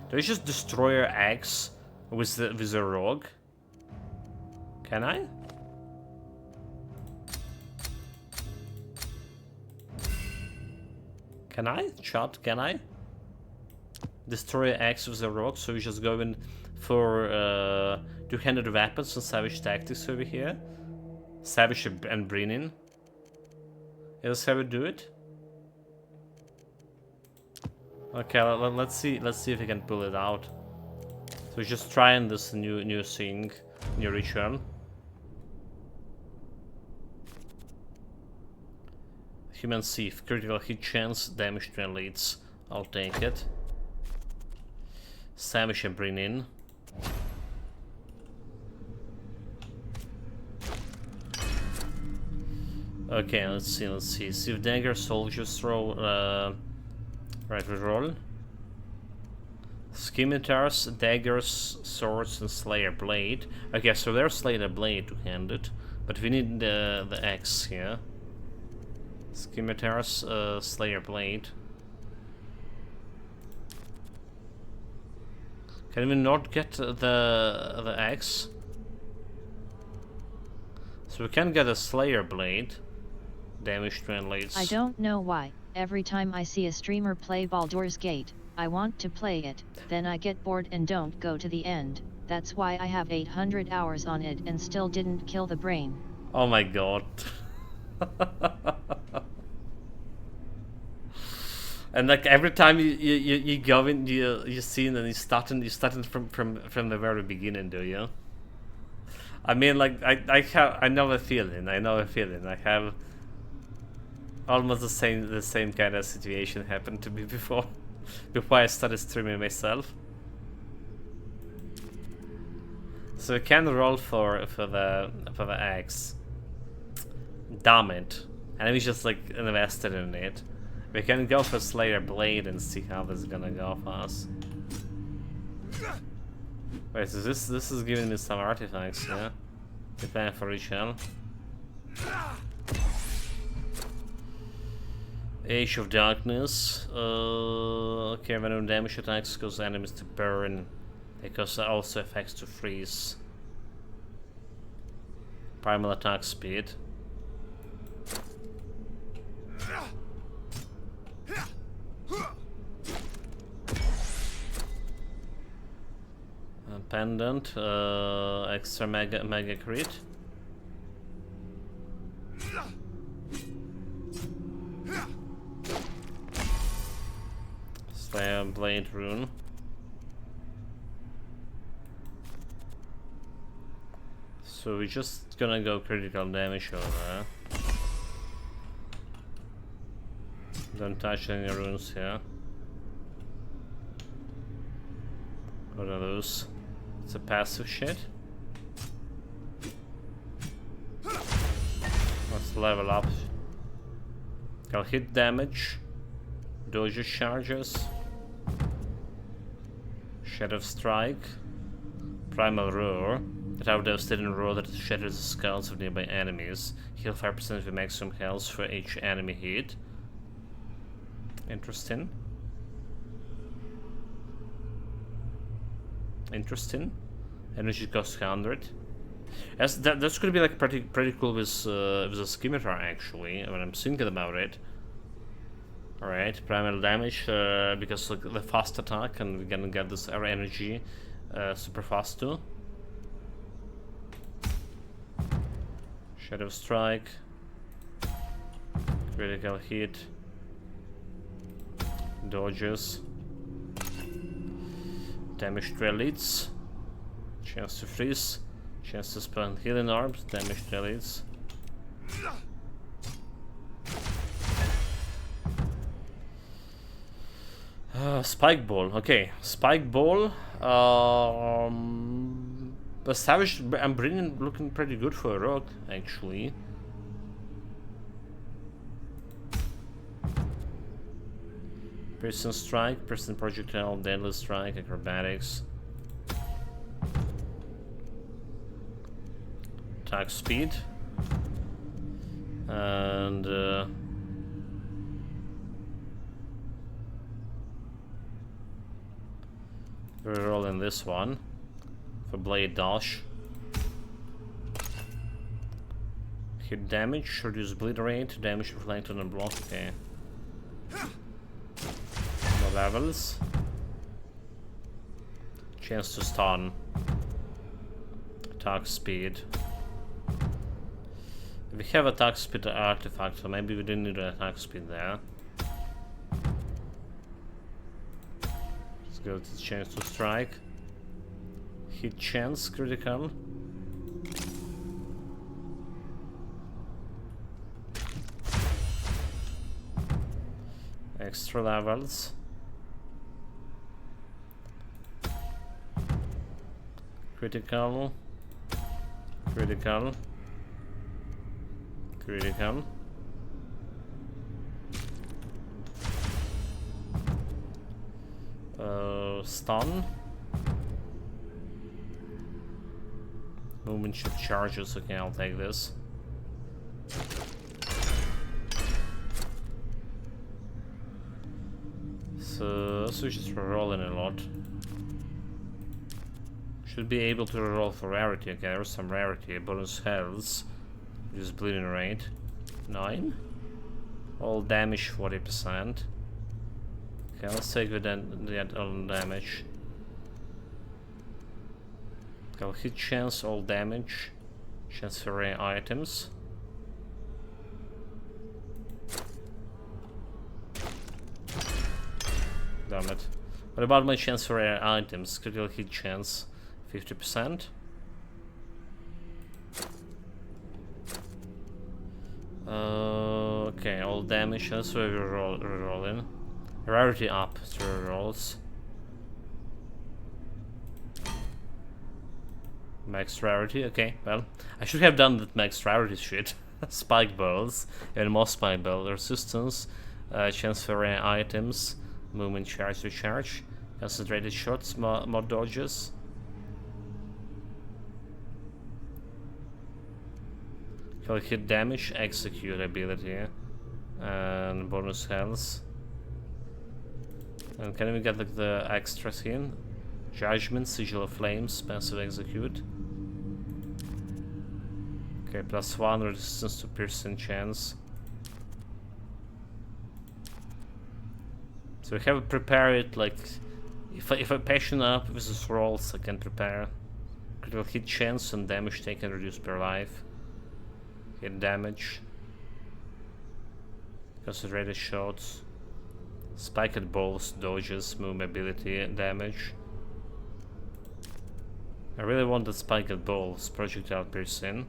Do I just Destroyer Axe with the rogue? Can I? Can I? Chat, can I? Destroyer Axe with the rogue, so we just go in for two-handed weapons and Savage Tactics over here. Savage and Brennan. Let's have it do it. Okay, let's see if we can pull it out. So we're just trying this new thing, new ritual. Human Thief, critical hit chance, damage to elites. I'll take it. Savage and Brennan. Okay, let's see. See if dagger soldiers throw. Right, we roll. Scimitars, daggers, swords, and Slayer Blade. Okay, so there's Slayer Blade to hand it, but we need the axe here. Scimitars, Slayer Blade. Can we not get the axe? So we can get a Slayer Blade. Damage translates. I don't know why, every time I see a streamer play Baldur's Gate, I want to play it, then I get bored and don't go to the end. That's why I have 800 hours on it and still didn't kill the brain. Oh my god. And like every time you go in, you see, and you starting from the very beginning, do you? I mean, like I know a feeling. I have almost the same kind of situation happened to me before I started streaming myself. So we can roll for the axe. Damn it! And we just like invested in it. We can go for Slayer Blade and see how this is gonna go for us. Wait, so this is giving me some artifacts, yeah? Depending for each hell. Age of Darkness. Okay, when damage attacks cause enemies to burn. It causes also effects to freeze. Primal attack speed. Pendant, extra mega crit. Slayer Blade rune. So we're just gonna go critical damage over there. Don't touch any runes here. What are those? It's a passive shit. Let's level up. Got hit damage. Dodge charges. Shadow Strike. Primal Roar. That have devastating roar that shatters the skulls of nearby enemies. Heal 5% of the maximum health for each enemy hit. Interesting. Energy cost 100. That's gonna be like pretty cool with a scimitar actually. When I'm thinking about it. All right, primal damage because like the fast attack, and we're gonna get this air energy super fast too. Shadow Strike. Critical hit. Dodges. Damage to elites. Chance to freeze. Chance to spend healing orbs. Damage to elites. Spike Ball. Okay, Spike Ball. The Savage and Brilliant looking pretty good for a rogue, actually. Prison Strike, Prison Projectile, Deadly Strike, Acrobatics. Attack Speed. And we're rolling this one for Blade Dash. Hit damage, reduce bleed rate, damage reflected on block. Okay. No levels. Chance to stun. Attack speed. We have attack speed artifact, so maybe we didn't need an attack speed there. Let's go to the chance to strike. Hit chance critical. Extra levels. Critical. Critical. Critical. stun. Movement should charges. Okay, I'll take this. So just rolling a lot. Should be able to roll for rarity. Okay, there's some rarity. Bonus health. Just bleeding rate. 9. All damage 40%. Okay, let's take the all damage. Okay, hit chance, all damage. Chance for rare items. Damn it. What about my chance for rare items? Critical hit chance 50%. Okay, all damage. That's where we roll in. Rarity up to rolls. Max rarity. Okay, well, I should have done that max rarity shit. Spike balls, and more spike ball resistance, chance for rare items, movement charge to charge, concentrated shots, more dodges. Hit damage, execute ability, and bonus health. And can we get like the extras in? Judgment, Sigil of Flames, passive execute. Okay, +1 resistance to piercing chance. So we have to prepare it like if I passion up with these rolls, I can prepare critical hit chance and damage taken reduced per life. Hit damage, concentrated shots, spiked balls, dodges, move ability, damage. I really want the spiked balls, projectile piercing.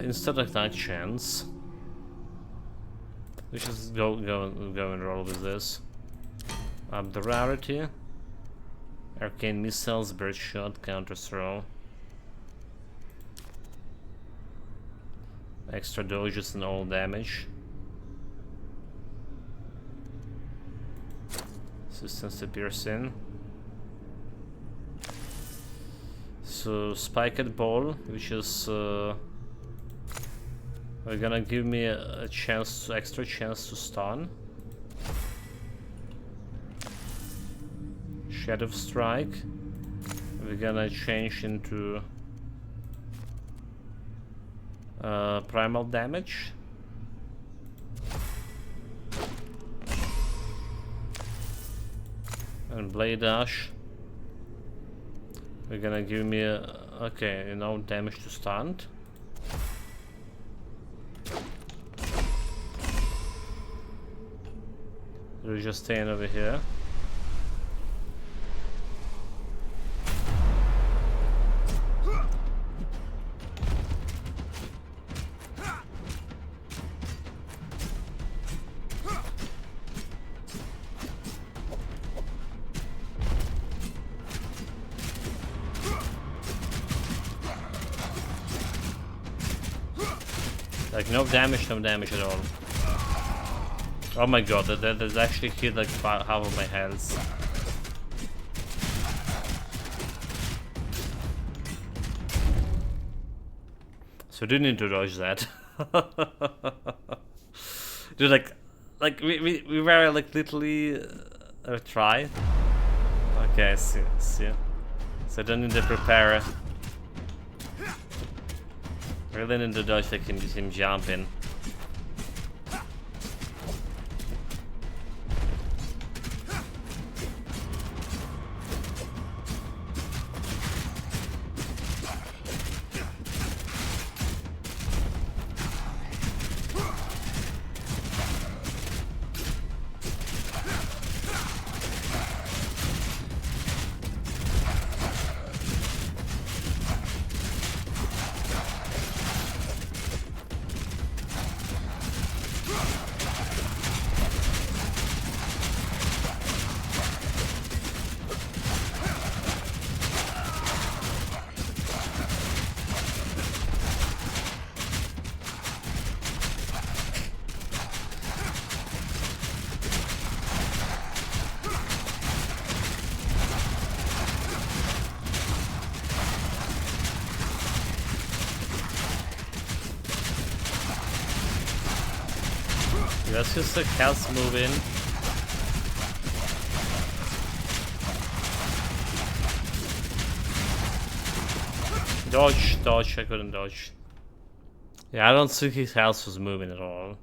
Instant attack chance. We should go and roll with this. Up the rarity. Arcane missiles, burst shot, counter throw. Extra dodges and all damage. Resistance to piercing. So spiked ball, which is gonna give me a chance, extra chance to stun. Shadow strike. We're gonna change into primal damage. And blade dash. We're gonna give me okay, damage to stunned. We're just staying over here. Like no damage at all. Oh my god, that actually hit like half of my health. So I didn't need to dodge that. Dude, like we were like literally try. Okay, I see. So I don't need to prepare. Really need to dodge, I can just him jumping. Let's just like health move in. Dodge, dodge, I couldn't dodge. Yeah, I don't think his health was moving at all.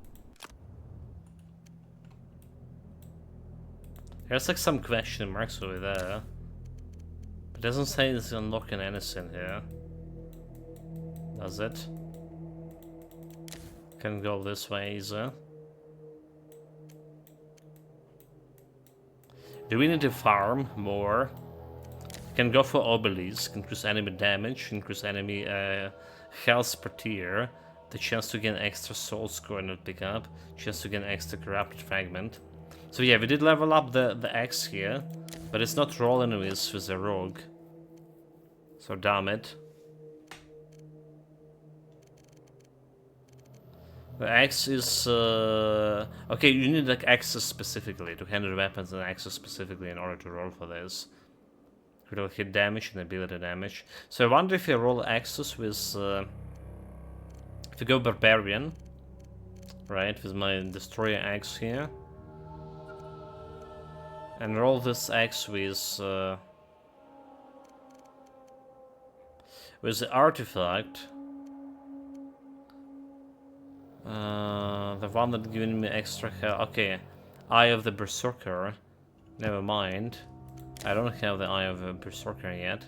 There's like some question marks over there. But it doesn't say it's unlocking anything here. Does it? Can go this way easy. Do we need to farm more? Can go for obelisk, increase enemy damage, increase enemy health per tier, the chance to gain extra soul score and pick up, chance to gain extra corrupted fragment. So yeah, we did level up the X here, but it's not rolling with the rogue. So damn it. The X is okay. You need like X's specifically to handle weapons and X's specifically in order to roll for this. Critical hit damage and ability damage. So I wonder if you roll X's with if you go Barbarian, right, with my Destroyer X here, and roll this X with the artifact. The one that giving me extra health. Okay, Eye of the Berserker. Never mind. I don't have the Eye of the Berserker yet.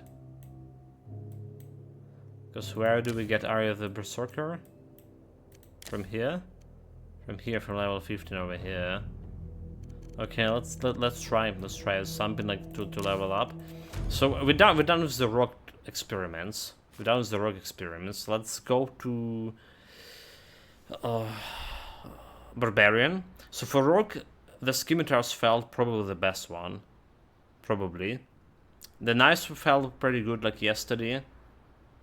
Because where do we get Eye of the Berserker? From here? From here, from level 15 over here. Okay, let's try something like to level up. So we're done with the rogue experiments. Let's go to Barbarian. So for rogue, the scimitars felt probably the best one. Probably. The knives felt pretty good like yesterday.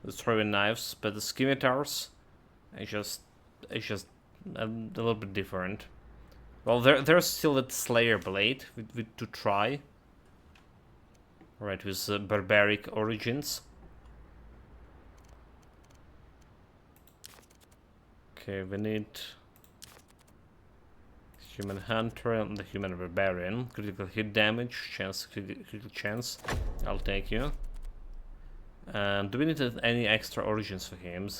The throwing knives, but the scimitars, it's just a little bit different. Well, there's still that Slayer blade to try. Right, with barbaric origins. Okay, we need Human Hunter and the Human Barbarian. Critical hit damage, critical chance. I'll take you. Do we need any extra origins for him?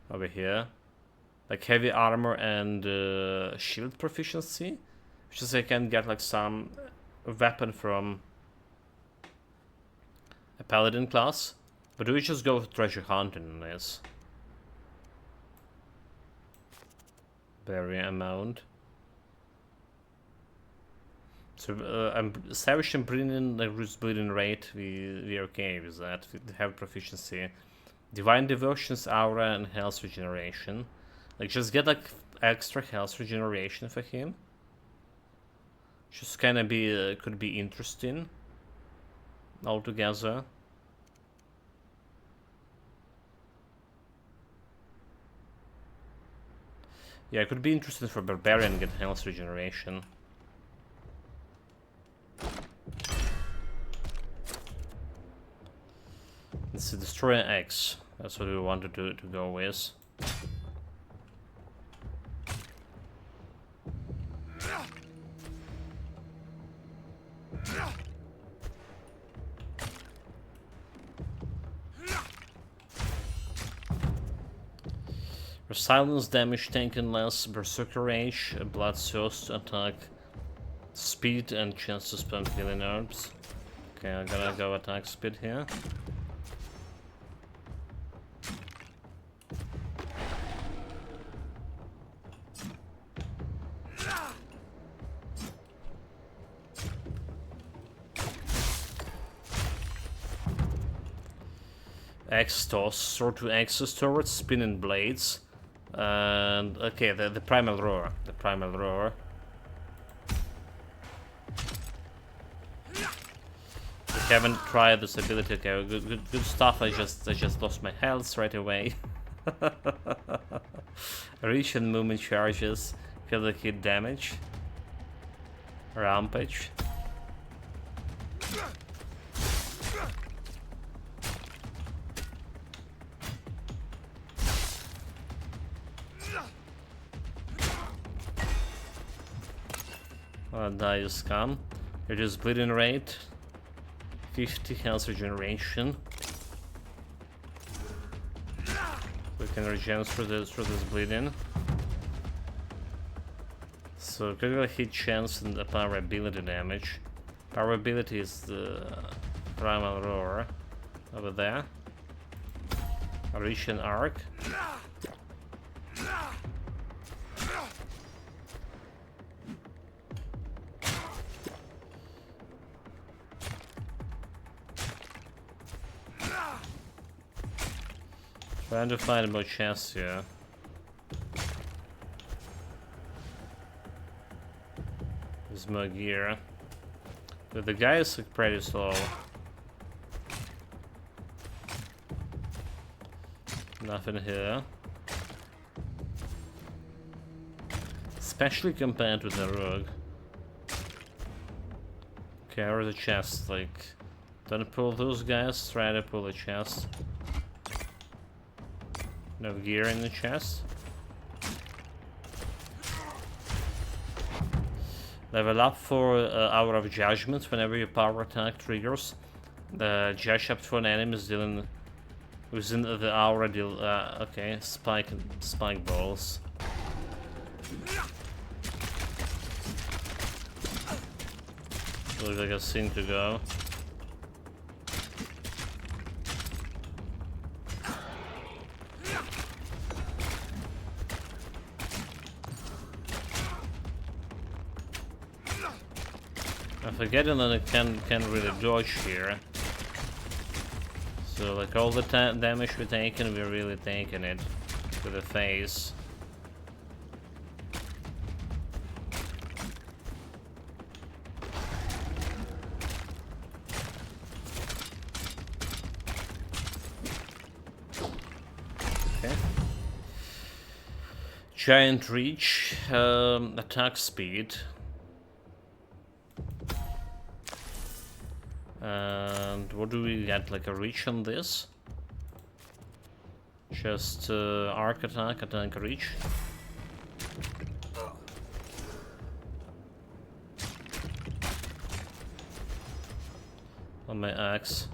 Over here. Like heavy armor and shield proficiency. Which is I can get like some weapon from a paladin class. But do we just go with treasure hunting on this? Very amount. So I'm savage and brilliant, like Roots bleeding rate, we're okay with that. We have proficiency. Divine Devotion's aura and health regeneration. Like just get like extra health regeneration for him. Just kinda be could be interesting altogether. Yeah, it could be interesting for Barbarian get health regeneration. It's a Destroyer X. That's what we wanted to go with. Silence damage taken less, Berserker Rage, Bloodthirst attack, speed and chance to spam healing herbs. Okay, I'm gonna go attack speed here. X toss, sword to X's towards spinning blades. And okay, the primal roar. We haven't tried this ability. Okay, good stuff. I just lost my health right away. Reach and movement charges, kill the hit damage. Rampage. Die scum. Reduce bleeding rate. 50 health regeneration. We can regen through this bleeding. So critical hit chance and the power ability damage. Power ability is the primal roar over there. Reach and arc. Trying to find more chests here. There's more gear. But the guy is like pretty slow. Nothing here. Especially compared with the rogue. Okay, where's the chest? Like, don't pull those guys, try to pull the chest. No gear in the chest. Level up for Hour of Judgment. Whenever your power attack triggers, the judge up to an enemy is dealing within the aura deal. Okay, spike balls. Looks like a scene to go. I'm forgetting that I can't really dodge here. So like all the damage we're taking, we're really taking it to the face. Okay. Giant reach, attack speed. And what do we get? Like a reach on this? Just arc attack, reach. On my axe.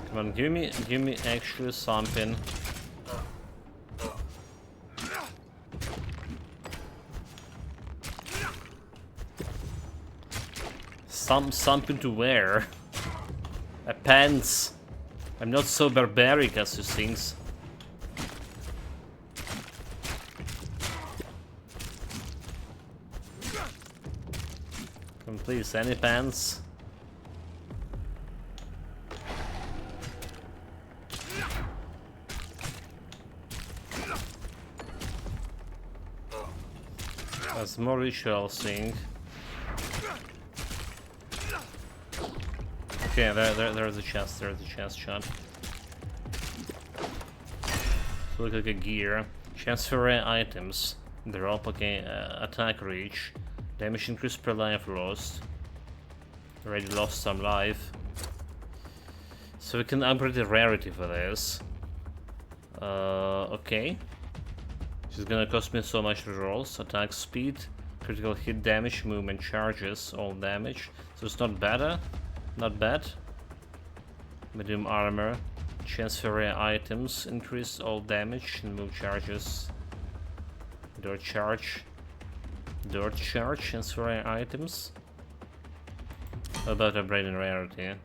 Come on, give me actually something. Something to wear. A pants. I'm not so barbaric as you think. Come please, any pants? That's more ritual thing. Okay, there's a chest, shot. So look like a gear. Transfer items. Drop, okay, attack reach. Damage increase per life lost. Already lost some life. So we can upgrade the rarity for this. Okay. This is gonna cost me so much rolls. Attack speed, critical hit damage, movement charges, all damage. So it's not better. Not bad. Medium armor. Transfer items. Increase all damage and move charges. Dirt charge. Transfer items. How about upgrading rarity?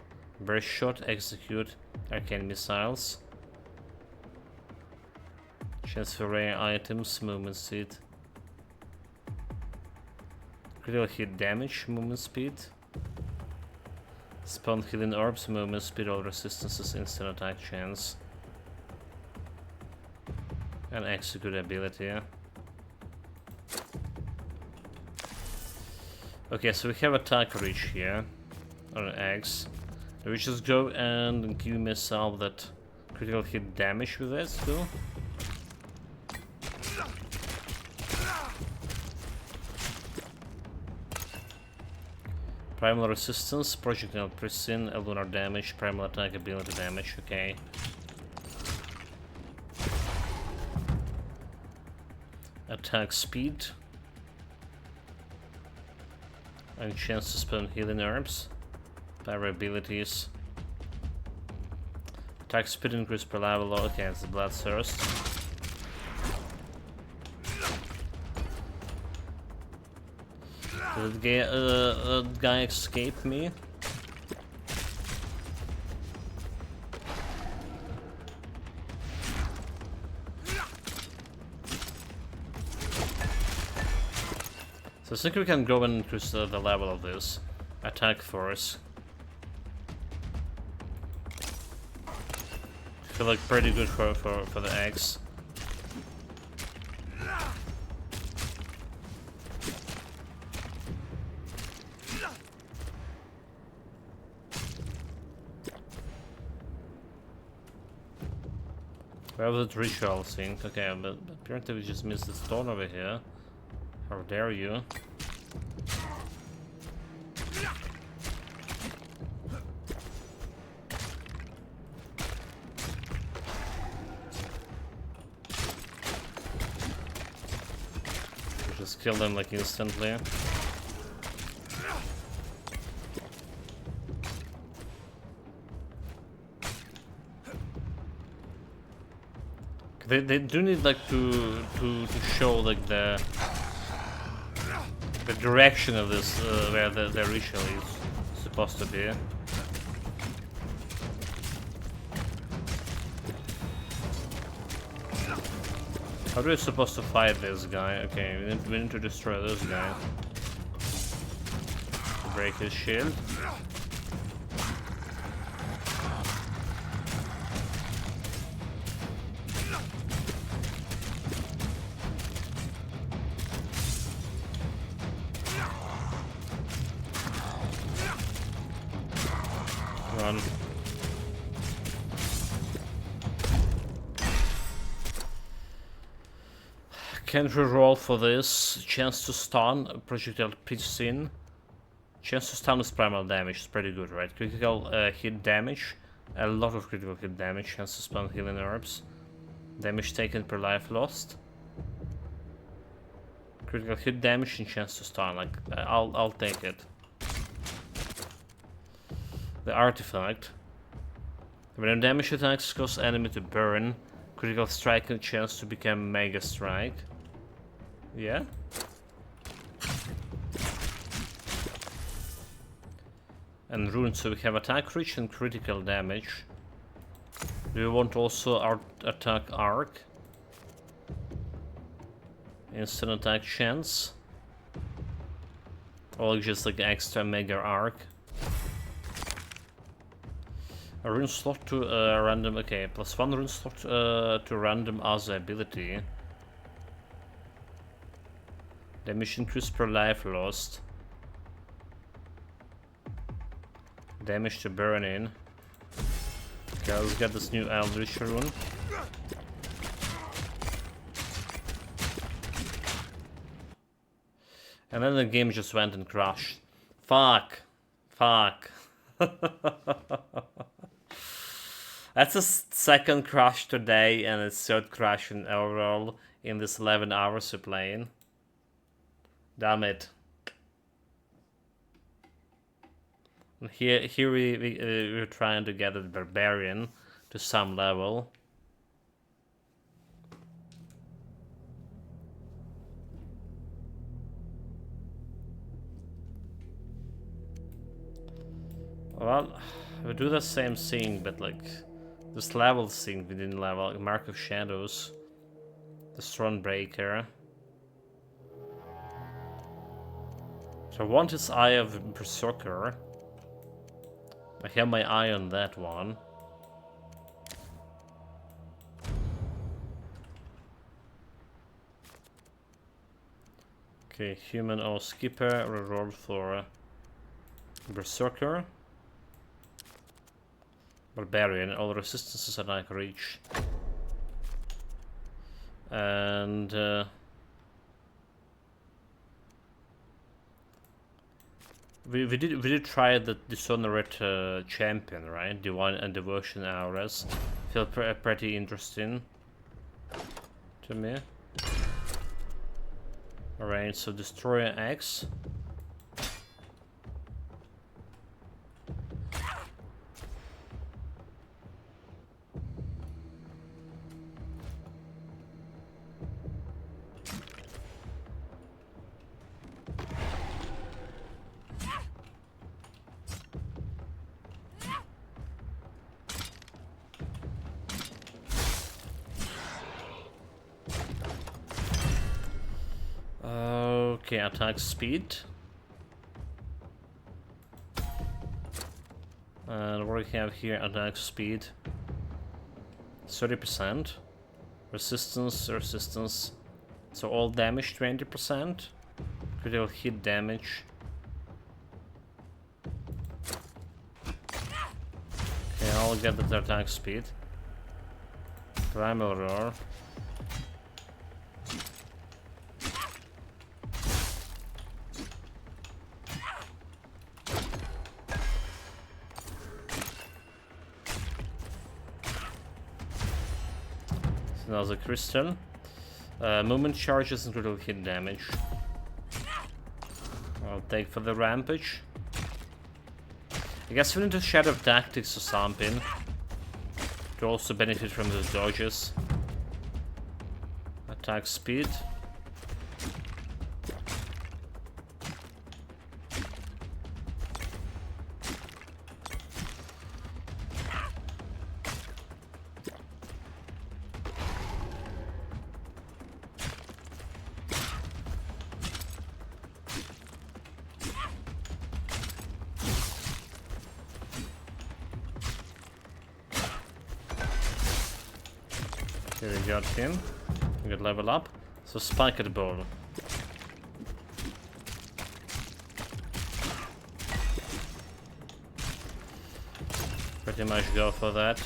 Burst shot. Execute. Arcane missiles. Transfer items. Movement speed. Critical hit damage. Movement speed. Spawn healing orbs, movement speed, all resistances, instant attack chance. And execute ability. Okay, so we have attack reach here on an X. Do we just go and give myself that critical hit damage with this too? Primal resistance, projectile precision, lunar damage, primal attack ability damage, okay. attack speed, and chance to spend healing herbs. Power abilities. Attack speed increase per level. Okay, it's the Bloodthirst. Did the guy escape me? So I think we can go and increase the level of this attack force. I feel like pretty good for the eggs. Where was the ritual thing? Okay, but apparently we just missed the stone over here. How dare you? Just kill them like instantly. They do need like to show like the direction of this where the ritual is supposed to be. How are we supposed to fight this guy? Okay, we need to destroy this guy. Break his shield. Run. Can't reroll for this. Chance to stun, projectile pitch in. Chance to stun is primal damage, it's pretty good, right? Critical hit damage, a lot of critical hit damage. Chance to spend healing herbs. Damage taken per life lost. Critical hit damage and chance to stun. Like I'll take it. The artifact. When damage attacks cause enemy to burn, critical strike and chance to become mega strike. Yeah. And runes, so we have attack reach and critical damage. Do you want also our attack arc? Instant attack chance? Or just like extra mega arc? A rune slot to random, okay, +1 rune slot to random other ability. Damage increase per life lost. Damage to burn in. Okay, let's get this new Eldritch rune. And then the game just went and crashed. Fuck. Fuck. That's a second crash today and a third crash in overall in this 11 hours of playing. Damn it. And here we're trying to get the Barbarian to some level. Well, we do the same thing, but like this level thing we didn't level. Like Mark of Shadows, the Thronebreaker. So I want his Eye of Berserker. I have my eye on that one. Okay, human or skipper, reroll for Berserker. Barbarian, all resistances are like reach. And we did try the Dishonored champion, right? Divine and Devotion auras. Feel pretty interesting to me. Alright, so Destroyer X. Okay, attack speed. And what do we have here? Attack speed 30%. Resistance. So all damage 20%. Critical hit damage. Okay, I'll get the attack speed. Primal Roar. Another crystal. Movement charges and critical hit damage. I'll take for the rampage. I guess we need to shadow tactics or something to also benefit from those dodges. Attack speed. Here we got him. We got level up. So Spiked Ball. Pretty much go for that.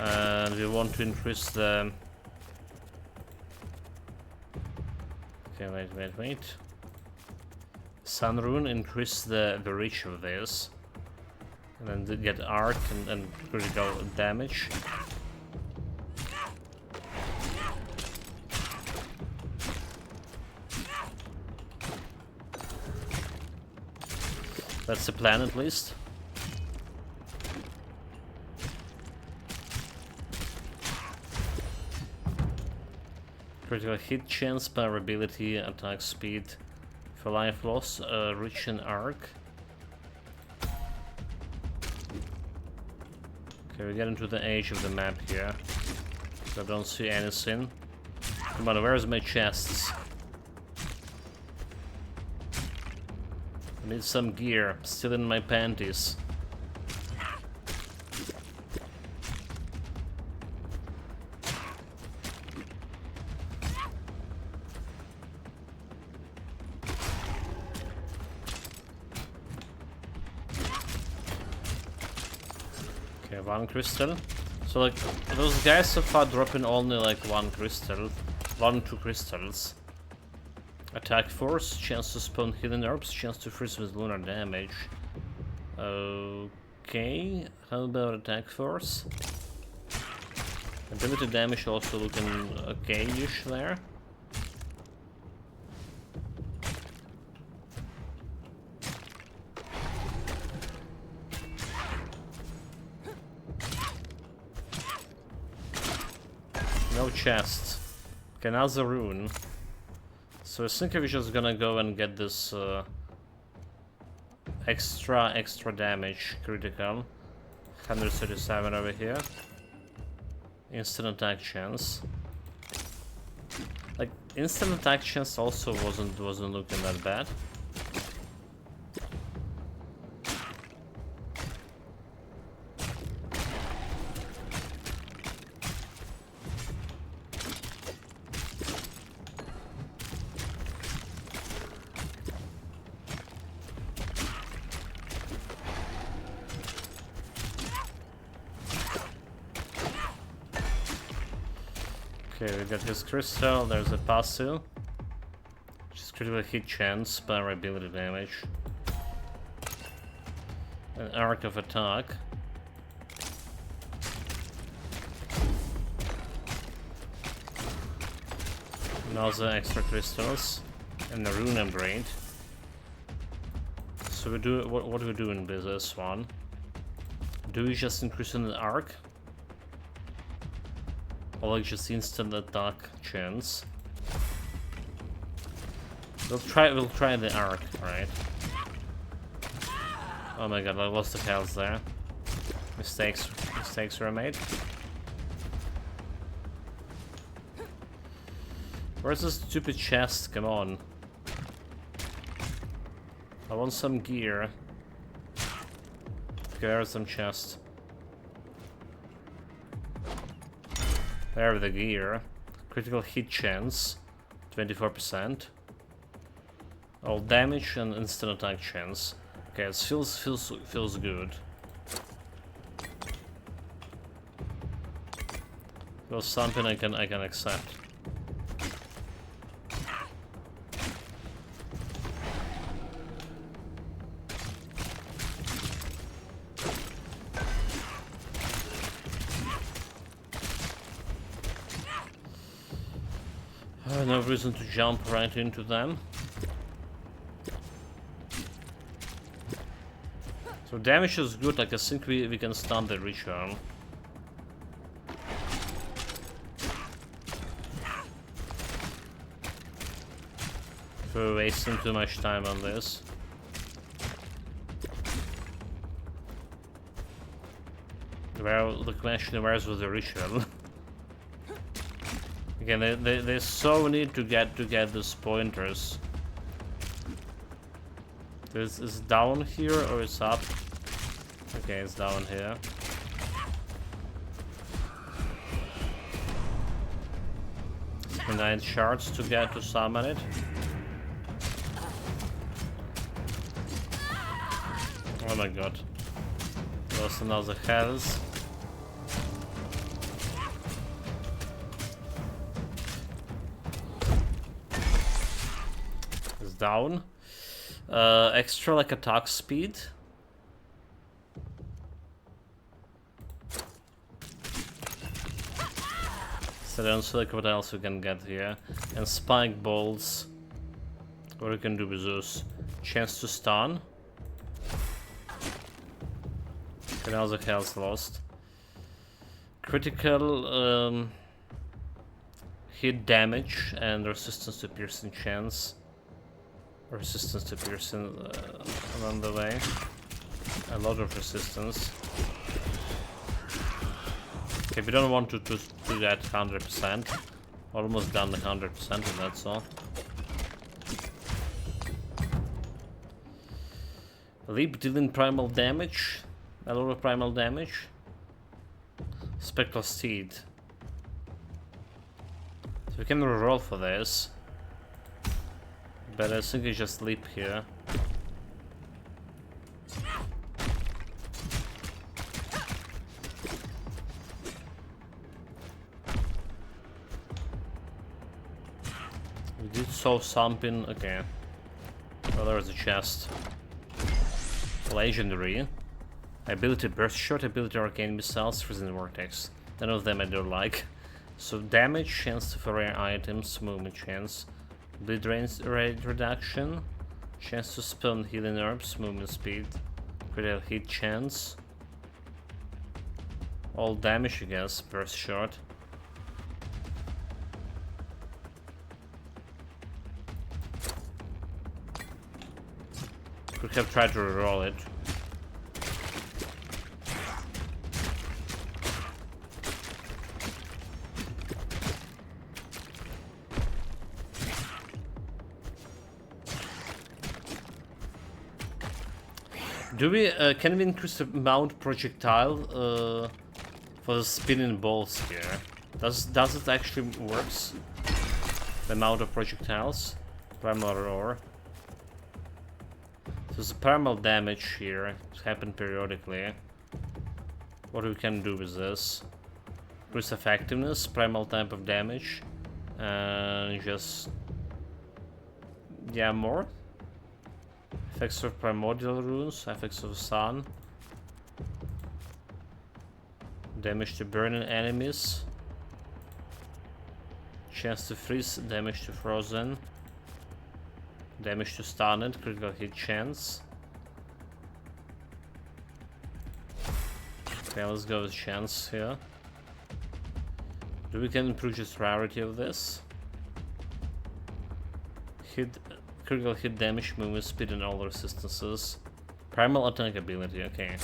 And we want to increase the... Okay, wait. Sun Rune, increase the reach of this. And then get arc and critical damage. That's the plan, at least. Critical hit chance, power ability, attack speed, for life loss, reach and arc. Okay, we get into the edge of the map here. I don't see anything. Come on, where's my chests? I need some gear, still in my panties. Okay, one crystal. So like, those guys so far dropping only like one crystal. 2 crystals. Attack force, chance to spawn hidden orbs, chance to freeze with lunar damage. Okay, how about attack force? Ability damage also looking okay-ish there. No chests. Okay, another rune. So I think we're just gonna go and get this extra damage critical. 137 over here. Instant attack chance. Like instant attack chance also wasn't looking that bad. Okay, we got his crystal, there's a passive. Which is critical hit chance, power ability damage. An arc of attack. Another extra crystals. And the rune and braid. So we do what do we do in this one? Do we just increase in the arc? Or like just instant attack chance? We'll try the arc, right? Oh my god, I lost the health there. Mistakes were made. Where's this stupid chest? Come on. I want some gear. Okay, there's some chest. There the gear. Critical hit chance, 24%. All damage and instant attack chance. Okay, it feels good. Feels something I can accept. No reason to jump right into them. So damage is good, like I think we can stun the return. We're wasting too much time on this. Well, the question where's with the ritual? Again, they so need to get these pointers. Is it down here or it's up? Okay, it's down here. And 9 shards to get to summon it. Oh my god. Lost another health. It's down. Extra like attack speed. So then see like what else we can get here. And spike bolts. What we can do with those? Chance to stun. Okay, now the health lost. Critical hit damage and resistance to piercing chance. Resistance to piercing along the way. A lot of resistance. Okay, we don't want to do that 100%. Almost done the 100% and that's all. Leap dealing primal damage. A lot of primal damage. Spectral Steed. So we can reroll for this. But I think I just leap here. We did solve something. Okay. Oh, there was a chest. Legendary. Ability Burst Shot, ability Arcane Missiles, Freezing Vortex. None of them I don't like. So damage, chance for rare items, movement chance. Bleed rate reduction, chance to spawn healing herbs, movement speed, critical hit chance. All damage, I guess, burst shot. Could have tried to reroll it. Do we can we increase the amount projectile for the spinning balls here? Does it actually works? The amount of projectiles, primal roar. So there's a primal damage here. It happens periodically. What we can do with this? Increase effectiveness, primal type of damage, and just yeah more. Effects of primordial runes, effects of sun, damage to burning enemies, chance to freeze, damage to frozen, Damage to stun it, critical hit chance. Okay, let's go with chance here. Do we can improve just rarity of this? Critical hit damage, movement speed, and all resistances. Primal attack ability, okay.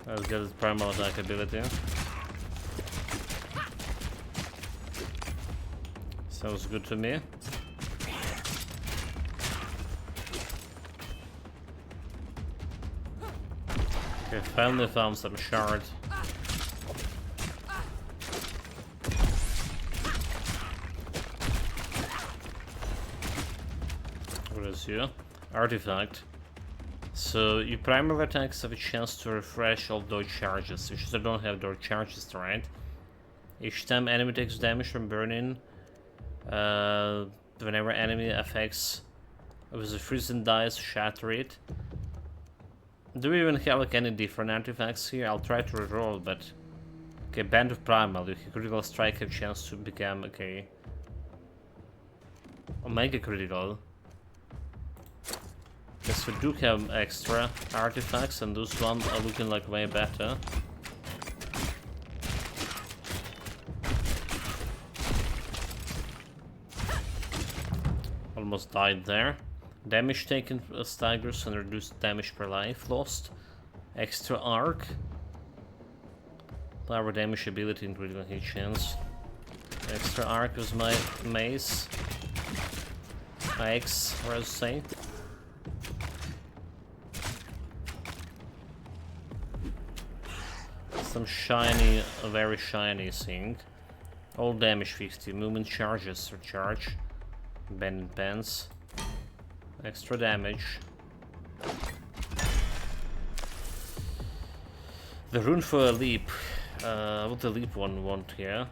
Let's get its primal attack ability. Sounds good to me. Okay, finally found some shard. What is here? Artifact. So your primary attacks have a chance to refresh all dodge charges. You should don't have dodge charges, right? Each time enemy takes damage from burning, whenever enemy affects with a freezing dice, shatter it. Do we even have like any different artifacts here? I'll try to reroll, but okay, Band of Primal. You critical strike have chance to become okay. Omega critical. Yes, we do have extra artifacts, and those ones are looking like way better. Almost died there. Damage taken staggers and reduced damage per life lost. Extra arc. Power damage ability and critical hit chance. Extra arc was my mace. My X, what I was saying. Some shiny, a very shiny thing. All damage 50. Movement charges recharge. Bend pants. Extra damage. The rune for a leap. What the leap one want here?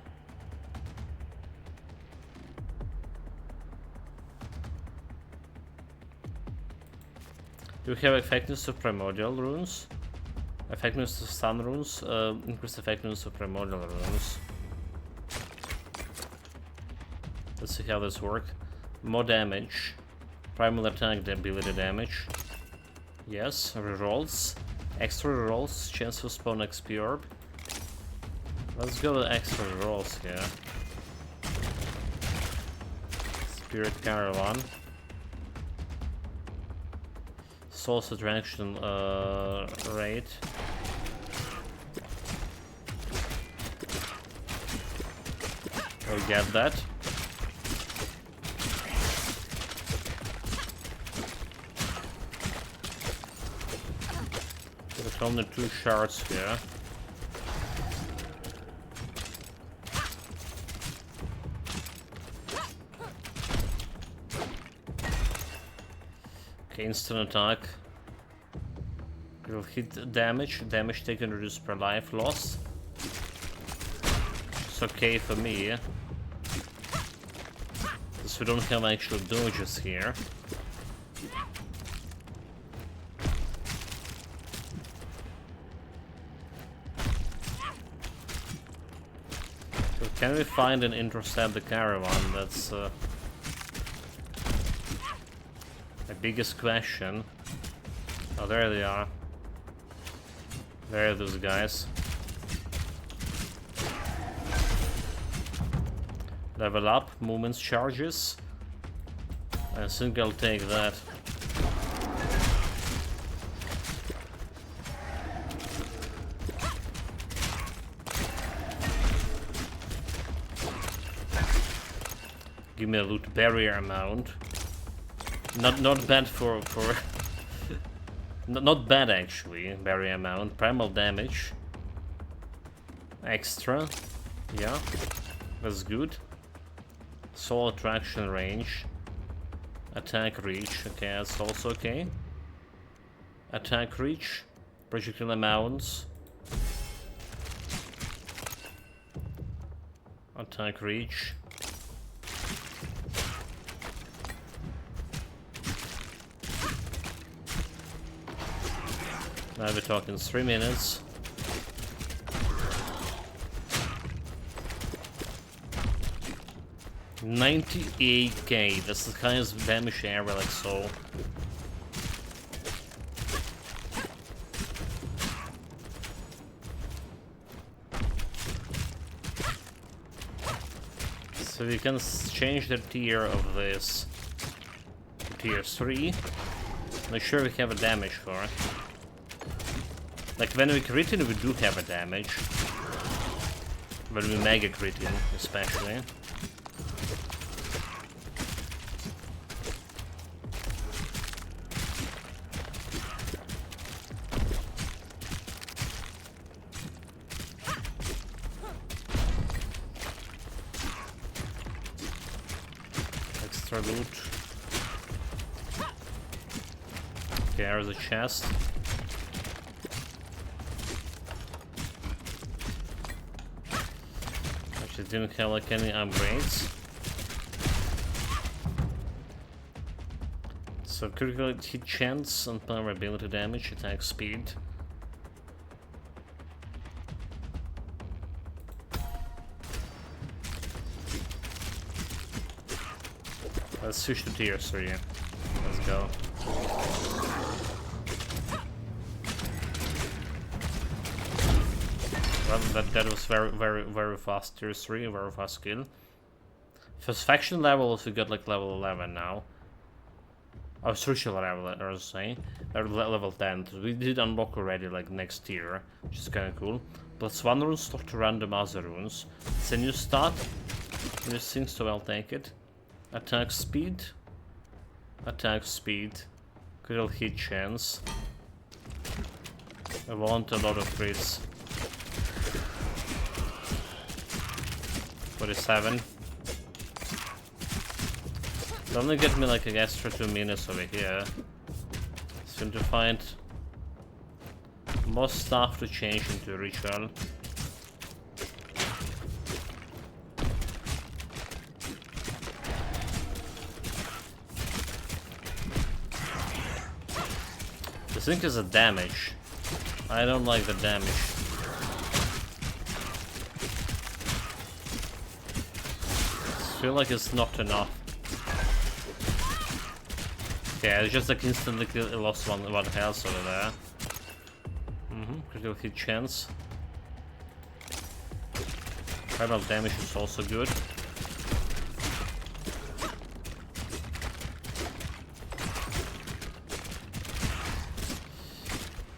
Do we have effectiveness of primordial runes? Effectiveness of stun runes, increased effectiveness of primordial runes. Let's see how this works. More damage. Primal attack ability damage. Yes, rerolls. Extra rerolls, chance to spawn XP orb. Let's go with extra rerolls here. Spirit Caravan. Source attraction rate. We'll get that. There's only 2 shards here. Okay, instant attack. Will hit damage. Damage taken reduced per life loss. It's okay for me. Because we don't have actual dodges here. So can we find and intercept the caravan? That's the biggest question. Oh, there they are. There are those guys. Level up, movements charges. I think I'll take that. Give me a loot barrier amount. Not bad for not bad actually. Barrier amount, primal damage, extra, yeah, that's good. Soul attraction range, attack reach, okay, that's also okay. Attack reach, projectile amounts, attack reach. Now we're talking 3 minutes. 98k, that's the kind of damage area like so. So we can change the tier of this to tier 3. Not sure we have a damage for it. Like when we crit in, we do have a damage. When we mega crit in, especially. Extra loot. Okay, there's a chest. Actually, didn't have like any upgrades. So critical hit chance and power ability damage, attack speed. Let's switch to tier 3. Let's go. Well, that was very fast tier 3, very fast skill. First faction levels, we got like level 11 now. Oh, social level, I was saying. Level 10. We did unlock already like next tier, which is kinda cool. +1 rune slot to random other runes. It's a new stat. New thing, so I'll take it. Attack speed. Attack speed. Critical hit chance. I want a lot of crits. 47. It only get me like an extra 2 minutes over here. Soon to find more stuff to change into ritual. The thing is the damage. I don't like the damage. I feel like it's not enough. Okay, I just like instantly lost one health over there. Critical hit chance. Primal damage is also good.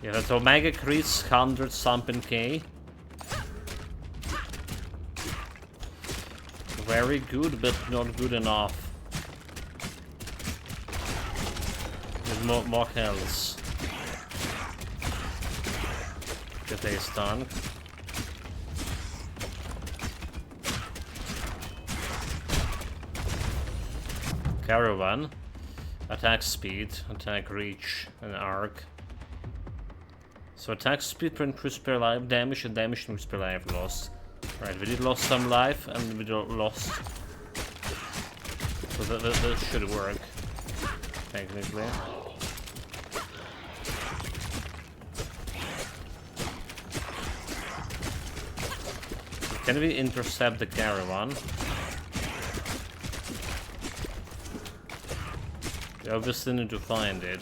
Yeah, that Omega crits 100 something K. Very good, but not good enough. With more health. Get a stun. Caravan. Attack speed, attack reach, and arc. So attack speed per increase per life damage and damage increase per life lost. Right, we did lost some life and we lost. So that should work. Technically. Can we intercept the caravan? We obviously need to find it.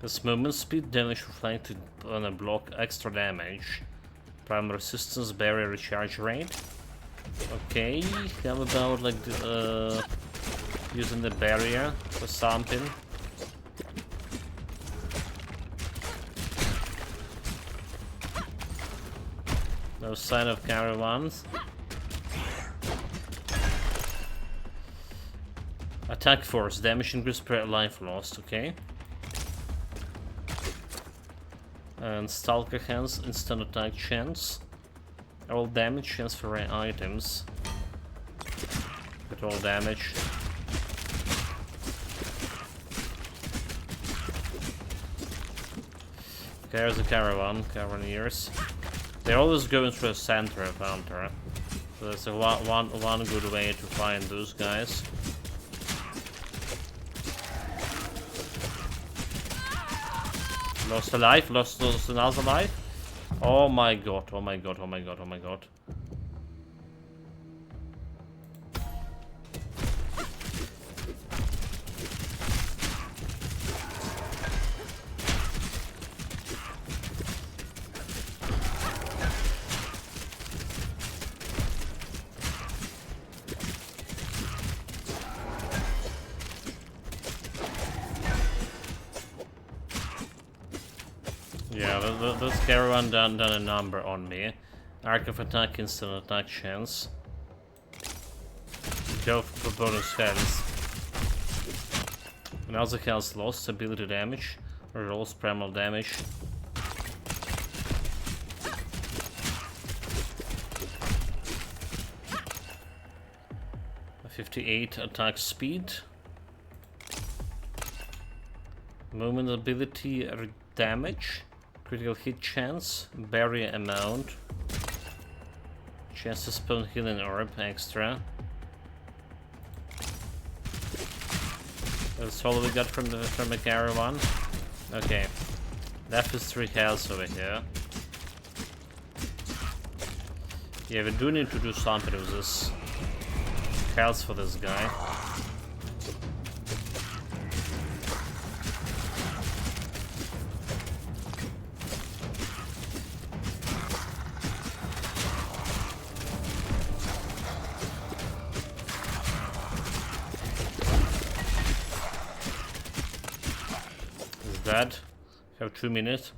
This movement speed, damage reflected on a block, extra damage. Prime resistance, barrier recharge rate. Okay, how about like using the barrier for something? No sign of caravans. Attack force, damage increase per life lost, okay. And Stalker Hands, instant attack chance. All damage chance for rare items. Get all damage. There's a caravan, caravaneers. They're always going through the center of Hunter. So that's one good way to find those guys. Lost a life, lost another life. Oh my god, oh my god, oh my god, oh my god. Yeah, this caravan done a number on me. Arc of attack, instant attack chance. Go for bonus health. Another health lost, ability damage, rolls primal damage. A 58 attack speed. Movement ability damage. Critical hit chance, barrier amount, chance to spawn healing orb extra. That's all we got from the caravan. Okay, left is 3 health over here. Yeah, we do need to do something with this health for this guy. Dead. Have 2 minutes.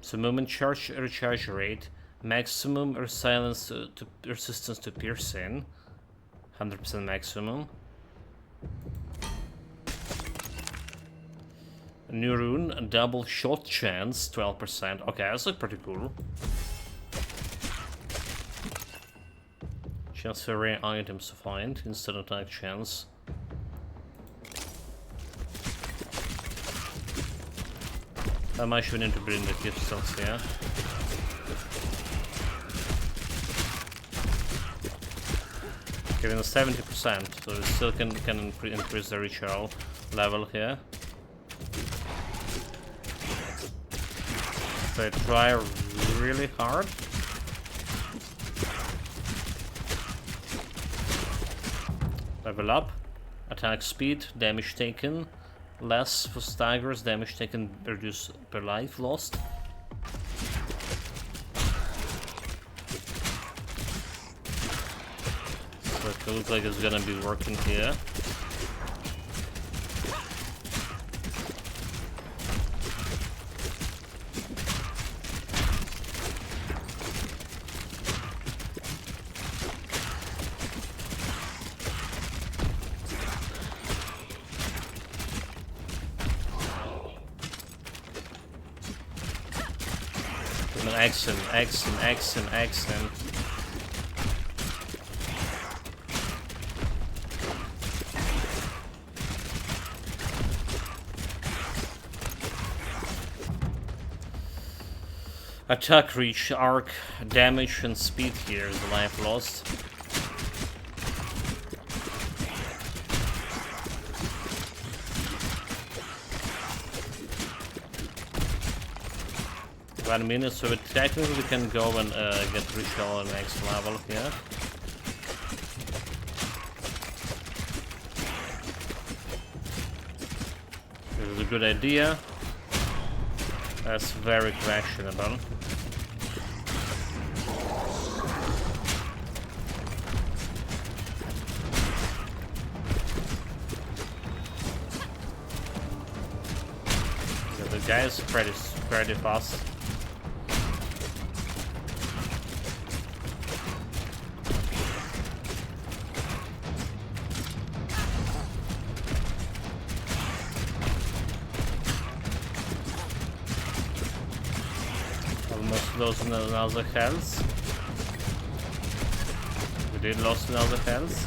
So movement charge recharge rate, maximum resilience to resistance to piercing, 100% maximum. A new rune, a double shot chance, 12%. Okay, that's like pretty cool. Chance for rare items to find, instant attack chance. How much we need to bring the gift stocks here? Giving us 70%, so we still can increase the ritual level here. So I try really hard. Level up, attack speed, damage taken. Less for staggers, damage taken reduced per life lost. So it looks like it's gonna be working here. Excellent. Attack reach, arc, damage and speed here is the life lost. One minute, so we technically can go and get ritual on next level here. This is a good idea. That's very questionable. Yeah, the guy is pretty fast. Lost another health. We did lost another health.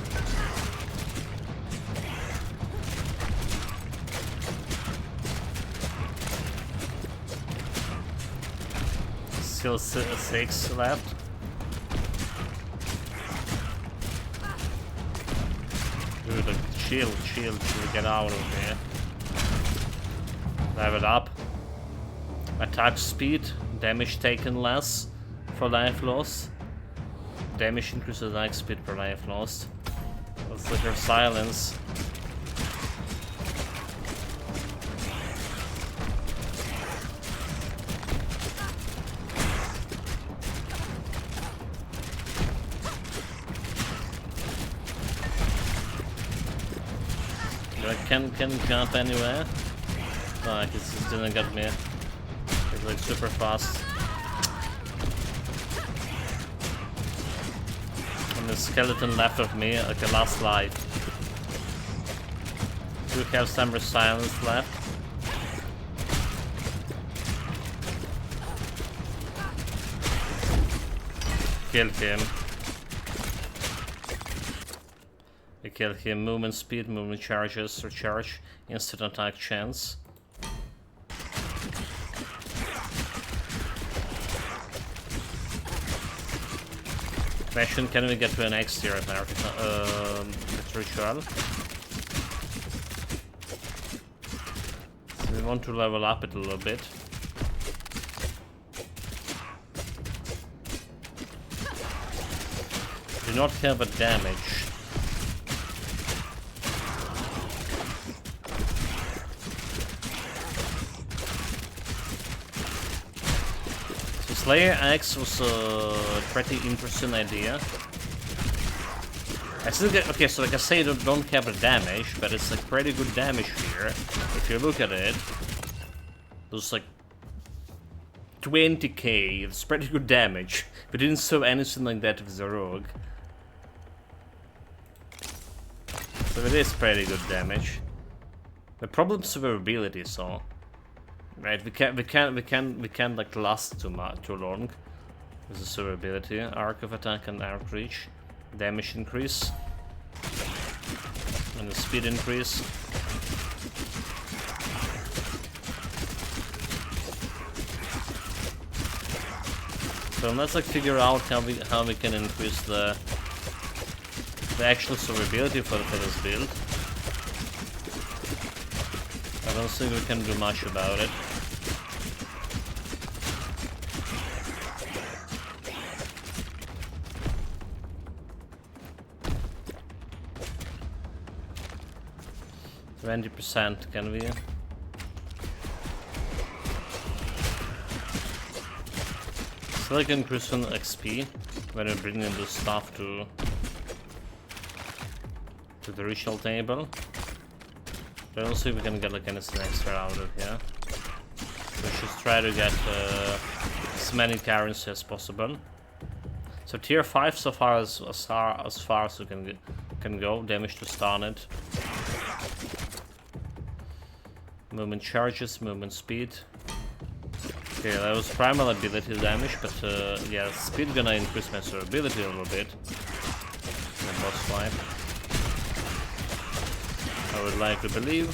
Still 6 left. Dude, like, chill, get out of here. Level up. Attack speed, damage taken less for life loss. Damage increases attack speed per life lost. Let's look at silence. Can jump anywhere? No, it just didn't get me. It's like super fast. And the skeleton left of me, like the last life. Do have some silence left. Kill him. I kill him. Movement speed, movement charges, recharge, instant attack chance. Question, can we get to an X tier at ritual? So we want to level up it a little bit. Do not have a damage. Slayer X was a pretty interesting idea. I still get, okay, so like I say, don't have the damage, but it's like pretty good damage here. If you look at it, there's like 20k. It's pretty good damage. We didn't saw anything like that with the rogue, so it is pretty good damage. The problem is survivability, so. Right, we can't like last too long with the survivability. Arc of attack and arc reach, damage increase, and the speed increase. So let's like figure out how we can increase the actual survivability for this build. I don't think we can do much about it. %, can we? So like increase on XP when we bring in the stuff to the ritual table. I don't think we can get like anything extra out of here. We should try to get as many currency as possible. So tier 5 so far as far as we can go. Damage to stun it. Movement charges, movement speed. Okay, that was primal ability damage, but yeah, speed gonna increase my survivability a little bit. In the boss fight, I would like to believe.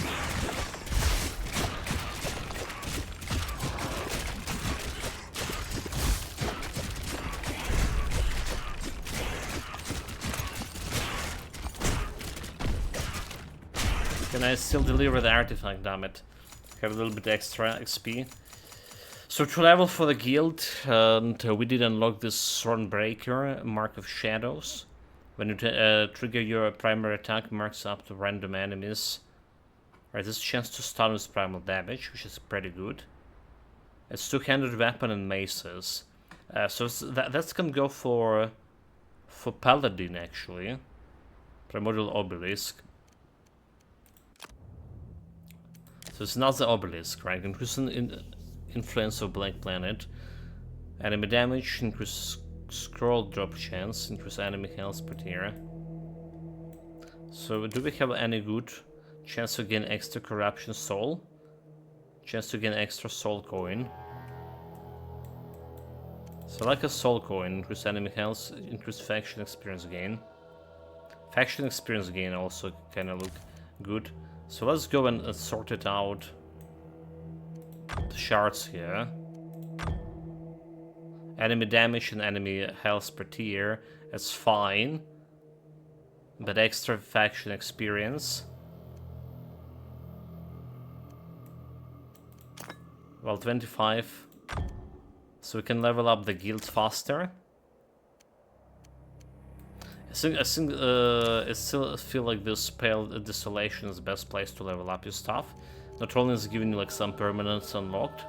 Can I still deliver the artifact, damn it? Have a little bit extra XP. So to level for the guild, and we did unlock this Thornbreaker, Mark of Shadows. When you trigger your primary attack, marks up to random enemies. Right, this chance to stun with primal damage, which is pretty good. It's two-handed weapon and maces. So that's gonna go for Paladin actually. Primordial Obelisk. So it's not the Obelisk, right? Increasing influence of Black Planet. Enemy damage, increase scroll drop chance, increase enemy health per tier. So do we have any good chance to gain extra corruption soul? Chance to gain extra soul coin. So like a soul coin, increase enemy health, increase faction experience gain. Faction experience gain also kinda look good. So let's go and sort it out. The shards here. Enemy damage and enemy health per tier, that's fine. But extra faction experience. Well, 25. So we can level up the guild faster. I still feel like this spell Desolation is the best place to level up your stuff. Not only is it giving you like some permanents unlocked.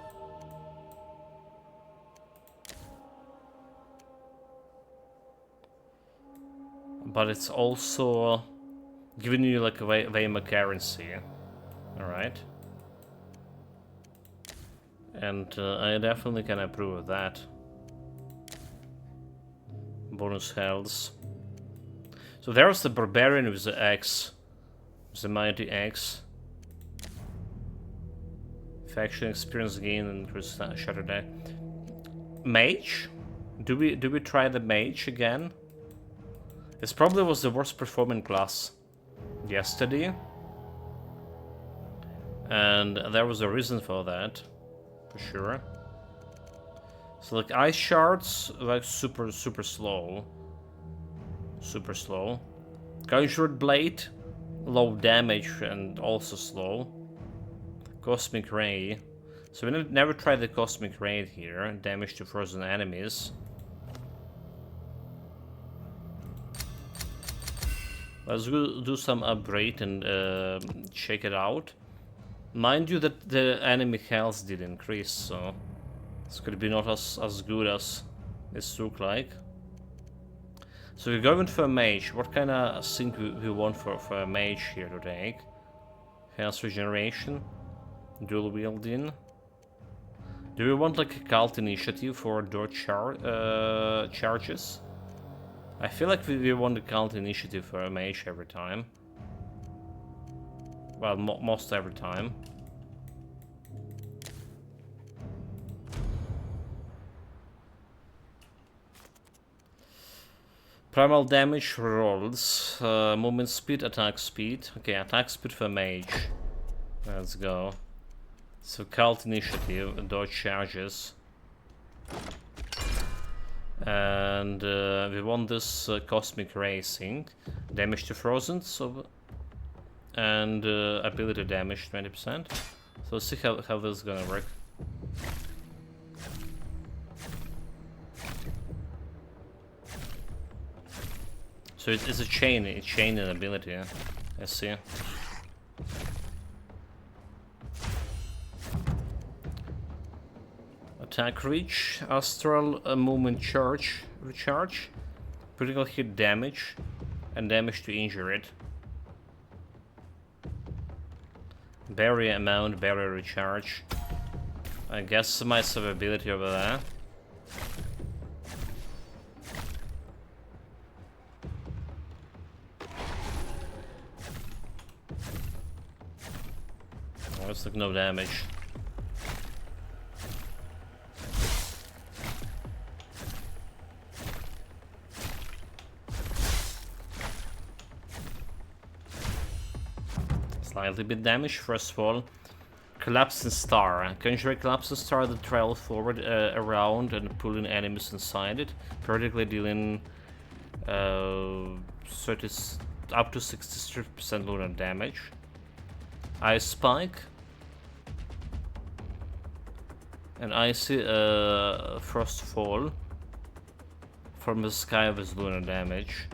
But it's also giving you like a way more currency. Alright. And I definitely can approve of that. Bonus health. So there's the Barbarian with the X. With the Mighty X. Faction experience gain and increase shatter deck. Mage? Do we try the Mage again? This probably was the worst performing class yesterday. And there was a reason for that. For sure. So like ice shards, like super slow. Super slow. Conjured Blade, low damage and also slow. Cosmic Ray. So we never tried the Cosmic Ray here. Damage to frozen enemies. Let's go do some upgrade and check it out. Mind you that the enemy health did increase, so this could be not as good as this look like. So we're going for a mage. What kind of thing we want for a mage here to take? Health regeneration, dual wielding. Do we want like a cult initiative for door charges? I feel like we want a cult initiative for a mage every time. Well, most every time. Primal damage rolls. Movement speed, attack speed. Okay, attack speed for mage. Let's go. So cult initiative, dodge charges. And we want this cosmic racing. Damage to frozen, so and ability damage 20%. So let's see how this is gonna work. So it's a chain in ability, yeah? I see. Attack reach, astral movement recharge, critical hit damage, and damage to injure it. Barrier amount, barrier recharge. I guess my survivability over there. Oh, it's like no damage. Slightly bit damage, first of all. Collapsing Star. Conjure a Collapsing Star that travels forward around and pulling enemies inside it, vertically dealing 30 up to 63% lunar damage. Ice Spike. And Icy Frost Fall from the sky with lunar damage.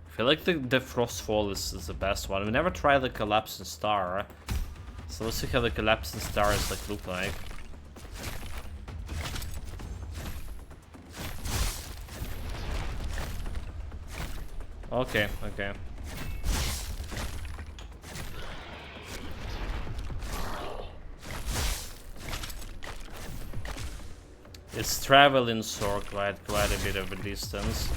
I feel like the Frost Fall is the best one. We never tried the Collapsing Star. So let's see how the Collapsing Stars like look like. Okay, okay. It's traveling so quite a bit of a distance.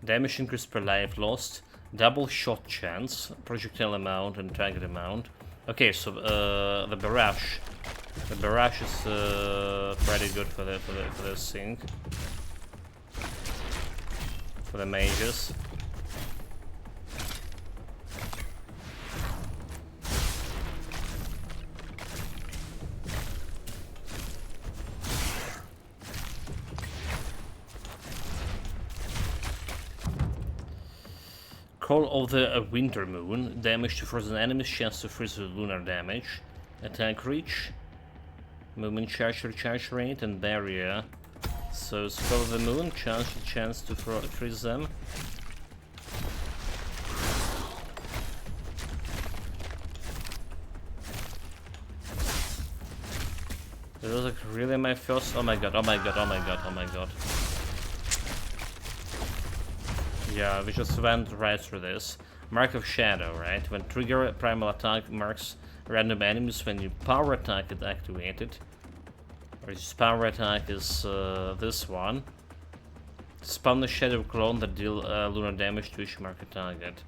Damage increase per life lost. Double shot chance, projectile amount and target amount. Okay, so the barrage. The barrage is pretty good for this thing. For the mages. Call of the Winter Moon. Damage to frozen enemies, chance to freeze with lunar damage. Attack reach. Movement charge, recharge rate, and barrier. So Call of the Moon, chance to freeze them. It was like really my first. Oh my god, oh my god, oh my god, oh my god. Yeah, we just went right through this. Mark of Shadow, right? When trigger primal attack marks random enemies, when you power attack it activated. Or his power attack is this one. Spawn the shadow clone that deal lunar damage to each market target.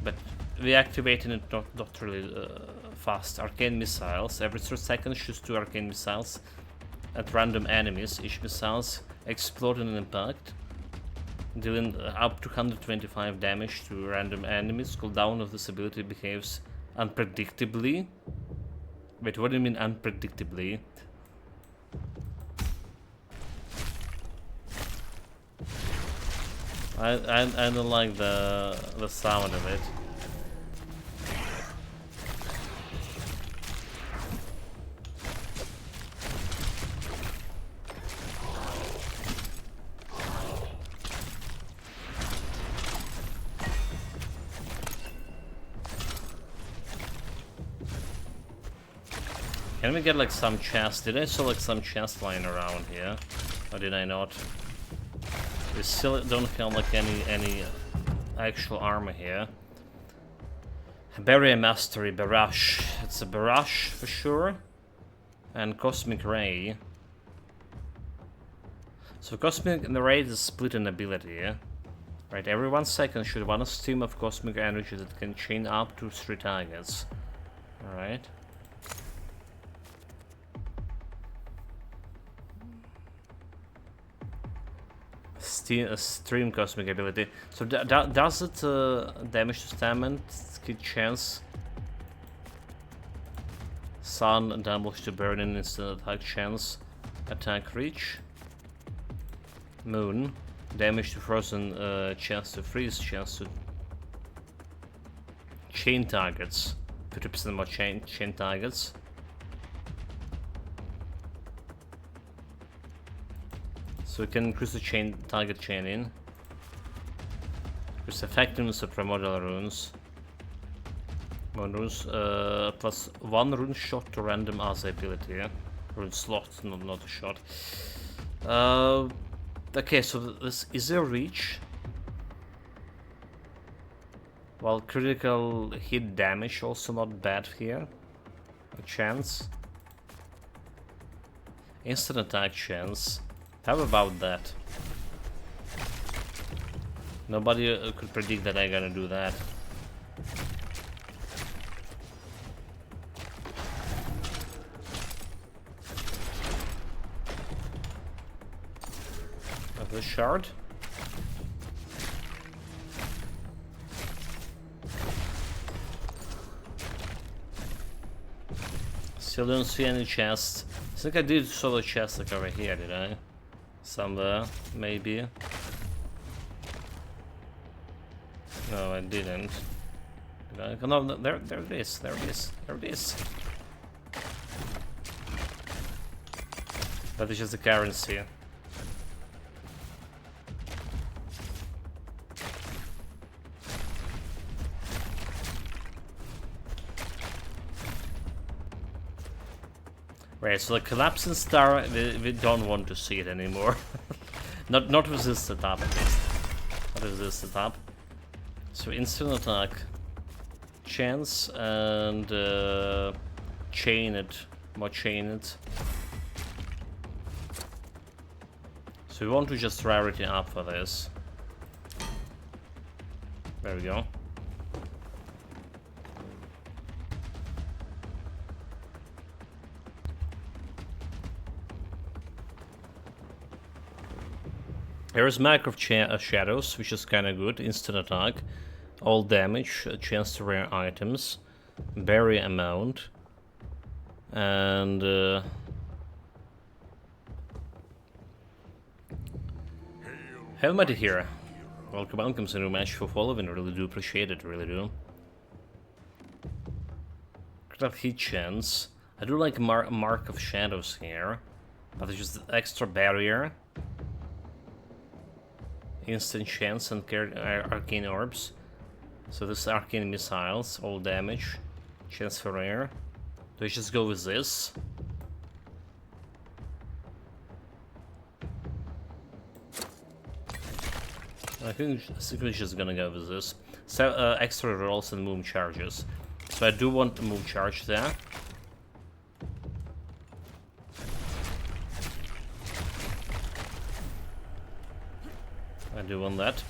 But we activated it not really fast. Arcane missiles. Every 3 seconds choose 2 arcane missiles at random enemies. Each missiles explode in an impact, dealing up to 125 damage to random enemies. Cooldown of this ability behaves unpredictably. Wait, what do you mean unpredictably? I don't like the sound of it. Can we get like some chest? Did I saw like some chest lying around here? Or did I not? We still don't have like any actual armor here. Barrier Mastery, Barrage. It's a Barrage for sure. And Cosmic Ray. So Cosmic Ray is split in ability, yeah? Right, every 1 second shoot one stream of cosmic energy that can chain up to 3 targets. Alright. Stream cosmic ability. So does it damage to stamina, kid chance? Sun damage to burning, instant attack chance, attack reach. Moon damage to frozen, chance to freeze, chance to chain targets, 50% more chain targets. So we can increase the target chaining. Increase effectiveness of primordial runes. More runes, plus 1 rune shot to random as ability, yeah? Rune slot, not a shot. Okay, so this is a reach. While critical hit damage also not bad here. A chance. Instant attack chance. How about that? Nobody could predict that I'm gonna do that. Have a shard. Still don't see any chests. I think I did saw the chest like over here, did I? Somewhere, maybe. No, I didn't. Did I? No, there it is. There it is. There it is. That is just the currency. Right, so the collapsing star, we don't want to see it anymore. not with this setup, at least. Not with this setup. So instant attack, chance, and chain it, more chain it. So we want to just rarity up for this. There we go. Here is Mark of Shadows, which is kinda good. Instant attack, all damage, a chance to rare items, barrier amount, and Helmet here. Welcome, Sinu Match, for following. Really do appreciate it, really do. Could have hit chance. I do like Mark of Shadows here, but it's just extra barrier. Instant chance and arcane orbs. So this arcane missiles, all damage. Chance for rare. Do I just go with this? I think we're just gonna go with this. So, extra rolls and move charges. So I do want to move charge there. I do want that.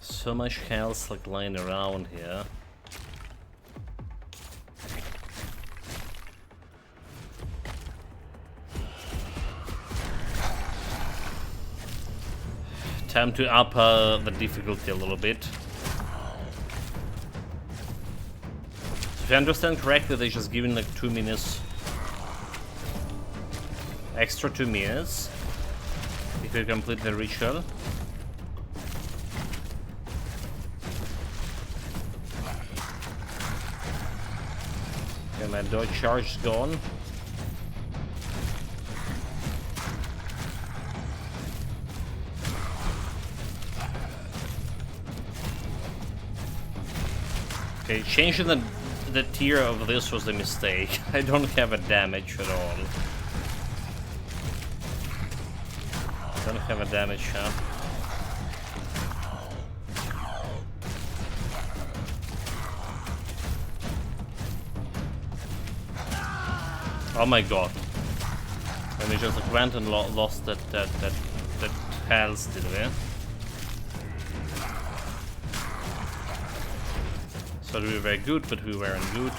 So much health like lying around here. Time to up the difficulty a little bit. So if I understand correctly, they're just giving like 2 minutes. Extra 2 minutes. If you complete the ritual. Okay, my dodge charge is gone. Okay, changing the tier of this was a mistake. I don't have a damage at all. Don't have a damage, huh? Oh my god. And we just like, went and lost that health, did we? So we were very good, but we weren't good.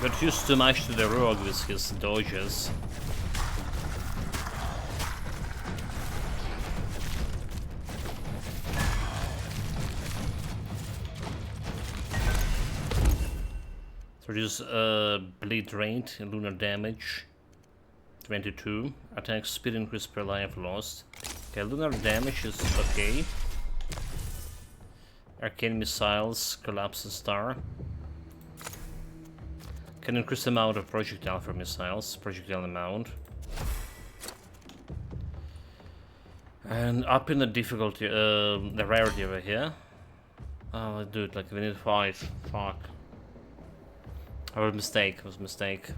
Got used too much to the rogue with his dodges. So reduce bleed rate, lunar damage, 22. Attack speed increase per life lost. Okay, lunar damage is okay. Arcane missiles, collapse and star. Can increase the amount of projectile for missiles, projectile amount. And up in the difficulty, the rarity over here. Oh, I do it like we need 5. Fuck. Our mistake, it was a mistake.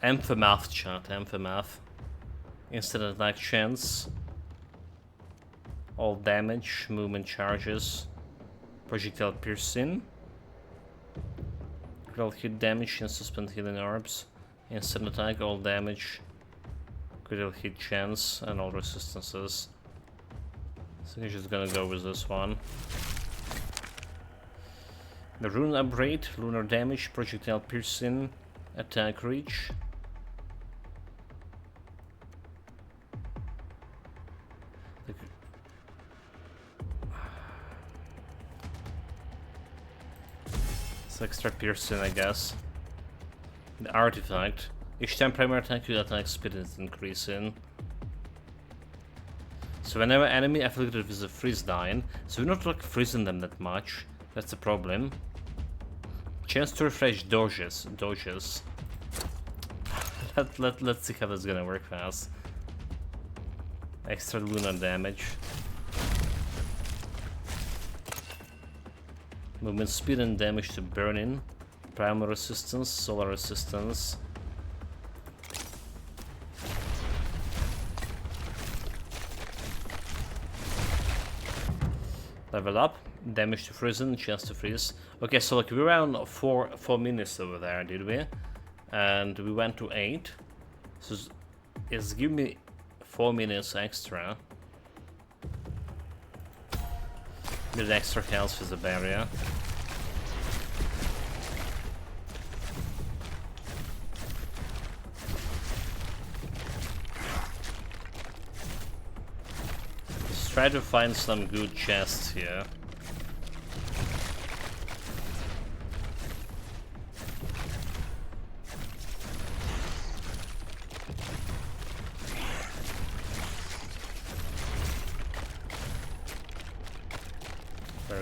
Amphamath chat, Amphamath. Instant attack chance. All damage, movement charges. Projectile piercing. Critical hit damage and suspend healing orbs. Instant attack, all damage. Critical hit chance and all resistances. So I'm just gonna go with this one. The rune upgrade, lunar damage, projectile piercing, attack reach. It's extra piercing, I guess. The artifact. Each time primary attack, your attack speed is increasing. So whenever enemy afflicted with a freeze dying, so we're not like freezing them that much. That's the problem. Chance to refresh dodges. Let's see how that's gonna work fast. Extra lunar damage. Movement speed and damage to burning. Primal resistance, solar resistance. Level up. Damage to freezing, chance to freeze. Okay, so like we were on 4 minutes over there, did we? And we went to 8. So it's giving me 4 minutes extra. With extra health with the barrier. Let's try to find some good chests here.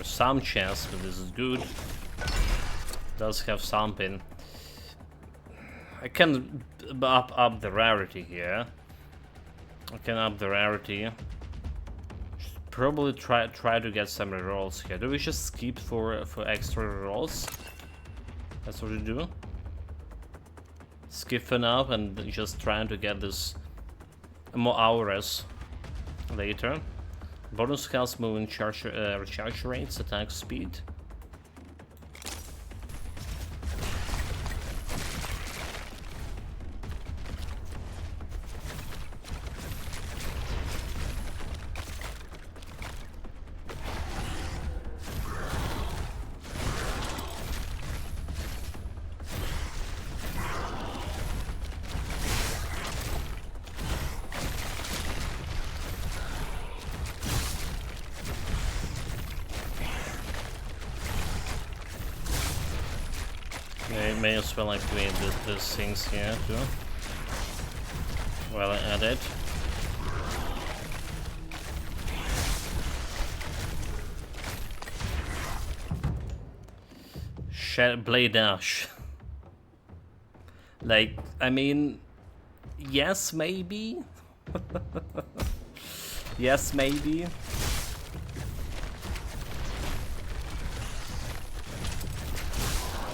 There's some chance, but this is good. Does have something. I can up the rarity here. I can up the rarity. Should probably try to get some rerolls here. Do we just skip for extra rerolls? That's what we do. Skip for now and just trying to get this more auras later. Bonus health, movement, recharge rates, attack speed. May as well activate these things here too. Well added. Blade dash. Like, I mean, yes, maybe. Yes, maybe.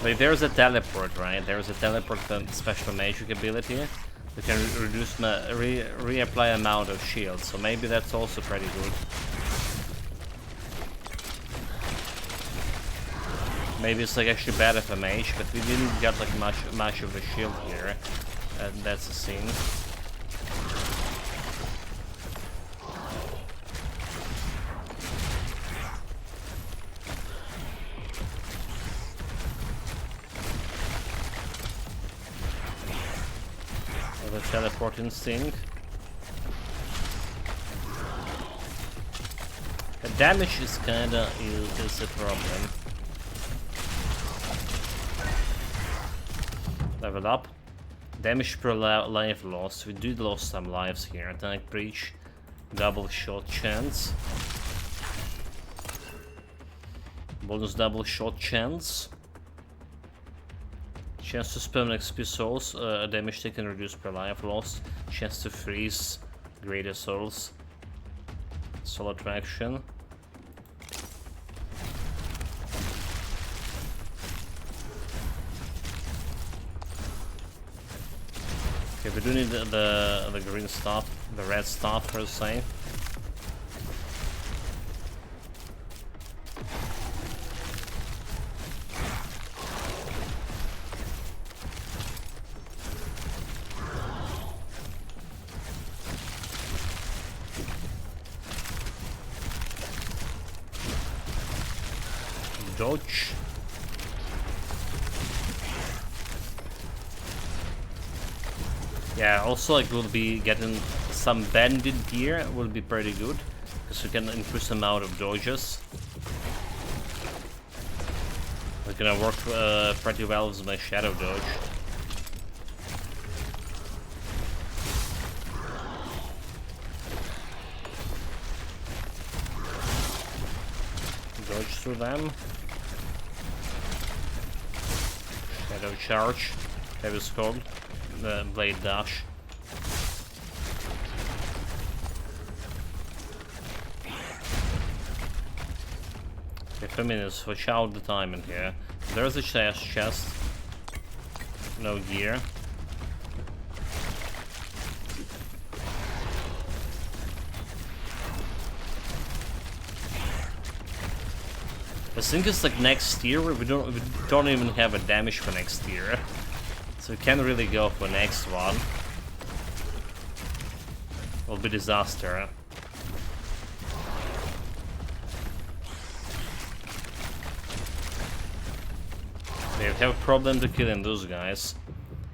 Like, there's a teleport, right? There's a teleport special magic ability. We can reduce reapply amount of shield, so maybe that's also pretty good. Maybe it's like actually better for mage, but we didn't get like much of a shield here. That's a thing. The teleporting thing. The damage is kinda is a problem. Level up. Damage per life lost. We did lose some lives here. Attack breach. Double shot chance. Bonus double shot chance. Chance to spam XP souls, damage taken reduced per life lost. Chance to freeze greater souls. Soul attraction. Okay, we do need the green stuff, the red stuff per se. Dodge. Yeah, also like we'll be getting some bandit gear, will be pretty good, because we can increase the amount of dodges. We're gonna work pretty well with my shadow dodge. Dodge through them. Shadow charge, heavy skull, the blade dash. Okay, 5 minutes, watch out the time in here. There's a chest, no gear. I think it's like next year. We don't even have a damage for next year, so we can't really go for next one. Will be disaster. We have a problem to killing those guys.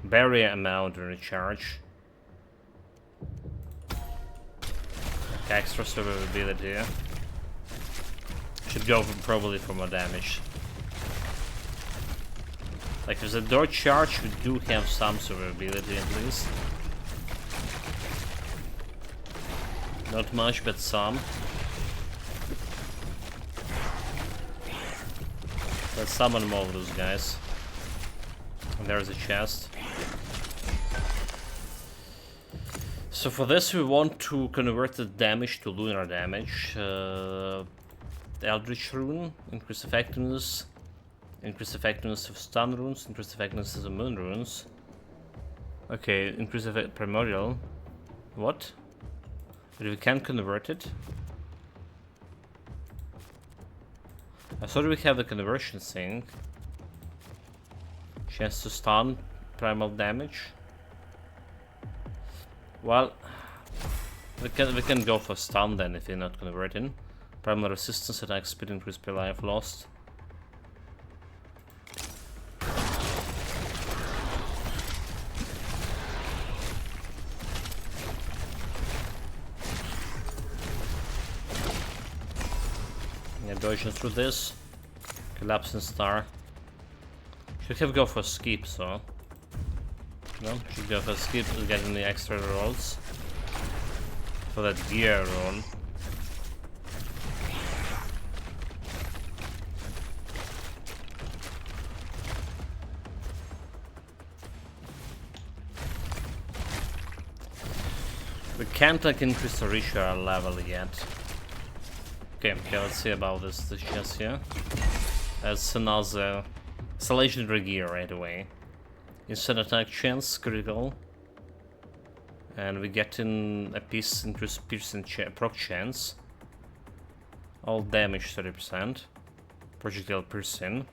Barrier amount and recharge. Extra survivability. Should go probably for more damage. Like, there's a dodge charge, we do have some survivability at least. Not much, but some. Let's summon more of those guys. And there's a chest. So for this we want to convert the damage to lunar damage. The Eldritch Rune, increase effectiveness of stun runes, increase effectiveness of moon runes. Okay, increase effect primordial. What? But we can't convert it? I thought we have the conversion thing. Chance to stun, primal damage. Well, we can go for stun then if you're not converting. Primal resistance, attack speed, increase per life lost. Yeah, dodging through this. Collapsing star. Should have go for skip, so. No, should go for skip to get the extra rolls. For that gear roll. We can't like increase the ritual level yet. Okay, let's see about this chest here. That's another. It's a legendary gear right away. Instant attack chance, critical. And we get in a piece increase piercing proc chance. All damage 30%. Projectile piercing.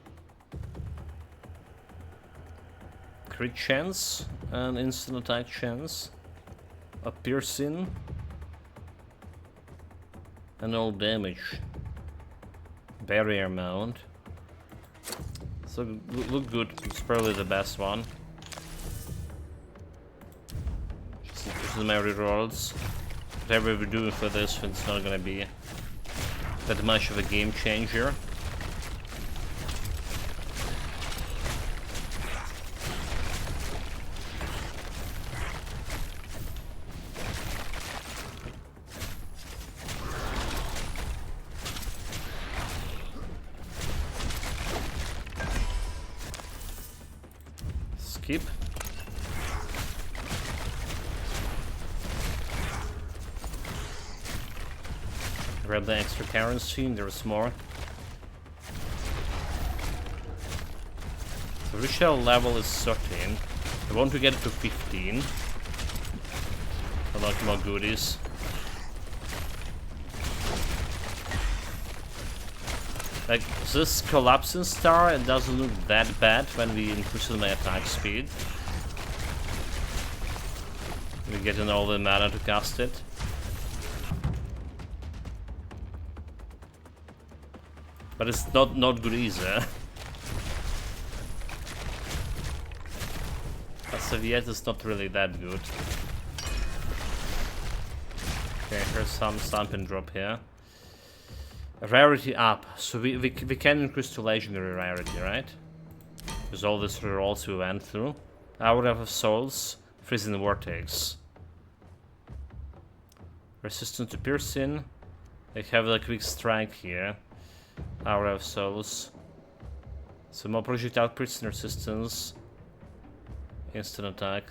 Crit chance and instant attack chance. A piercing. And all damage. Barrier mount. So look good. It's probably the best one. Just my rerolls. Whatever we do for this, it's not gonna be that much of a game changer. Skip. Grab the extra currency, and there's more. The ritual level is 13. I want to get it to 15. A lot more goodies. Like, this collapsing star, it doesn't look that bad when we increase my attack speed. We get in all the mana to cast it. But it's not good either. As of yet, it's not really that good. Okay, here's some stamping drop here. Rarity up, so we can increase to legendary rarity, right? With all these rerolls we went through. Hour of Souls, Freezing Vortex. Resistant to piercing. They have a quick strike here. Hour of Souls. So more projectile piercing resistance. Instant attack.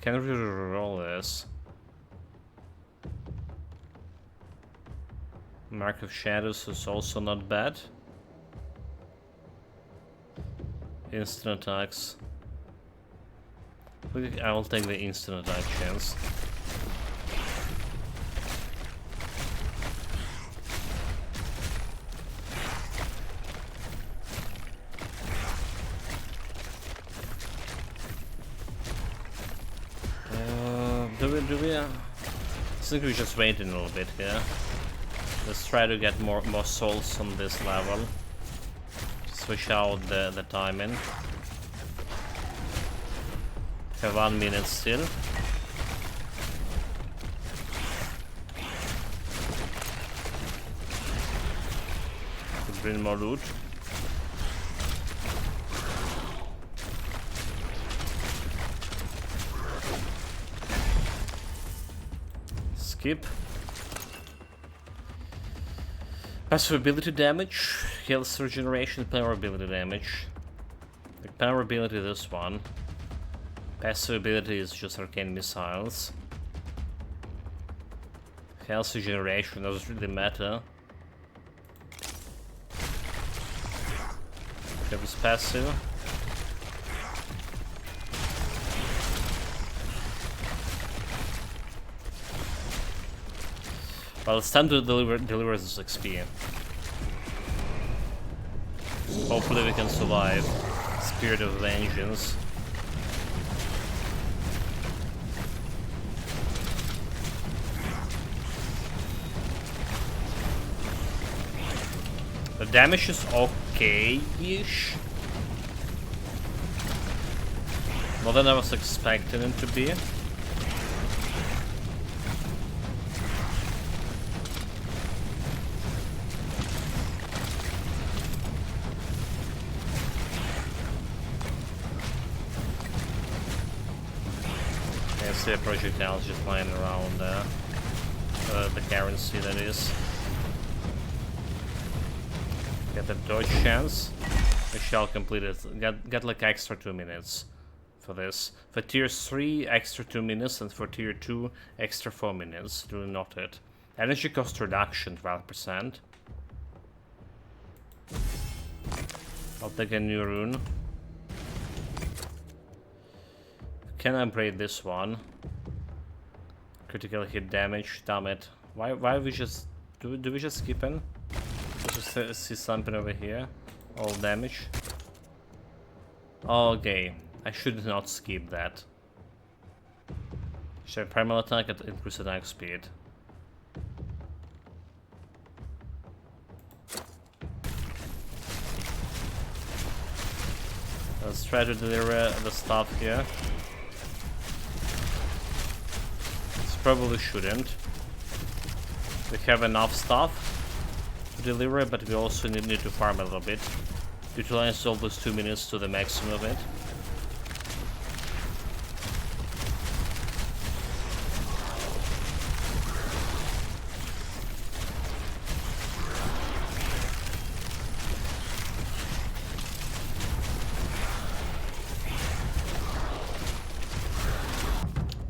Can we reroll this? Mark of Shadows is also not bad. Instant attacks. I will take the instant attack chance. Do we? I think we just wait a little bit here. Let's try to get more souls on this level. Switch out the timing. Have 1 minute still. Could bring more loot. Skip. Passive ability damage. health regeneration, power ability damage. The power ability, this one. Passive ability is just arcane missiles. Health regeneration doesn't really matter. That was passive. Well, it's time to deliver this XP. Hopefully we can survive. Spirit of Vengeance. The damage is okay-ish. More than I was expecting it to be. I see a projectile just flying around the currency, that is. Get a dodge chance. We shall complete it. Get like extra 2 minutes for this. For tier 3, extra 2 minutes, and for tier 2, extra 4 minutes. Do not it. Energy cost reduction, 12%. I'll take a new rune. Can I upgrade this one? Critical hit damage, damn it. Why we just... Do we just skip in? Just see something over here. All damage. Okay, I should not skip that. Should I primal attack at increased attack speed? Let's try to deliver the stuff here. This probably shouldn't. We have enough stuff to deliver, but we also need to farm a little bit. Utilize all those 2 minutes to the maximum of it.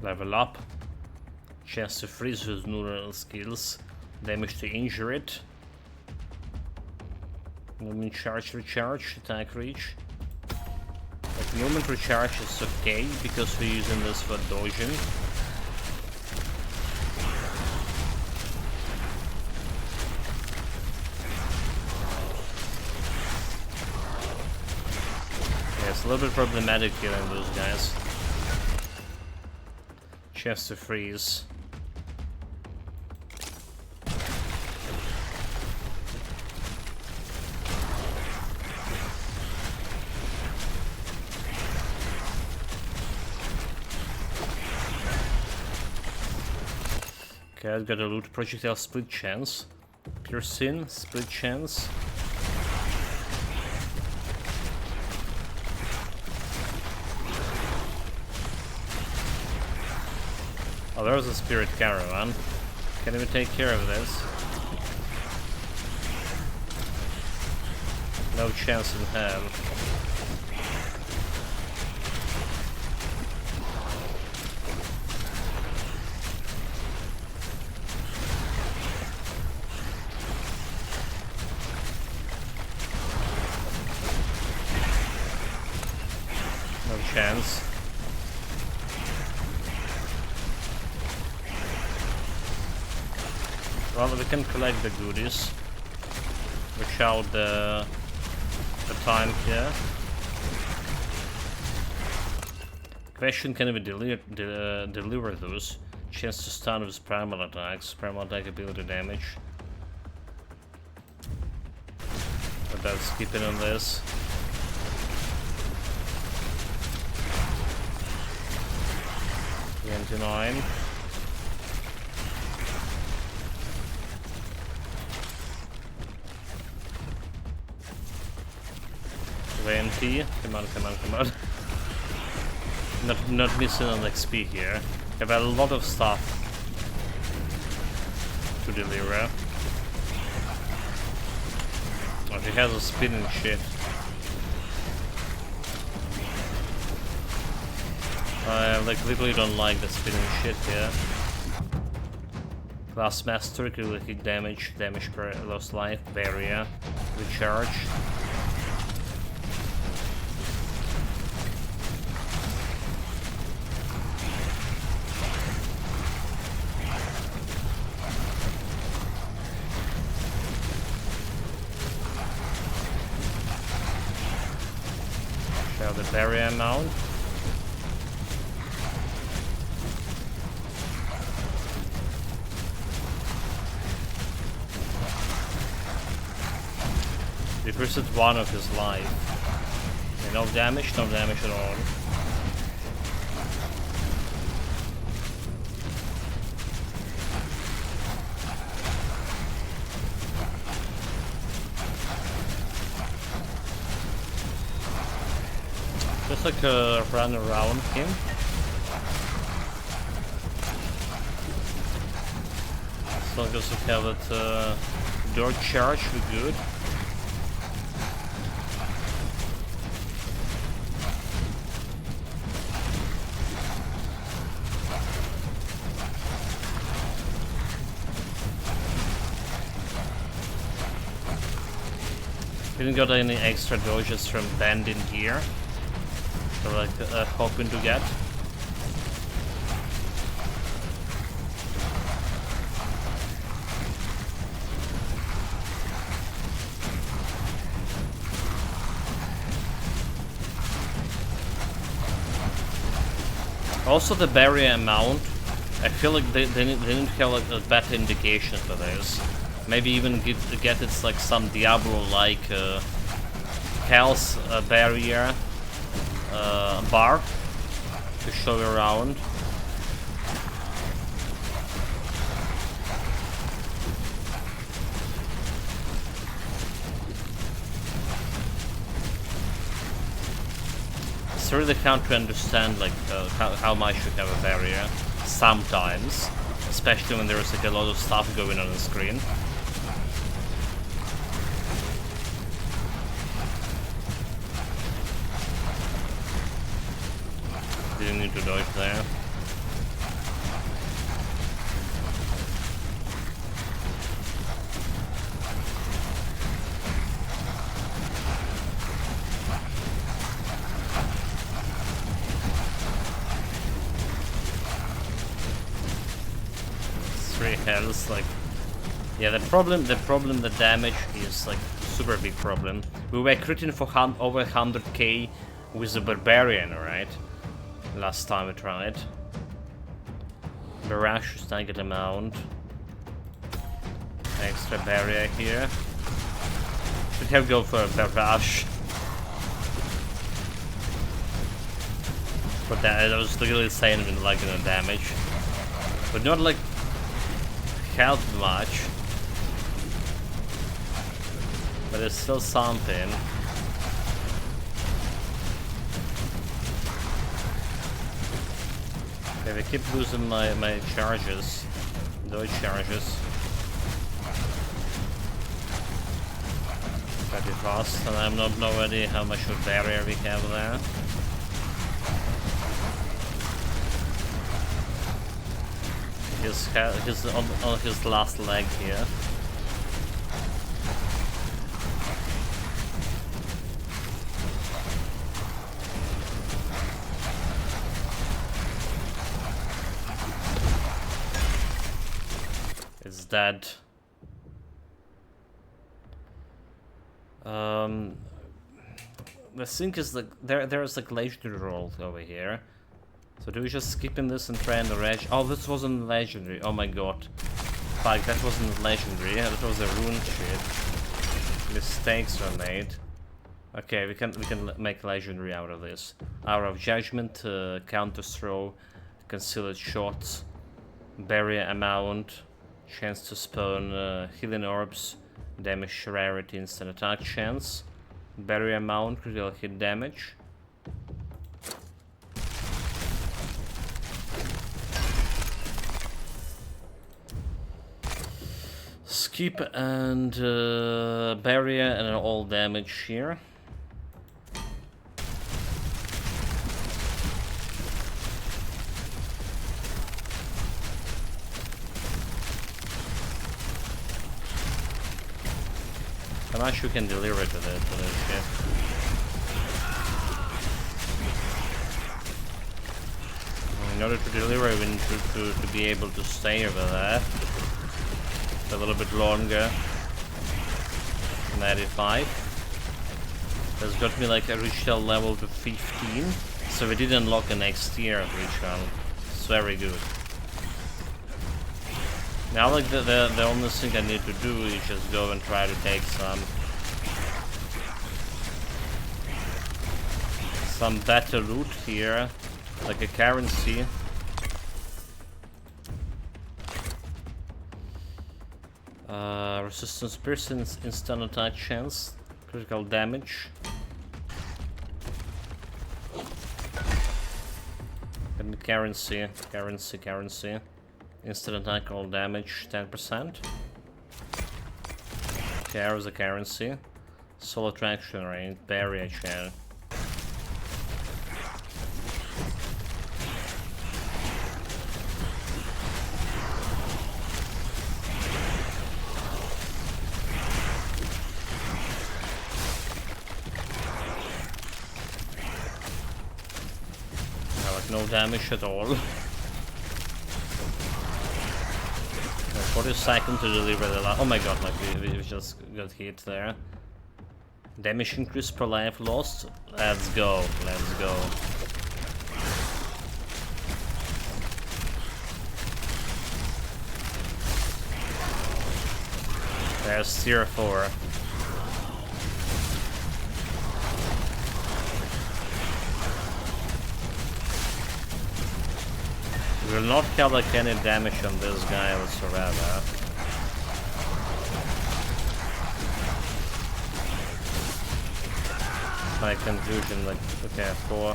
Level up. Chance to freeze with neural skills. Damage to injure it. Movement charge recharge, attack reach. Like movement recharge is okay because we're using this for dodging. Yeah, it's a little bit problematic killing those guys. Chance to freeze. Okay, I've got a loot projectile split chance. Piercing, split chance. Oh, there's a spirit caravan. Can we take care of this? No chance in hell. Chance. Well, we can collect the goodies. Watch out the time here. Question: can we deliver those? Chance to stun with primal attacks, primal attack ability damage. But that's skipping on this. $29. $20. Come on, come on, come on. Not missing on XP here. Have a lot of stuff to deliver. Oh, she has a spinning shit. I like literally don't like the spinning shit here. Class Master, critical hit damage, damage per lost life, barrier, recharge. Share the barrier amount. Decreases one of his life. Okay, no damage at all. Just like run around him. As long as we have that door charge, we're good. Didn't got any extra dodges from Bandit here. So like hoping to get. Also the barrier amount, I feel like they didn't have like a better indication for this. Maybe even get it's like some Diablo-like health barrier bar to show you around. It's really hard to understand like how much you have a barrier sometimes, especially when there's like a lot of stuff going on the screen. Didn't need to dodge there. Three health, like, yeah. The damage is like super big problem. We were critting for over 100k with the barbarian, right? Last time we tried. Barrage is target amount. Extra barrier here. Should have go for a barrage. But that was really insane with like the damage. But not like health much. But it's still something. Okay, I keep losing my charges. Those charges. Pretty fast, and I'm not know already how much of barrier we have there. He's on his last leg here. It's dead. The thing is like there's like legendary roll over here. So do we just skip in this and try and reg? Oh, this wasn't legendary. Oh my god. Fuck, that wasn't legendary. Yeah, that was a rune shit. Mistakes were made. Okay, we can make legendary out of this. Hour of Judgment, counter throw, concealed shots, barrier amount, chance to spawn healing orbs, damage rarity, instant attack chance, barrier amount, critical hit damage. Keep and barrier and all damage here. How much you can deliver to that ship? In order to deliver, we need to be able to stay over there a little bit longer. 95. That's got me like a ritual level to 15. So we did unlock an next tier of ritual. It's very good. Now like the only thing I need to do is just go and try to take some better loot here, like a currency. Resistance piercing, instant attack chance, critical damage. And currency. Instant attack, all damage, 10%. Care is a currency. Soul attraction rate, barrier chair. No damage at all. 40 seconds to deliver the last. Oh my god, like we just got hit there. Damage increase per life lost. Let's go, let's go. There's tier 4. We will not have like any damage on this guy whatsoever. My conclusion, like, okay, 4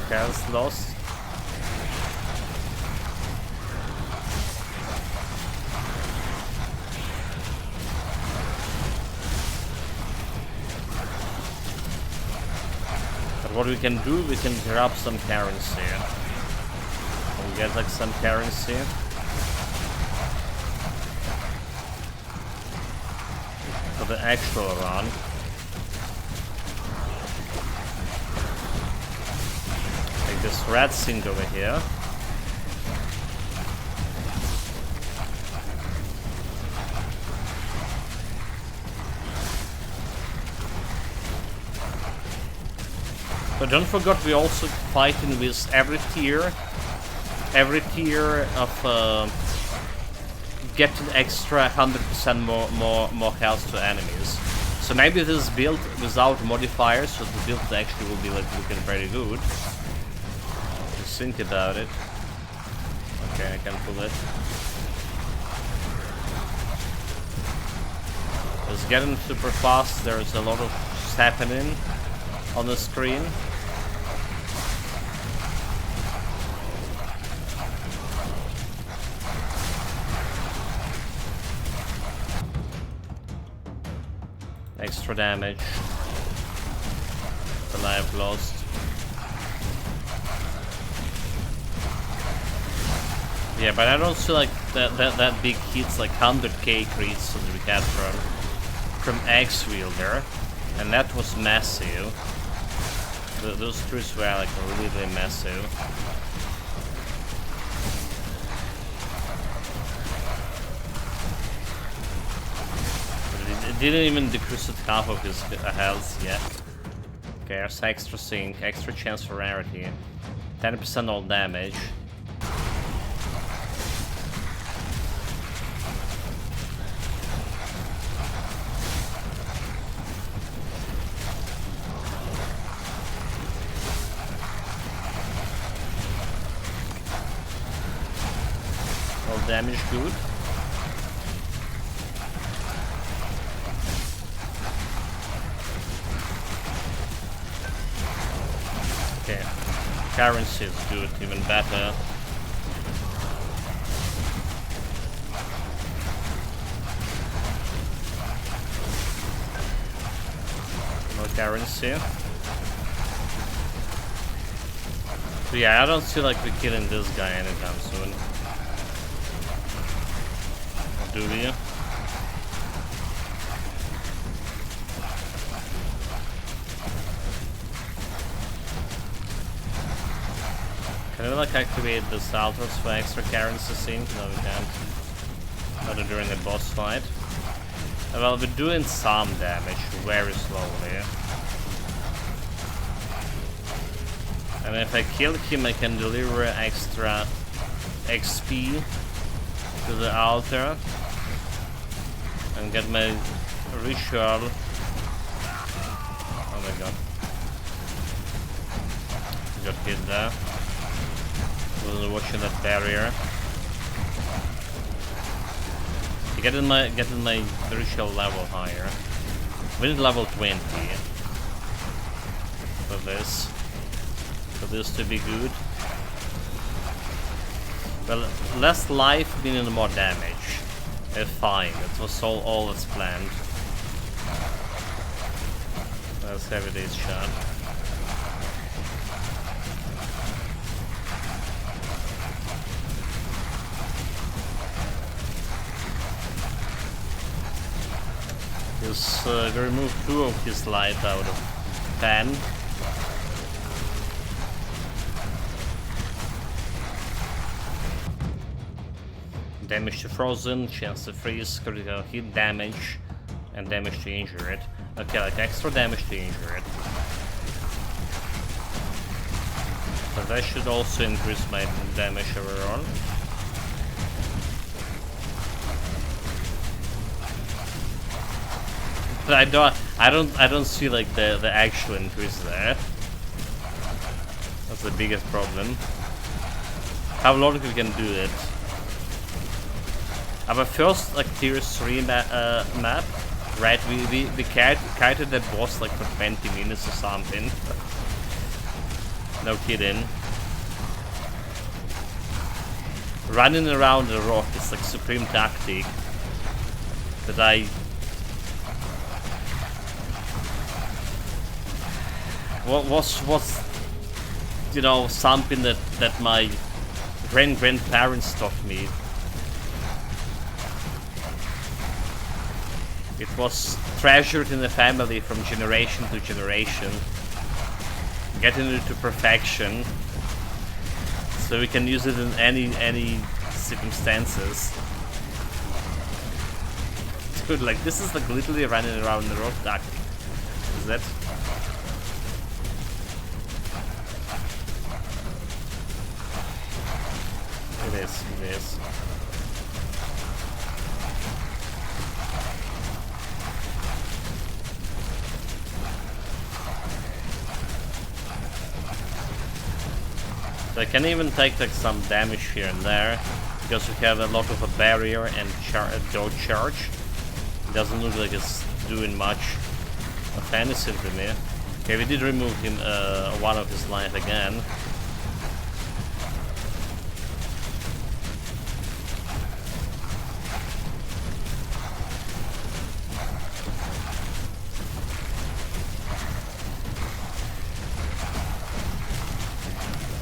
health lost. But what we can do, we can grab some currency. And get like some currency. For the actual run. Like this red thing over here. But don't forget, we also fighting with every tier of getting extra 100% more health to enemies. So maybe this build without modifiers, so the build actually will be like looking very good. Just think about it. Okay, I can pull it. It's getting super fast. There's a lot of happening on the screen. Extra damage. The life lost. Yeah, but I don't see like that big hits, like 100k crits that we had from X Wielder, and that was massive. Those crits were like really massive. It didn't even decrease at half of his health yet. Okay, there's extra sync, extra chance for rarity, 10% all damage. All damage good. Okay, currency is good, even better. currency. So yeah, I don't feel like we're killing this guy anytime soon. Or do we? Can we like activate the salters for extra currency sync? No, we can't. Not during the boss fight. Well, we're doing some damage, very slowly. And if I kill him, I can deliver extra XP to the altar and get my ritual. Oh my god. Got hit there. Wasn't watching that barrier. Getting my ritual level higher. We need level 20 for this. For this to be good. Well, less life meaning more damage. Fine, that was all that's planned. Let's have this shot. We removed 2 of his life out of 10. Damage to frozen, chance to freeze, critical hit damage, and damage to injure it. Okay, like extra damage to injure it. But that should also increase my damage overall. But I don't see like the actual increase there. That's the biggest problem. How long we can do it? Our first like tier 3 map, right? We kited that boss like for 20 minutes or something. No kidding. Running around the rock is like supreme tactic that I was you know, something that my grandparents taught me. It was treasured in the family from generation to generation, getting it to perfection, so we can use it in any circumstances. Dude, like this is like literally running around the road duck. Is that? It is. It is. So I can even take like some damage here and there because we have a lot of a barrier and dodge charge. It doesn't look like it's doing much of anything to me. Okay, we did remove him one of his life again.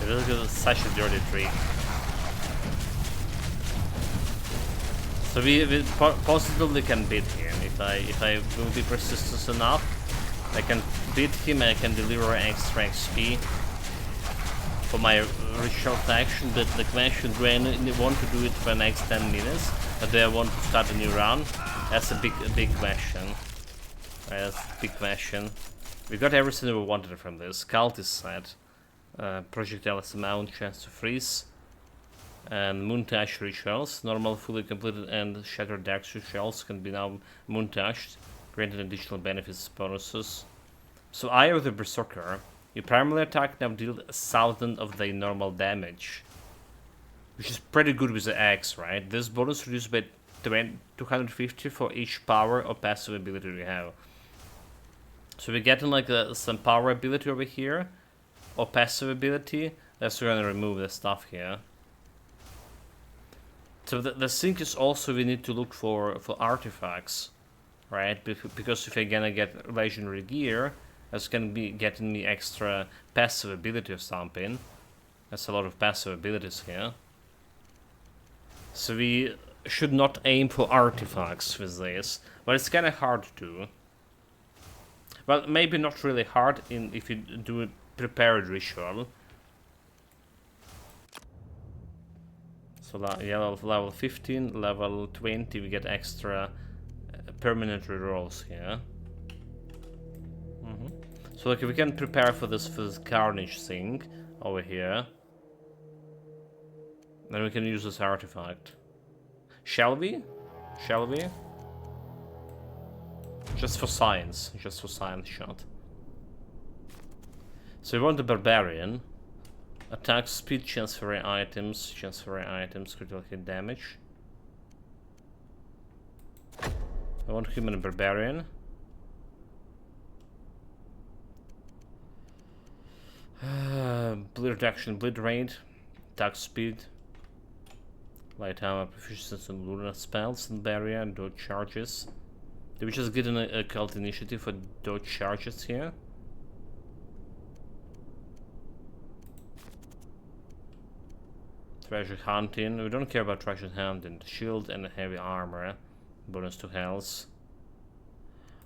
This is such a dirty tree. So we positively can beat him if I will be persistent enough. I can beat him and I can deliver extra XP for my ritual action. But the question, do I want to do it for the next 10 minutes, or do I want to start a new round? That's a big question. That's a big question. We got everything we wanted from this. Cult is set. Projectiles amount, chance to freeze, and moon touch rituals. Normal, fully completed, and shattered dark rituals can be now moon touched, granting additional benefits bonuses. So Eye of the Berserker, your primary attack now deals 1,000 of the normal damage, which is pretty good with the axe, right? This bonus reduced by 250 for each power or passive ability we have. So we're getting like some power ability over here. Or passive ability, that's we're gonna remove the stuff here. So the thing is also we need to look for artifacts, right? Because if you're gonna get legendary gear, That's gonna be getting me extra passive ability or something. That's a lot of passive abilities here. So we should not aim for artifacts with this, but it's kind of hard to do. Well, maybe not really hard if you do a prepared ritual. So yeah, level 15, level 20, we get extra permanent rerolls here. So like, if we can prepare for this Carnage thing over here, then we can use this artifact. Shall we? Shall we? Just for science shot. So we want the Barbarian. Attack speed, chance for rare items, critical hit damage. I want Human and Barbarian. Bleed reduction, bleed rate, attack speed, light armor, proficiency in lunar spells and barrier, and dodge charges. Did we just get an occult initiative for dodge charges here? Treasure hunting. We don't care about treasure hunting. Shield and heavy armor. Bonus to health.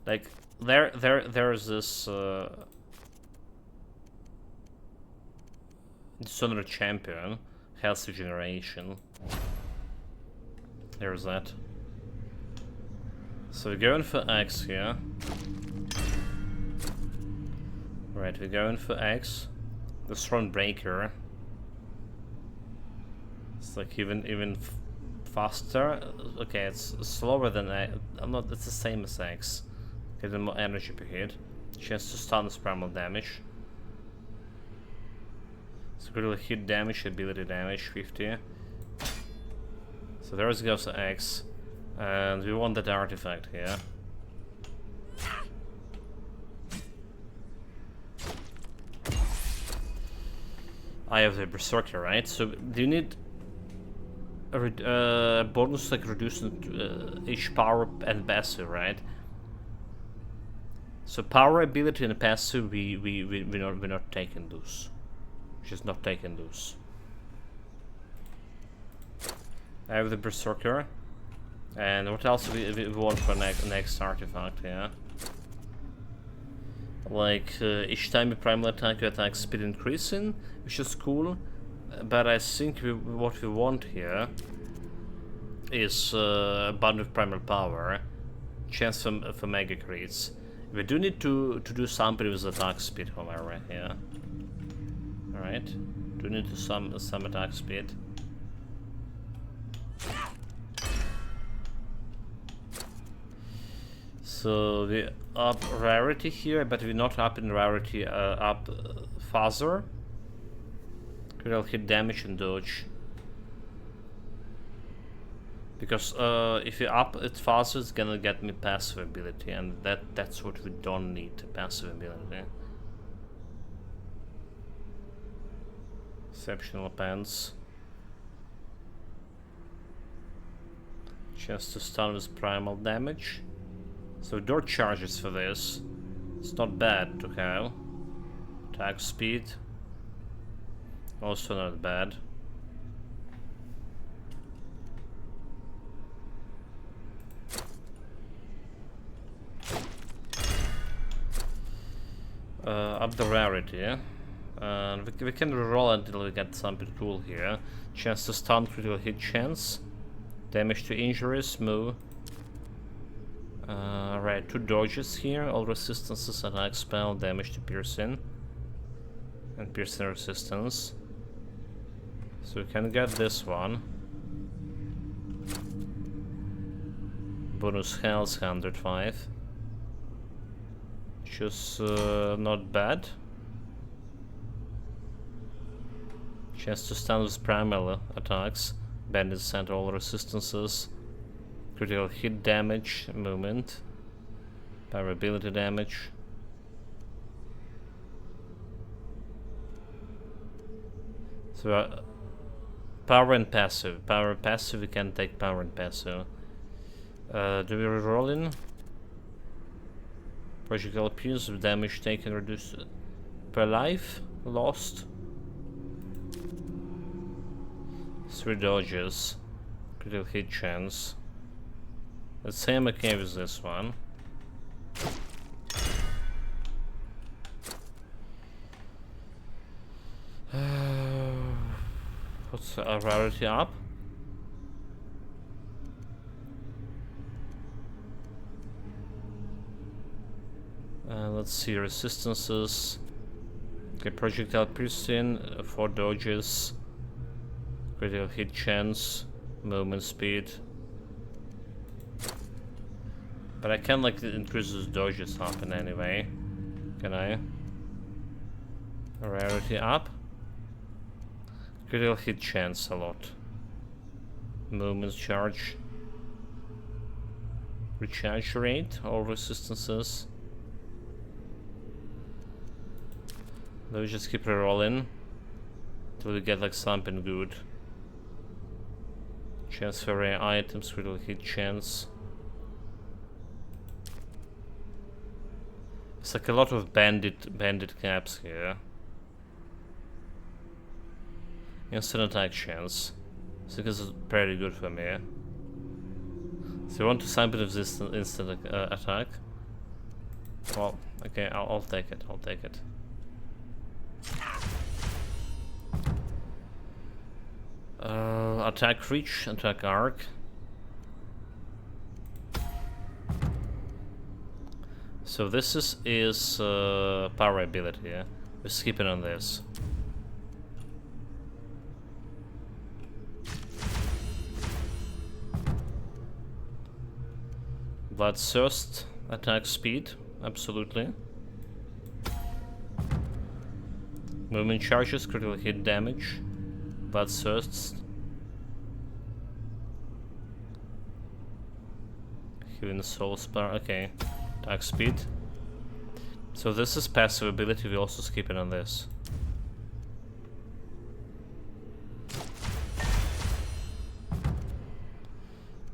Like there's this Dishonored champion. Health regeneration. There's that. So we're going for X here. Right, we're going for X. The Throne Breaker. It's like even faster. Okay, it's slower than I'm not. It's the same as X. Getting more energy per hit. Chance to stun with primal damage. So critical hit damage, ability damage, 50. So there goes the X, and we want that artifact here. I have the Berserker, right? So do you need a bonus like reducing each power and passive, right? So power, ability, and passive, we're not taking those. Just not taking those. I have the Berserker. And what else we want for next artifact, yeah? Like, each time you primal attack, your attack speed increasing, which is cool. But I think what we want here is a bond of primal power. Chance for mega crits. We do need to do something with attack speed, however, here. Alright. Do need to some attack speed. So we up rarity here, but we're not up in rarity, up faster. Critical hit damage and dodge. Because if you up it faster, it's gonna get me passive ability, and that's what we don't need, passive ability. Exceptional pants. Chance to stun with primal damage. So door charges for this. It's not bad to have. Attack speed. Also not bad. Up the rarity, yeah? And we can reroll until we get something cool here. Chance to stun, critical hit chance. Damage to injuries, move. Right, 2 dodges here. All resistances, attack spell, damage to piercing. And piercing resistance. So we can get this one. Bonus health, 105. Just not bad. Chance to stun with primal attacks. Bandits and all resistances. Critical hit damage, movement. Power ability damage. So power and passive. Power and passive, we can take power and passive. Do we reroll in? Projectile pierce, damage taken reduced per life lost. 3 dodges. Critical hit chance. Let's say I'm okay with this one. What's our rarity up? Let's see, resistances. Okay, projectile piercing, 4 dodges. Critical hit chance, movement speed. But I can like increase those dodges up in any way. Can I? Rarity up. Critical hit chance a lot. Movement charge. Recharge rate, all resistances. Let's just keep rolling till we get like something good. Chance for rare items, critical hit chance. It's like a lot of bandit caps here. Instant attack chance. So this is pretty good for me. So you want to sample of this instant attack? Well, okay, I'll take it. I'll take it. Attack reach, attack arc. So this is power ability, yeah? We're skipping on this. Bloodthirst, attack speed, absolutely. Movement charges, critical hit damage. Bloodthirst. Healing soul spar, okay. Attack speed. So this is passive ability, we also skip it on this.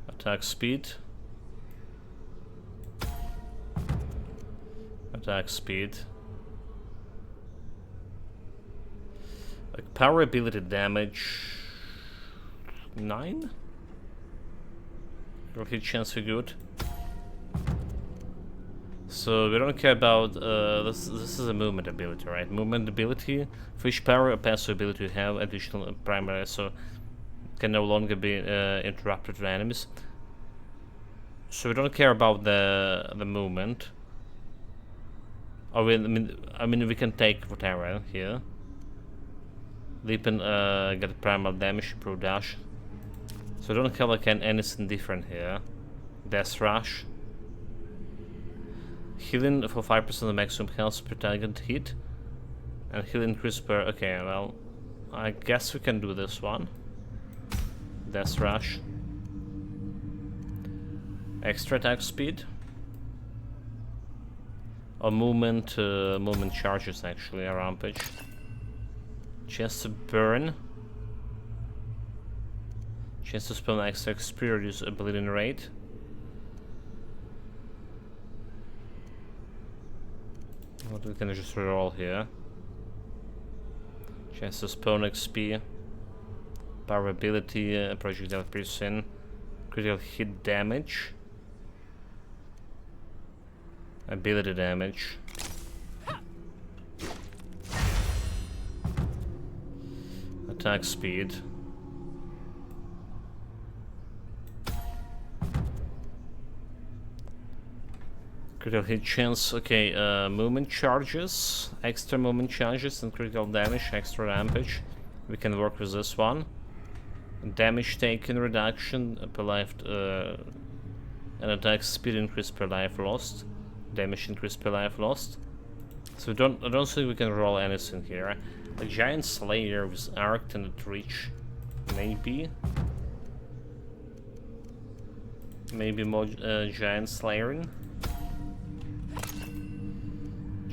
Attack speed. Attack speed. Like power ability damage 9? Hit chance for good. So we don't care about this is a movement ability, right? Movement ability, for each power or passive ability you have additional primary, so can no longer be interrupted to enemies. So we don't care about the movement. Or I mean we can take whatever here. Leap and get primal damage, pro dash. So I don't have like anything different here. Death rush. Healing for 5% of the maximum health per target hit. And healing increase per... Okay, well... I guess we can do this one. Death rush. Extra attack speed. Or movement... movement charges actually, a rampage. Chance to burn. Chance to spell extra XP, reduce bleeding rate. What we can just reroll here. Chance to spawn XP. Power ability, projectile piercing. Critical hit damage. Ability damage. Attack speed. Critical hit chance, okay, movement charges, extra movement charges and critical damage, extra rampage. We can work with this one. Damage taken reduction per life, and attack speed increase per life lost. Damage increase per life lost. So I don't think we can roll anything here. A giant slayer with arc and reach, maybe. Maybe more giant slayering.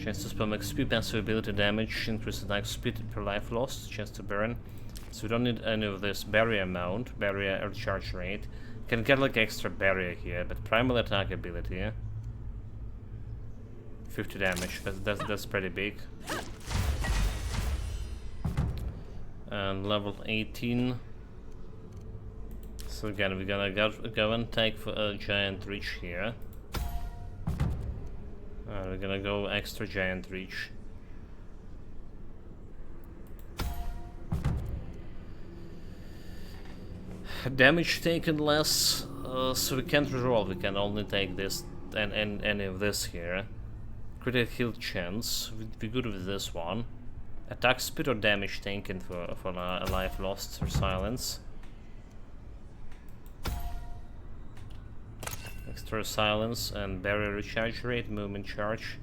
Chance to spam XP, passive ability damage, increase attack speed per life lost, chance to burn. So we don't need any of this barrier mount, barrier recharge rate. Can get like extra barrier here, but primal attack ability. 50 damage. That's pretty big. And level 18. So again, we're gonna go and take for a giant reach here. We're gonna go extra giant reach. Damage taken less, so we can't reroll. We can only take this and any of this here. Critical heal chance. We'd be good with this one. Attack speed or damage taken for a life lost or silence. Extra silence and barrier recharge rate, movement charge.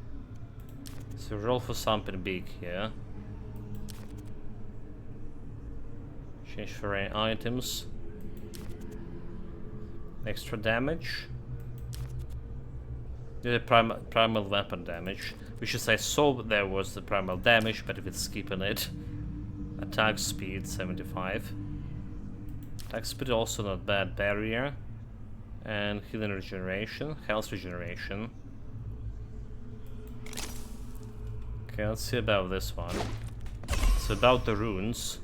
So roll for something big here. Change for any items. Extra damage. The primal weapon damage. Which is I saw there was the primal damage, but if it's skipping it. Attack speed 75. Attack speed also not bad. Barrier. And healing regeneration. Health regeneration. Okay, let's see about this one. It's about the runes.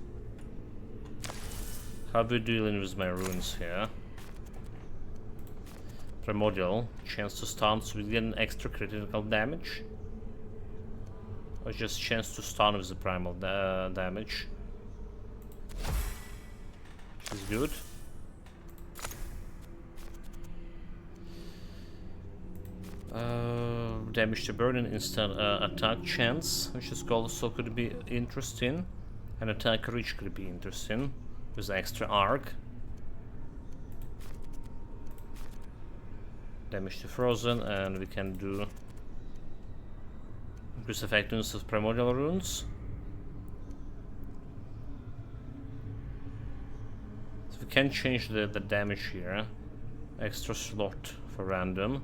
How are we dealing with my runes here? Primordial, chance to stun, so we get an extra critical damage. Or just chance to stun with the primal damage. Which is good. Damage to burden, instant attack chance, which is also could be interesting. And attack reach could be interesting with extra arc. Damage to frozen, and we can do increase effectiveness of primordial runes. So we can change the damage here. Extra slot for random.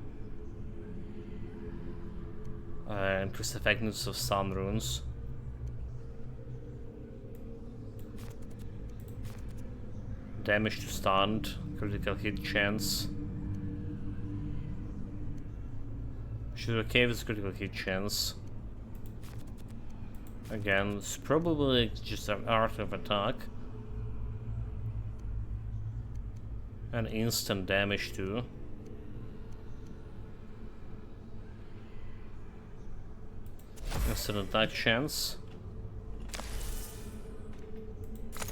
Increase effectiveness of sun runes. Damage to stunned, critical hit chance. Should be okay with critical hit chance. Again, it's probably just an art of attack. And instant damage too. Instant attack chance.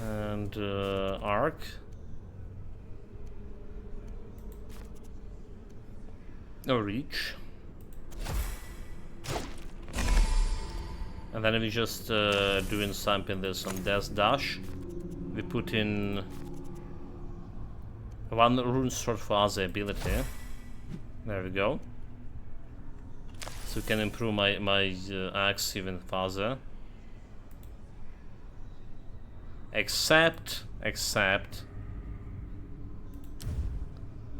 And arc. No reach. And then we just doing something this on Death Dash. We put in one rune sword for other ability. There we go. So we can improve my axe even further. Except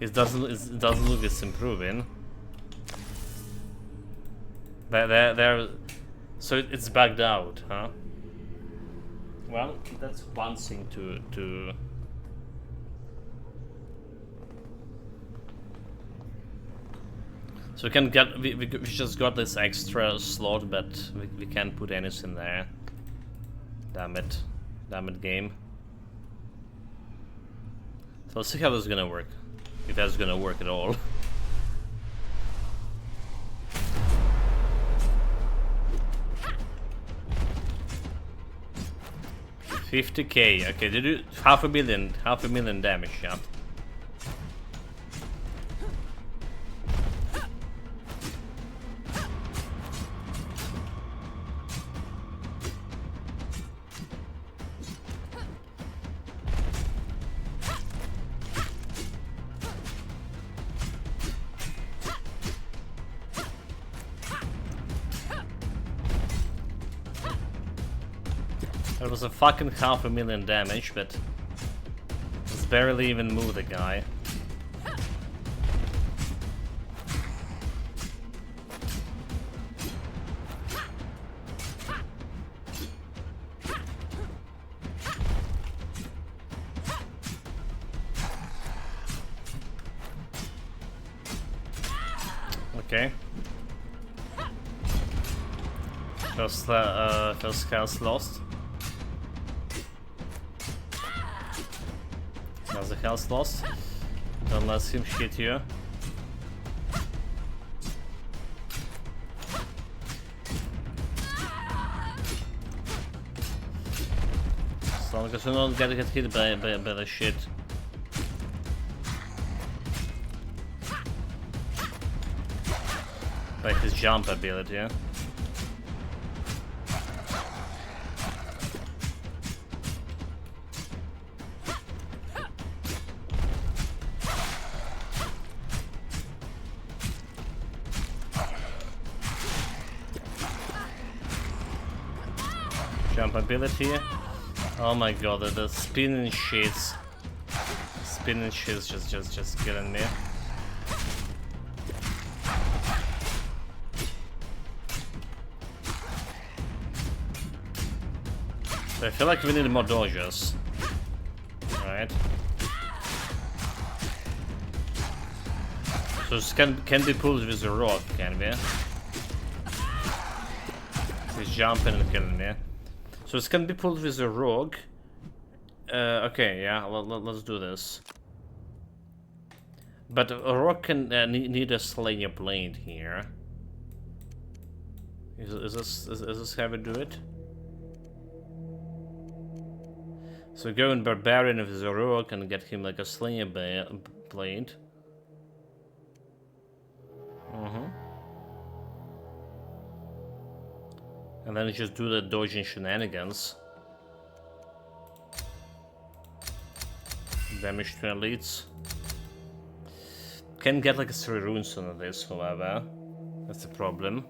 it doesn't look it's improving. There. So it's bugged out, huh? Well, that's one thing to So we can get we just got this extra slot, but we can't put anything there. Damn it game. So let's see how this is gonna work. If that's gonna work at all. 50k, okay, they do half a million damage, yeah. It was a fucking 500,000 damage, but it's barely even move the guy. Okay. First cast lost. There's the health lost. Don't let him hit you. As long as you don't get hit by the shit. By his jump ability, yeah? Jump ability. Oh my god, the spinning shits. Spinning shits just killing me. I feel like we need more dodges. Right. So this can be pulled with a rock, can we? He's jumping and killing me. So this can be pulled with a rogue. Okay, yeah, let's do this. But a rogue can need a Slayer blade here. Is this how we do it? So go in Barbarian with a rogue and get him like a Slayer blade. And then just do the dodging shenanigans. Damage to elites. Can get like a 3 runes on this, however. That's a problem.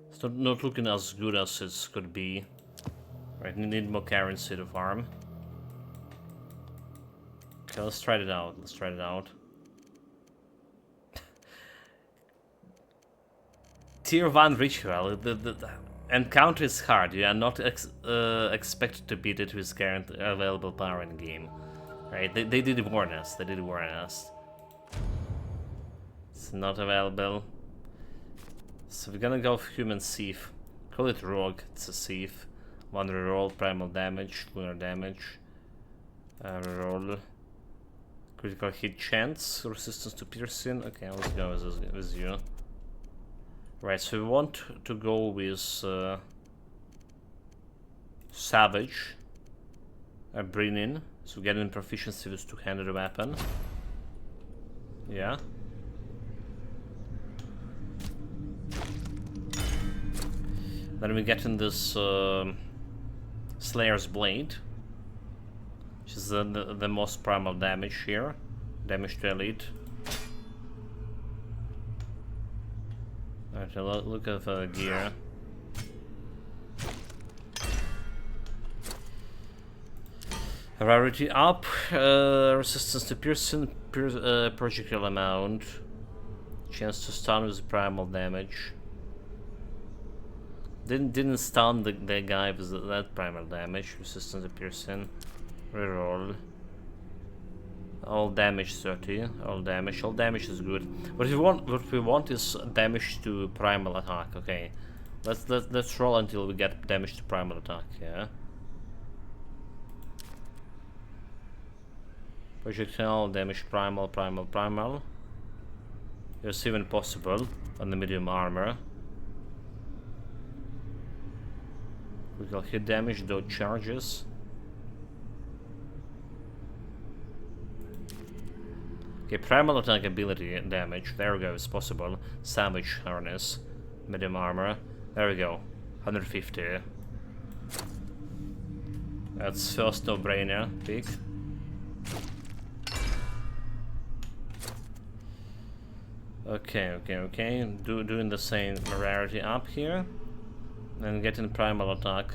It's not looking as good as it could be. Right, we need more currency to farm. Okay, let's try it out. Let's try it out. Tier 1 ritual. The encounter is hard. You are not expected to beat it with current available power in game. Right? They did warn us. They did warn us. It's not available. So we're gonna go for human thief. Call it rogue. It's a thief. 1 reroll, primal damage, lunar damage. Reroll. Critical hit chance, resistance to piercing. Okay, let's go with you. Right, so we want to go with Savage. Bring in. So getting proficiency with two-handed weapon. Yeah. Then we get in this Slayer's Blade, which is the most primal damage here. Damage to elite. Alright, look at the gear. Rarity up, resistance to piercing, projectile amount, chance to stun with primal damage. Didn't stun the guy with that primal damage. Resistance to piercing, reroll. All damage 30. All damage is good. What we want is damage to primal attack. Okay, let's roll until we get damage to primal attack. Yeah. Projectile damage primal. It's even possible on the medium armor. Critical hit damage, dodge charges. Okay, primal attack ability damage. There we go, it's possible. Savage harness, medium armor. There we go, 150. That's first no-brainer pick. Okay. Doing the same rarity up here. And getting primal attack.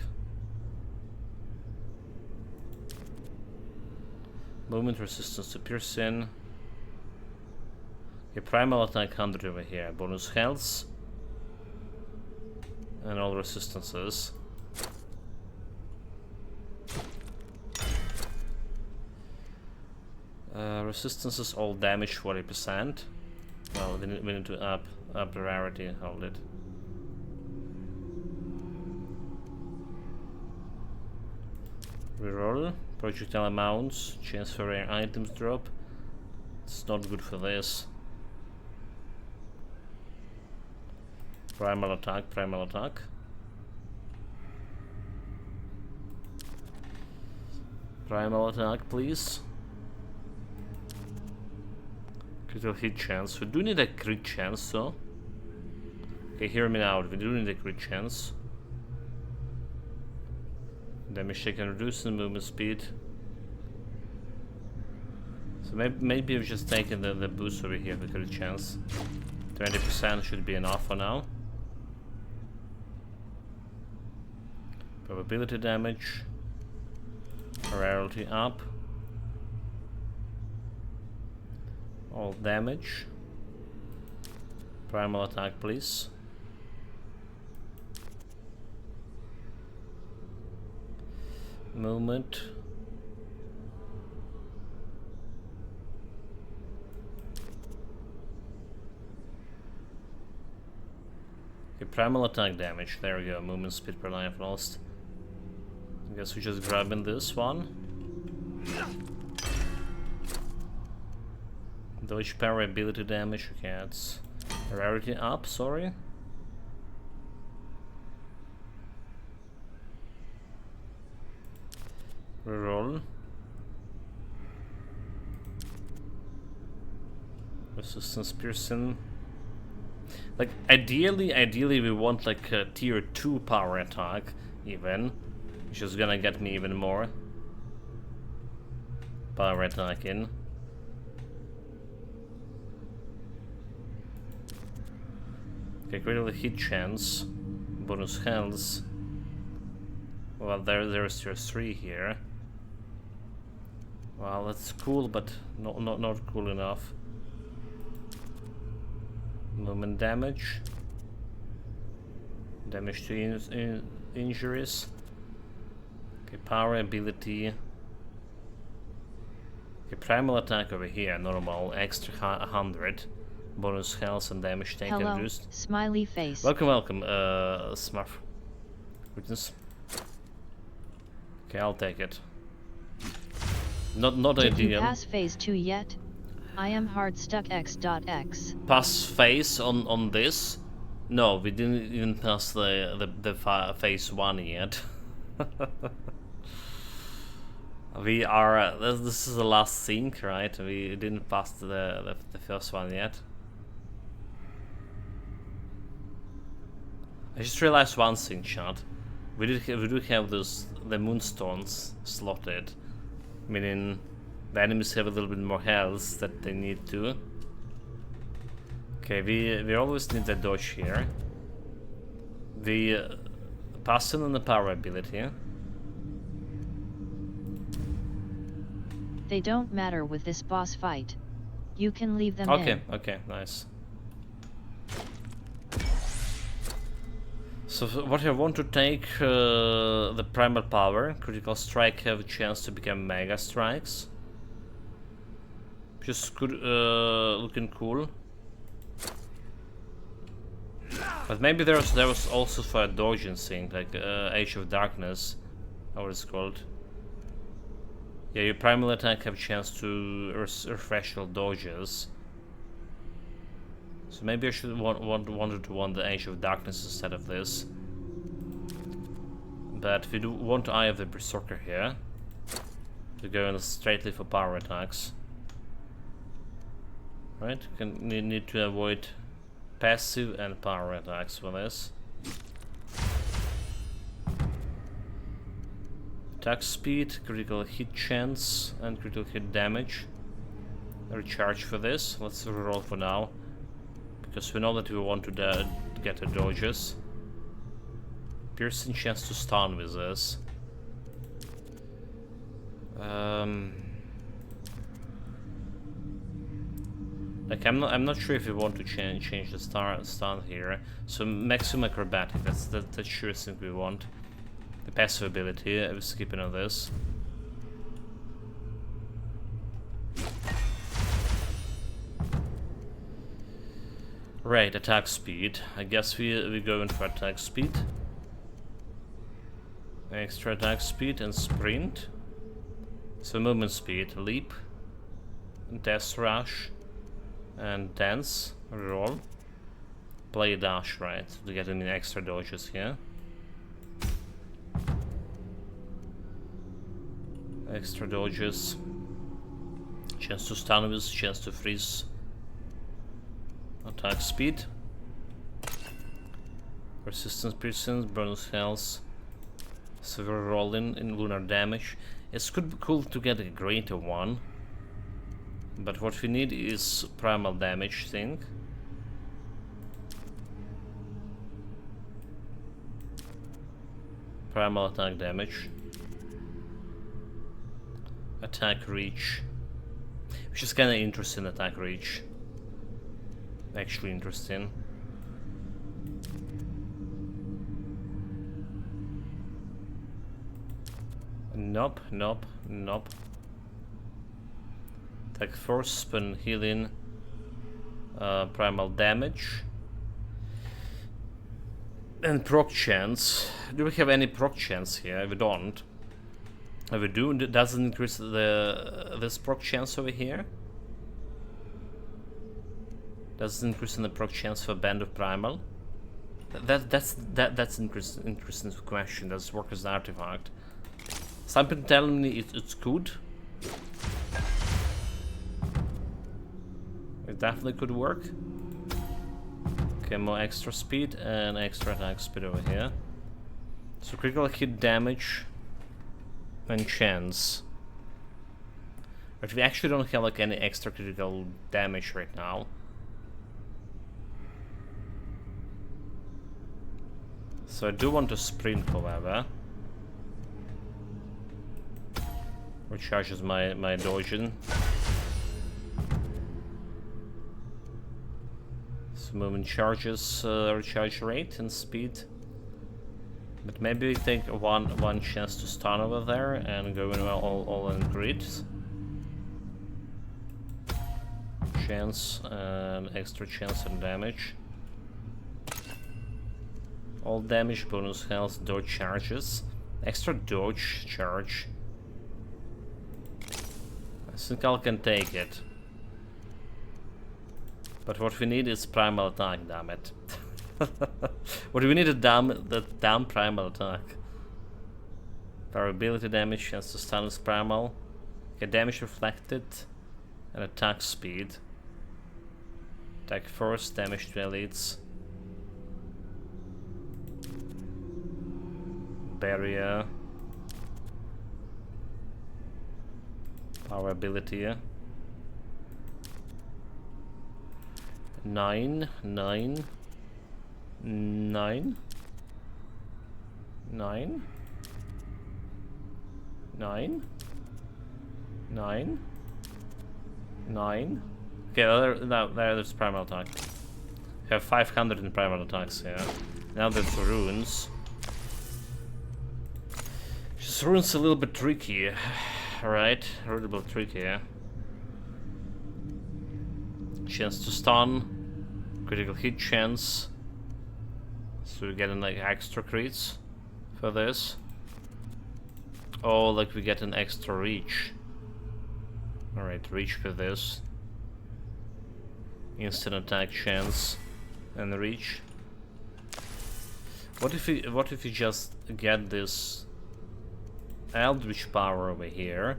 Movement resistance to piercing. Okay, primal attack 100 over here. Bonus health. And all resistances. Resistances all damage 40%. Well, we need to up the rarity. Hold it. Reroll. Projectile amounts. Chance for rare items drop. It's not good for this. Primal attack, primal attack. Primal attack, please. Critical hit chance. We do need a crit chance, though. Okay, hear me out. We do need a crit chance. Damage taken reduced and movement speed. So maybe we've just taken the boost over here for crit chance. 20% should be enough for now. Probability damage. Rarity up. All damage. Primal attack, please. Movement. Okay, primal attack damage. There we go. Movement speed per life lost. I guess we're just grabbing this one. Dodge power ability damage. Okay, it's rarity up. Sorry. Reroll. Resistance piercing. Like ideally we want like a tier 2 power attack even, which is gonna get me even more power attack in. Okay, critical hit chance, bonus health. Well, there's tier 3 here. Well, that's cool, but not cool enough. Movement damage. Damage to injuries. Okay, power ability. Okay, primal attack over here, normal, extra 100. Bonus health and damage taken reduced. Smiley face. Welcome, Smurf. Witness. Okay, I'll take it. Not Did ideal. you pass phase 2 yet? I am hard stuck x.x. Pass phase on this? No, we didn't even pass the phase 1 yet. We are this is the last sync, right? We didn't pass the first one yet. I just realized one thing, chat. We do have the moonstones slotted, meaning the enemies have a little bit more health that they need to. Okay, we always need the dodge here. The passing on the power ability. They don't matter with this boss fight. You can leave them in. Okay, nice. So what I want to take the primal power, critical strike have a chance to become mega strikes. Just good, looking cool. But maybe there was also for a dodging thing, like Age of Darkness, how it's called. Yeah, your primal attack have a chance to refresh your dodges. So maybe I should wanted to want the Age of Darkness instead of this. But we do want Eye of the Berserker here. To go in straightly for power attacks. Right, need to avoid passive and power attacks for this. Attack speed, critical hit chance, and critical hit damage. Recharge for this. Let's reroll for now, because we know that we want to get the dodges. Piercing chance to stun with this. Like I'm not sure if we want to change the stun here. So maximum acrobatic. That's sure thing we want. The passive ability. I was skipping on this. Right, attack speed. I guess we go in for attack speed. Extra attack speed and sprint. So movement speed, leap, death rush, and dance, roll. Play dash, right, to get any extra dodges here. Extra dodges. Chance to stun with, chance to freeze. Attack speed. Resistance piercing, bonus health. Severe rolling in lunar damage. It could be cool to get a greater one. But what we need is primal damage thing. Primal attack damage. Attack reach. Which is kinda interesting, attack reach. Actually interesting. Nope, nope, nope. Attack force, spin healing, primal damage. And proc chance. Do we have any proc chance here? We don't. If we do, does it increase this proc chance over here? Does it increase in the proc chance for Band of Primal? That's interesting question. Does it work as an artifact? Something telling me it's good. It definitely could work. Okay, more extra speed and extra attack speed over here. So critical hit damage and chance. But we actually don't have like any extra critical damage right now. So I do want to sprint, however. Recharges my dodging. So movement charges recharge rate and speed. But maybe we take one chance to stun over there and go in all in grids. Chance and extra chance and damage. All damage, bonus health, dodge charges. Extra dodge charge. I think I can take it. But what we need is primal attack, damn it. What do we need? The damn primal attack. Variability damage, chance to stun is primal. Okay, damage reflected. And attack speed. Attack force, damage to elites. Barrier. Power ability. 9, 9, 9, 9, 9, 9, 9. Okay, there's primal attack. We have 500 in primal attacks here. Now there's runes. Just runes a little bit tricky, right? A little bit tricky. Chance to stun, critical hit chance. So we're getting like extra crits for this. Oh, like we get an extra reach. Alright, reach for this. Instant attack chance and reach. What if we just get this Eldritch power over here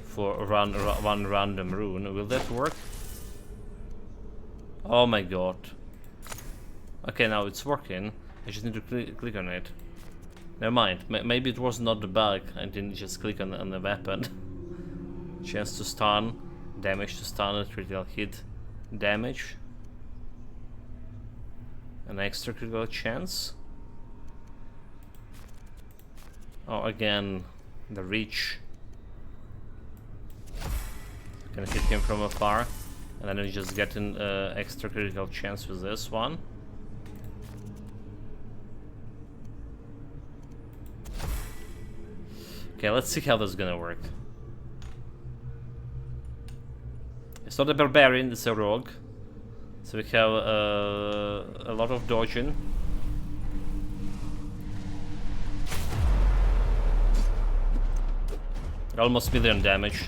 for one random rune? Will that work? Oh my god. Okay, now it's working. I just need to click on it. Never mind. Maybe it was not the bug. I didn't just click on the weapon. Chance to stun. Damage to stun. Critical hit. Damage. An extra critical chance. Oh, again, the reach. Can hit him from afar. And then we just get an extra critical chance with this one. Okay, let's see how this is gonna work. It's not a barbarian, it's a rogue. So we have a lot of dodging. Almost million damage.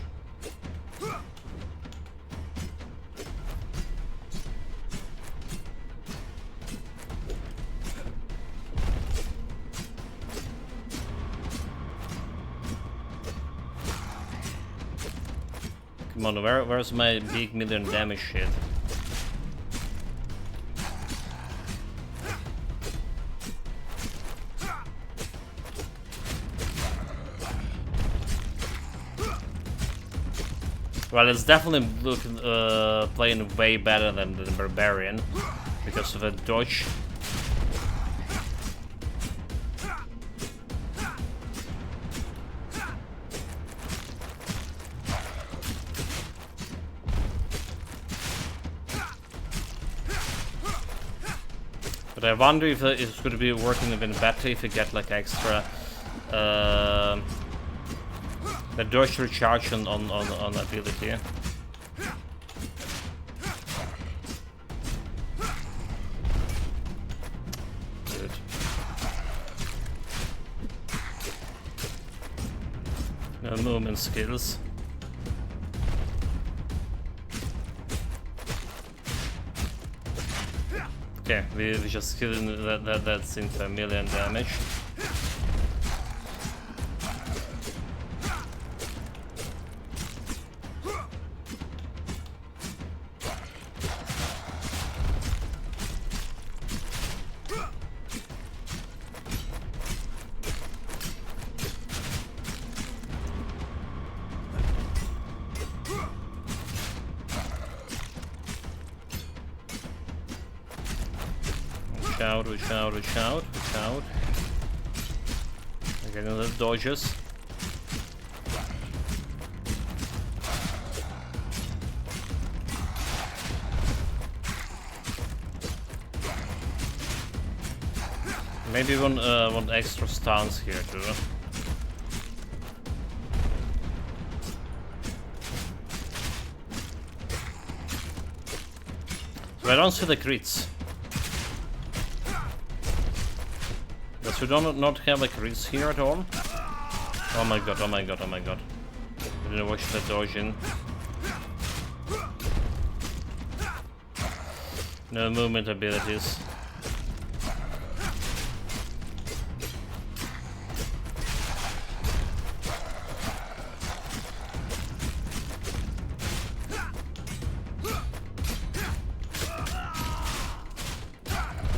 Come on, where's my big million damage shit? Well, it's definitely looking, playing way better than the Barbarian because of the dodge. But I wonder if it's going to be working even better if you get like extra the dodge recharge on ability. Good. No movement skills. Okay, we just killed that's into a million damage. Reach out. Again, the dodges. Maybe one extra stance here too. So I don't see the crits. Does we not have like crits here at all? Oh my god. I didn't watch the dodging. No movement abilities.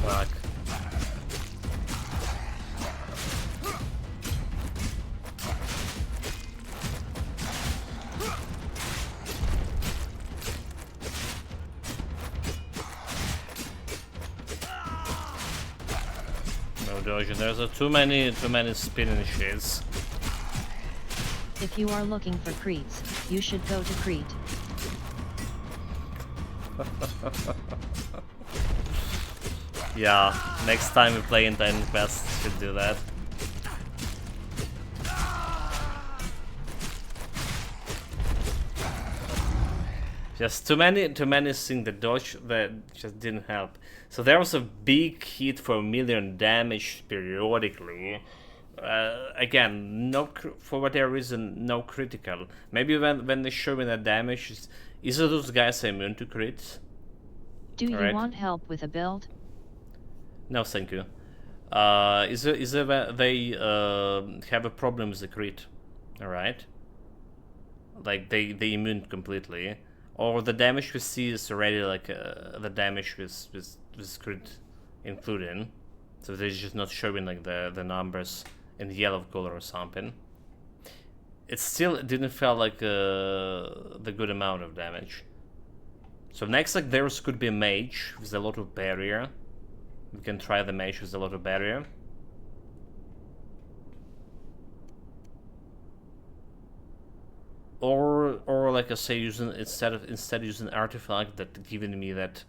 Fuck. There's too many spinning shits. If you are looking for creeps, you should go to Crete. Yeah, next time we play in Conquest, should do that. Just too many seeing the dodge that just didn't help. So there was a big hit for a million damage periodically. Again, for whatever reason, no critical. Maybe when they show me that damage, is those guys immune to crits? Do you want help with a build? No, thank you. Is it they have a problem with the crit? All right. Like they immune completely. Or the damage we see is already like the damage with crit included, so they're just not showing like the numbers in yellow color or something. It still didn't feel like the good amount of damage. So next, like theirs could be a mage with a lot of barrier. We can try the mage with a lot of barrier. Or like I say, instead using artifact that giving me that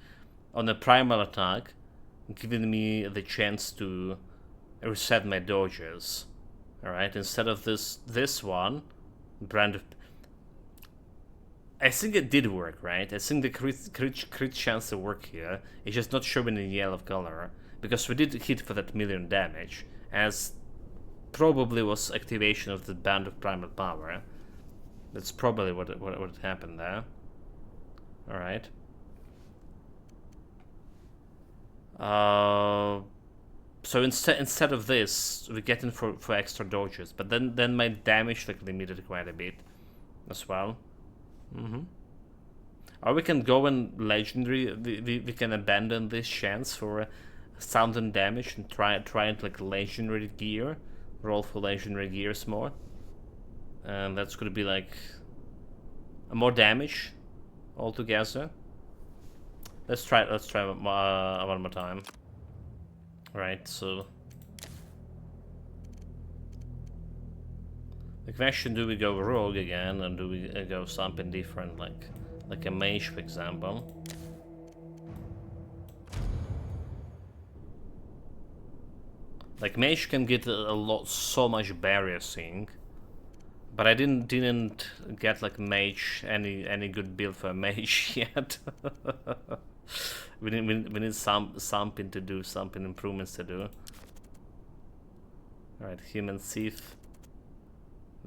on a primal attack, giving me the chance to reset my dodges. All right, instead of this one brand of I think it did work, right? I think the crit chance to work here is just not showing in yellow color, because we did hit for that million damage, as probably was activation of the Band of Primal Power. That's probably what happened there. Alright. So instead of this, we get in for extra dodges, but then my damage like limited quite a bit as well. Or we can go and legendary. We can abandon this chance for 1000 damage and try it like legendary gear. Roll for legendary gears more, and that's gonna be like more damage altogether. Let's try one more time. Right, so the question: do we go rogue again, and do we go something different, like a mage, for example? Like mage can get so much barrier sync, but I didn't get like mage any good build for a mage yet. we need something to do, something improvements to do. All right, human thief,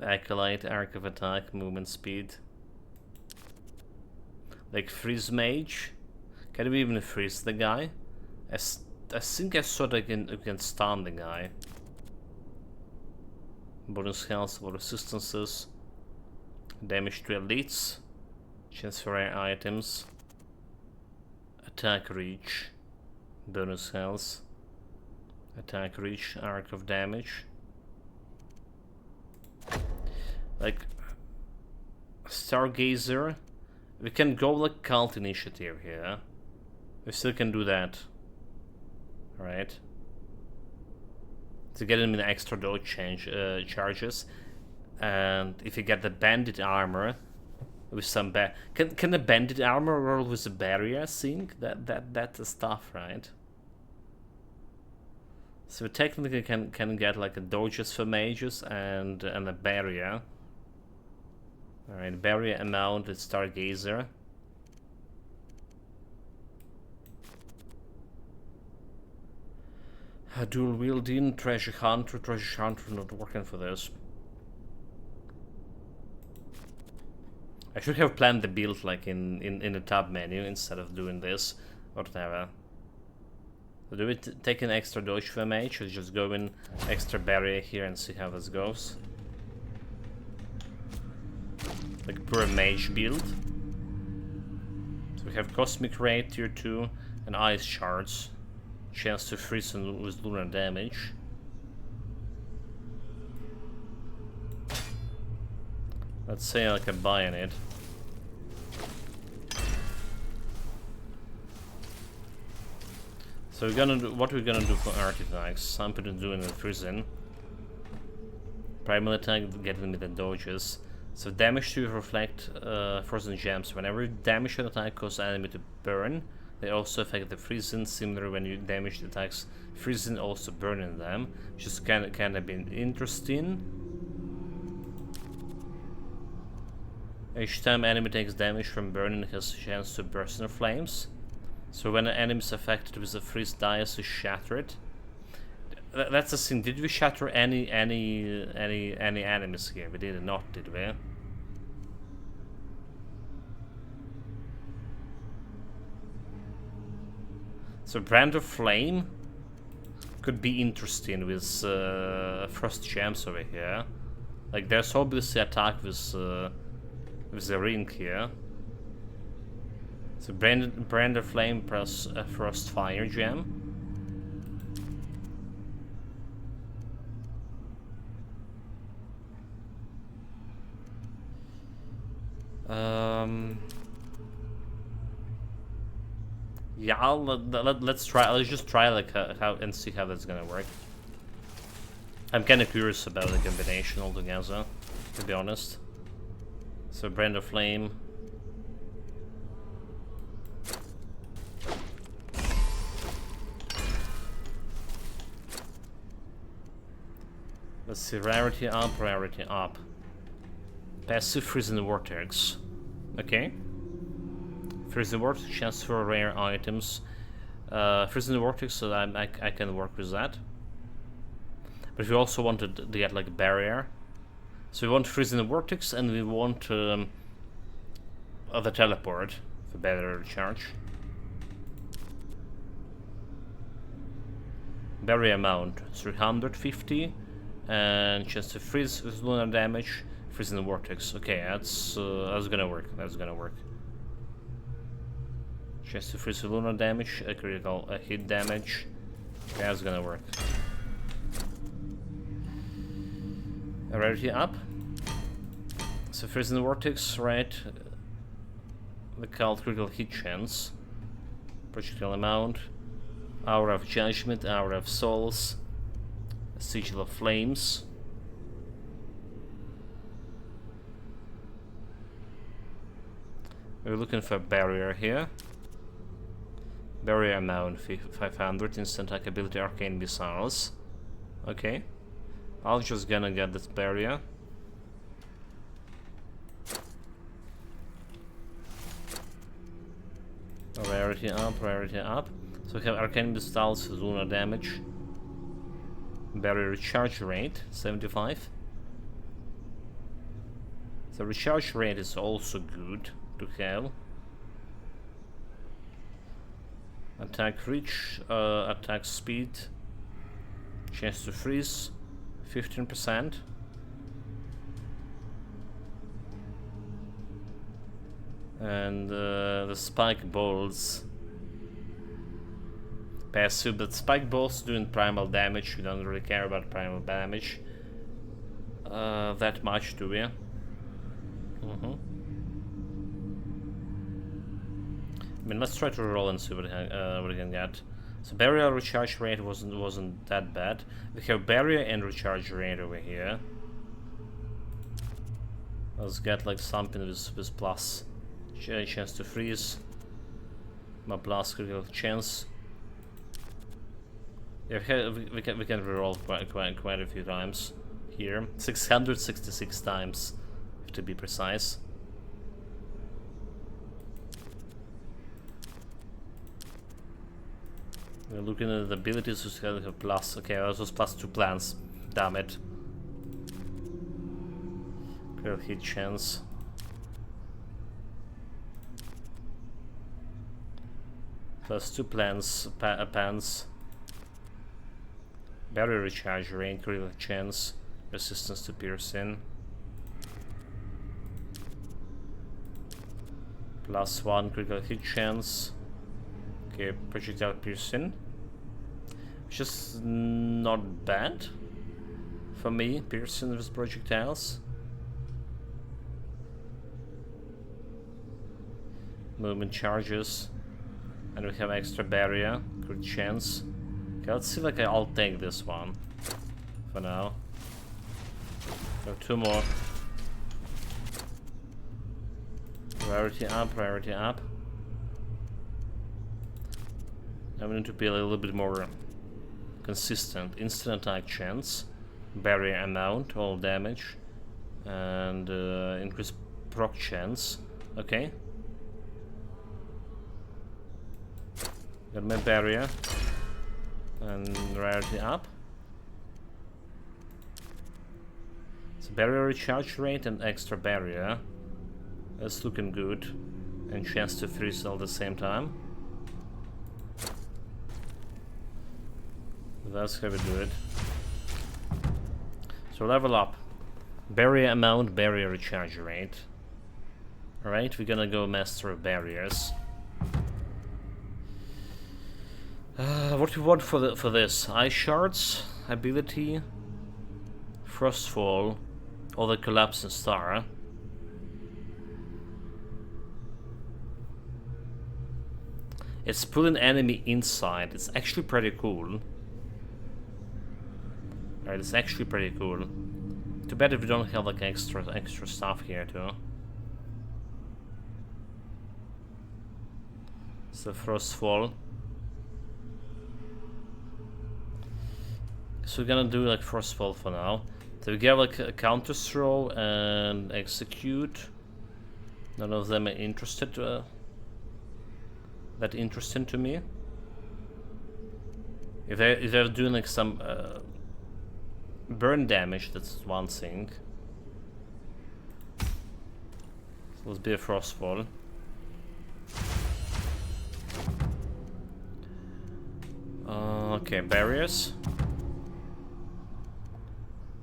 acolyte, arc of attack, movement speed. Like freeze mage, can we even freeze the guy? I think I saw that you can stun the guy. Bonus health for resistances. Damage to elites. Chance for rare items. Attack reach. Bonus health. Attack reach. Arc of damage. Like Stargazer. We can go like cult initiative here. We still can do that. Right. To get him in extra dodge charges, and if you get the bandit armor with some can the bandit armor roll with a barrier sync? That's the stuff, right? So we technically can get like a dodges for mages and a barrier. All right, barrier amount is Stargazer. Dual wielding, treasure hunter not working for this. I should have planned the build like in the tab menu instead of doing this or whatever. So do we take an extra dodge for a mage, or just go in extra barrier here and see how this goes? Like pure mage build. So we have Cosmic Ray tier 2 and Ice Shards. Chance to freeze with lunar damage. Let's say I can buy in it. So what we're gonna do for artifacts? Something to do in the prison. Primal attack, get them with the dodges. So damage to reflect frozen gems. Whenever damage an attack causes enemy to burn, they also affect the freezing. Similar, when you damage the attacks, freezing also burning them, which is kind of been interesting. Each time enemy takes damage from burning, it has a chance to burst in flames. So when an enemy is affected with a freeze dice, to shatter it. That's the thing. Did we shatter any enemies here? We did not, did we? So Brand of Flame could be interesting with Frost Gems over here. Like there's obviously attack with the ring here. So Brand of Flame plus a Frost Fire Gem. Yeah, let's try. Let's just try like how and see how that's gonna work. I'm kind of curious about the combination altogether, to be honest. So Brand of Flame. Let's see, rarity up, rarity up. Passive Freezing Vortex. Okay. Freezing Vortex, chance for rare items. Freezing Vortex, so I can work with that. But we also wanted to get like a barrier. So we want Freezing Vortex and we want the teleport for better charge. Barrier amount 350 and chance to freeze with lunar damage. Freezing Vortex. Okay, that's gonna work. That's gonna work. Chance to freeze with lunar damage, a critical hit damage. Okay, that's gonna work. Rarity up. So Freezing Vortex, right? The called critical hit chance. Projectile amount. Hour of Judgment, Hour of Souls. Sigil of Flames. We're looking for a barrier here. Barrier amount 500, instant attack ability arcane missiles. Okay. I'm just gonna get this barrier. Rarity up, rarity up. So we have arcane missiles, lunar damage. Barrier recharge rate 75. The recharge rate is also good to have. Attack reach, attack speed, chance to freeze 15%. And the spike balls passive, but spike balls doing primal damage. We don't really care about primal damage that much, do we? I mean, let's try to roll and see what we can get. So barrier recharge rate wasn't that bad. We have barrier and recharge rate over here. Let's get like something with plus chance to freeze. My plus critical chance. Yeah, we can reroll quite a few times here. 666 times, to be precise. We're looking at the abilities to have plus. Okay, that was plus 2 plans. Damn it. Critical hit chance. Plus 2 plans, pants. Barrier recharge rate, critical chance, resistance to piercing. Plus 1 critical hit chance. Okay, projectile piercing. Which is not bad for me, piercing with projectiles. Movement charges. And we have extra barrier, good chance. Okay, let's see, like I'll take this one for now. So 2 more. Priority up, priority up. I need to be a little bit more consistent. Instant attack chance, barrier amount, all damage, and increased proc chance. Okay. Got my barrier and rarity up. So barrier recharge rate and extra barrier. That's looking good. And chance to freeze all at the same time. That's how we do it. So level up. Barrier amount, barrier recharge rate. Alright, we're gonna go master of barriers. What do we want for this? Ice shards, ability, frostfall, or the collapsing star. It's pulling enemy inside. It's actually pretty cool. Alright, it's actually pretty cool. Too bad if we don't have like extra stuff here too. So frostfall. So we're gonna do like frostfall for now. So we get like a counter throw and execute. None of them are interested. That interesting to me. If they're doing like some burn damage, that's one thing. So let's be a frostfall. Okay, barriers.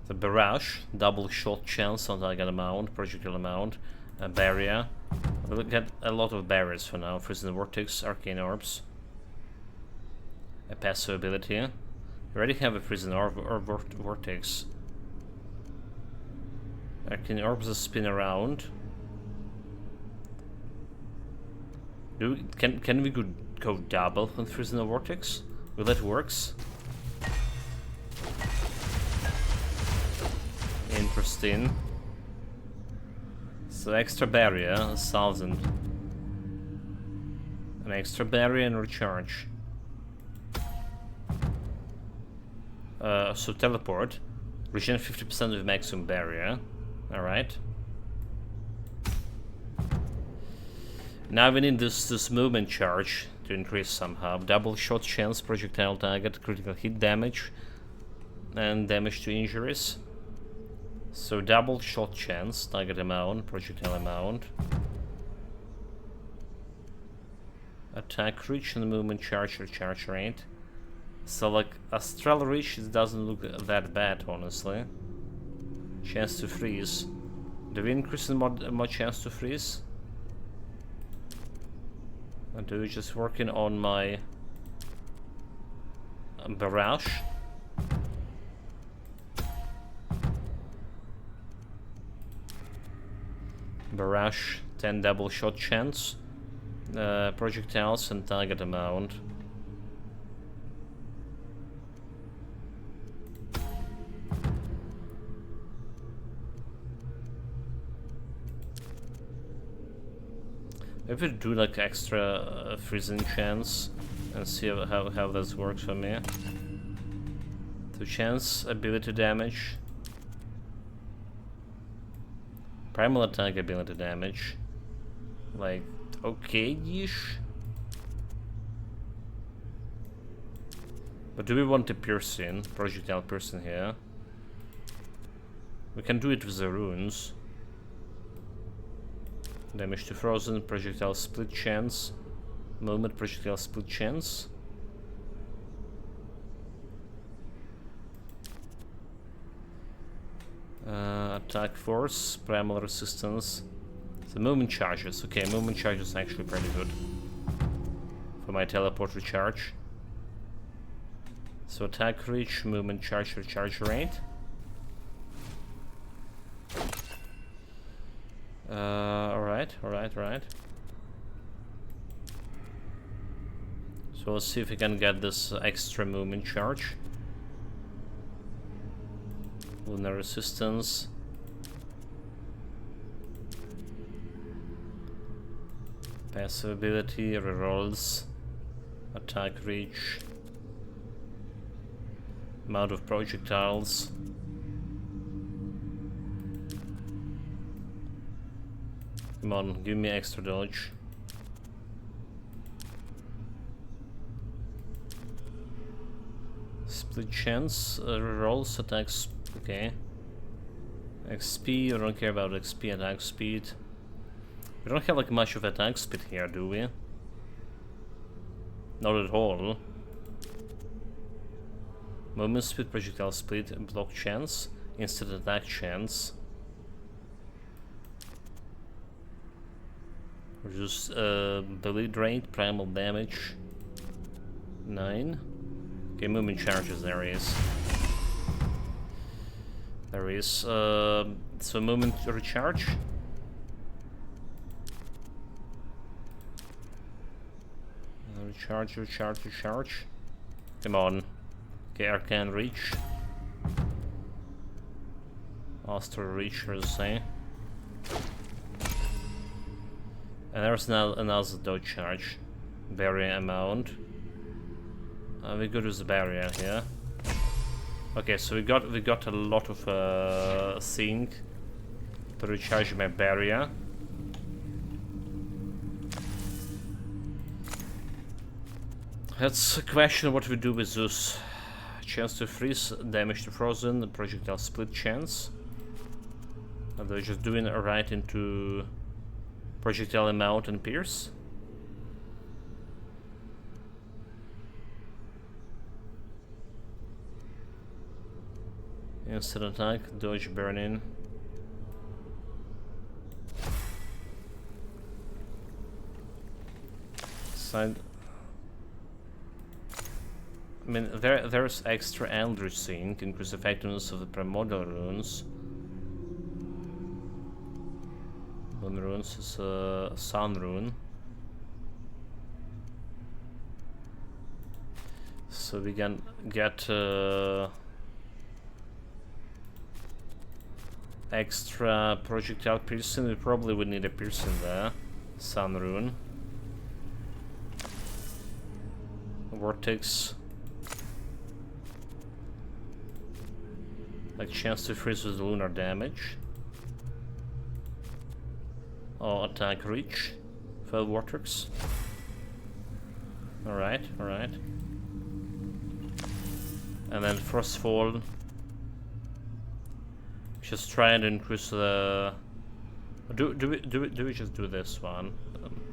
The barrage, double shot chance on target amount, projectile amount, a barrier. We'll get a lot of barriers for now. Freezing vortex, arcane orbs. A passive ability. We already have a freezing orb or vortex. Arcane orbs that spin around. Can we go double with freezing vortex? Will that works? Interesting. So extra barrier, 1,000. An extra barrier and recharge. So teleport. Regen 50% of maximum barrier. Alright. Now we need this movement charge to increase somehow. Double shot chance, projectile target, critical hit damage, and damage to injuries. So double shot chance, target amount, projectile amount. Attack reach and movement charge, recharge rate. So like astral reach, it doesn't look that bad, honestly. Chance to freeze. Do we increase the more chance to freeze? Or do we just working on my barrage? Barrage, 10 double shot chance, projectiles and target amount. Maybe do like extra freezing chance and see how this works for me. 2 chance ability damage. Primal attack ability damage. Like, okay-ish. But do we want a piercing, projectile piercing here? We can do it with the runes. Damage to frozen, projectile split chance. Moment, projectile split chance. Attack force, primal resistance. The movement charges. Okay, movement charges is actually pretty good for my teleport recharge. So attack reach, movement charge, recharge rate. Alright. So let's see if we can get this extra movement charge. Lunar resistance. Passive ability, rerolls. Attack reach. Amount of projectiles. Come on, give me extra dodge. Split chance, rolls, attacks, okay. XP, I don't care about XP, attack speed. We don't have like much of attack speed here, do we? Not at all. Movement speed, projectile speed, block chance, instant attack chance. Reduce bleed rate, primal damage. 9. Okay, movement charges, there is. So movement recharge. Recharge. Come on. Okay, arcane reach. Astral reach, as I say. And there's now another dodge charge. Barrier amount. We go to the barrier here. Okay, so we got a lot of thing to recharge my barrier. Let's question what we do with Zeus. Chance to freeze, damage to frozen, projectile split chance. And they're just doing it right into projectile amount and pierce. Instant attack, dodge, burn-in. Side. I mean, there's extra Elder Sync, increase effectiveness of the primordial runes. Moon runes is a sun rune. So we can get extra projectile piercing. We probably would need a piercing there. Sun rune. Vortex. Like chance to freeze with lunar damage. Or attack reach. Fell vortex. Alright, alright. And then frostfall. Just try and increase the. Do we just do this one?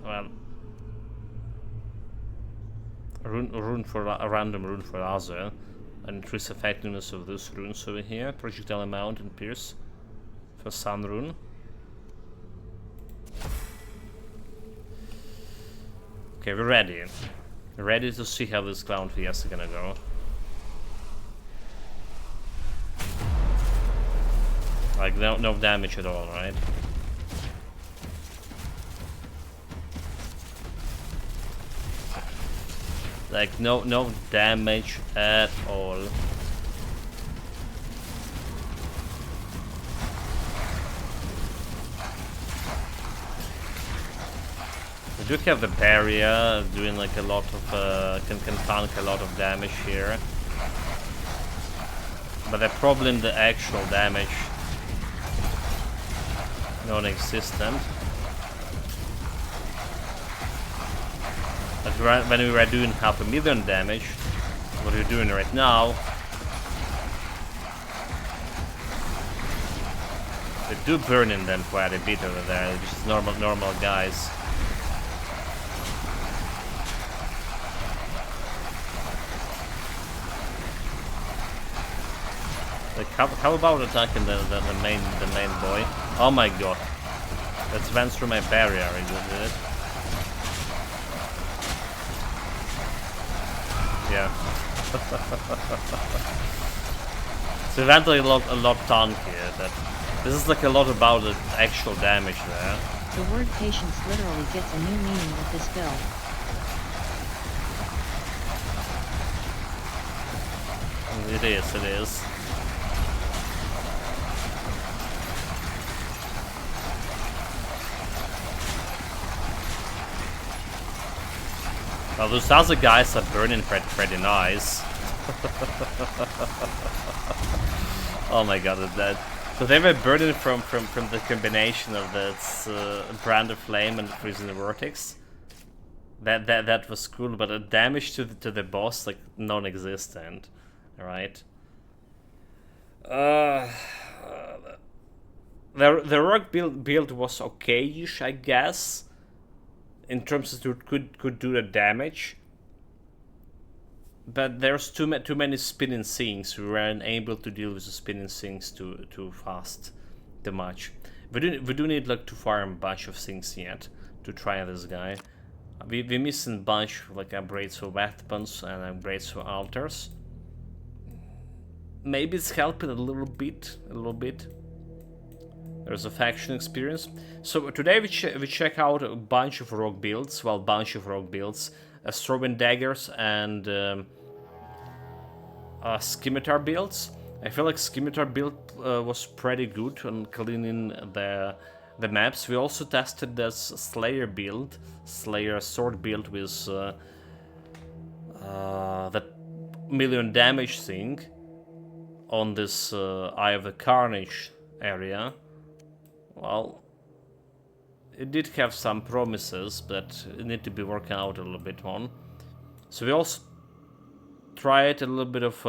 Well, rune for a random rune for Azure. And increase effectiveness of those runes over here. Projectile amount and pierce for Sun rune. Okay, we're ready. We're ready to see how this Clown Fiesta gonna go. Like no damage at all, right? Like no damage at all. We do have the barrier doing like a lot of can tank a lot of damage here. But the problem, the actual damage, non-existent. But when we were doing 500,000 damage, what we're doing right now, they do burn in them quite a bit over there. They're just normal guys. Like how about attacking the main boy? Oh my god, that's went through my barrier. Did it? Yeah. It's eventually a lot tankier. That this is like a lot about the actual damage there. The word patience literally gets a new meaning with this build. It is. Well, those other guys are burning pretty nice. Oh my god, that. So they were burning from the combination of this brand of flame and freezing the vortex. That was cool, but the damage to the boss like non-existent. All right. The rock build was okay-ish, I guess. In terms of it could do the damage, but there's too many spinning things. We weren't able to deal with the spinning things too fast, too much. We do need like to farm a bunch of things yet to try this guy. We're missing a bunch like upgrades for weapons and upgrades for altars. Maybe it's helping a little bit. There's a faction experience. So today we check out a bunch of rogue builds. Throwing daggers and scimitar builds. I feel like scimitar build was pretty good on cleaning the maps. We also tested this Slayer sword build with that million damage thing on this Eye of the Carnage area. Well, it did have some promises, but it need to be worked out a little bit on. So we also tried a little bit of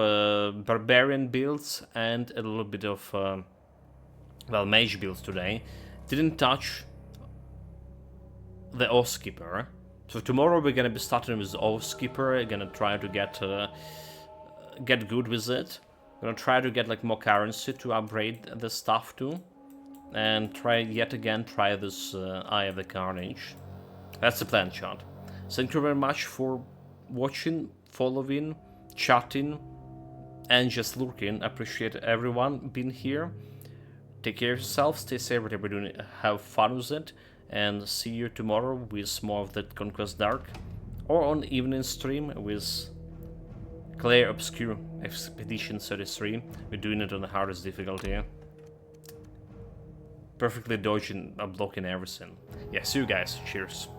barbarian builds and a little bit of well, mage builds today. Didn't touch the Oathkeeper. So tomorrow we're gonna be starting with Oathkeeper. Gonna try to get good with it. Gonna try to get like more currency to upgrade the stuff too, and try this Eye of the Carnage. That's the plan, chat. Thank you very much for watching, following, chatting, and just lurking. Appreciate everyone being here. Take care of yourself, stay safe, whatever you're doing, have fun with it, and see you tomorrow with more of that Conquest Dark, or on evening stream with Clair Obscure Expedition 33. We're doing it on the hardest difficulty. Perfectly dodging, blocking everything. Yeah, see you guys. Cheers.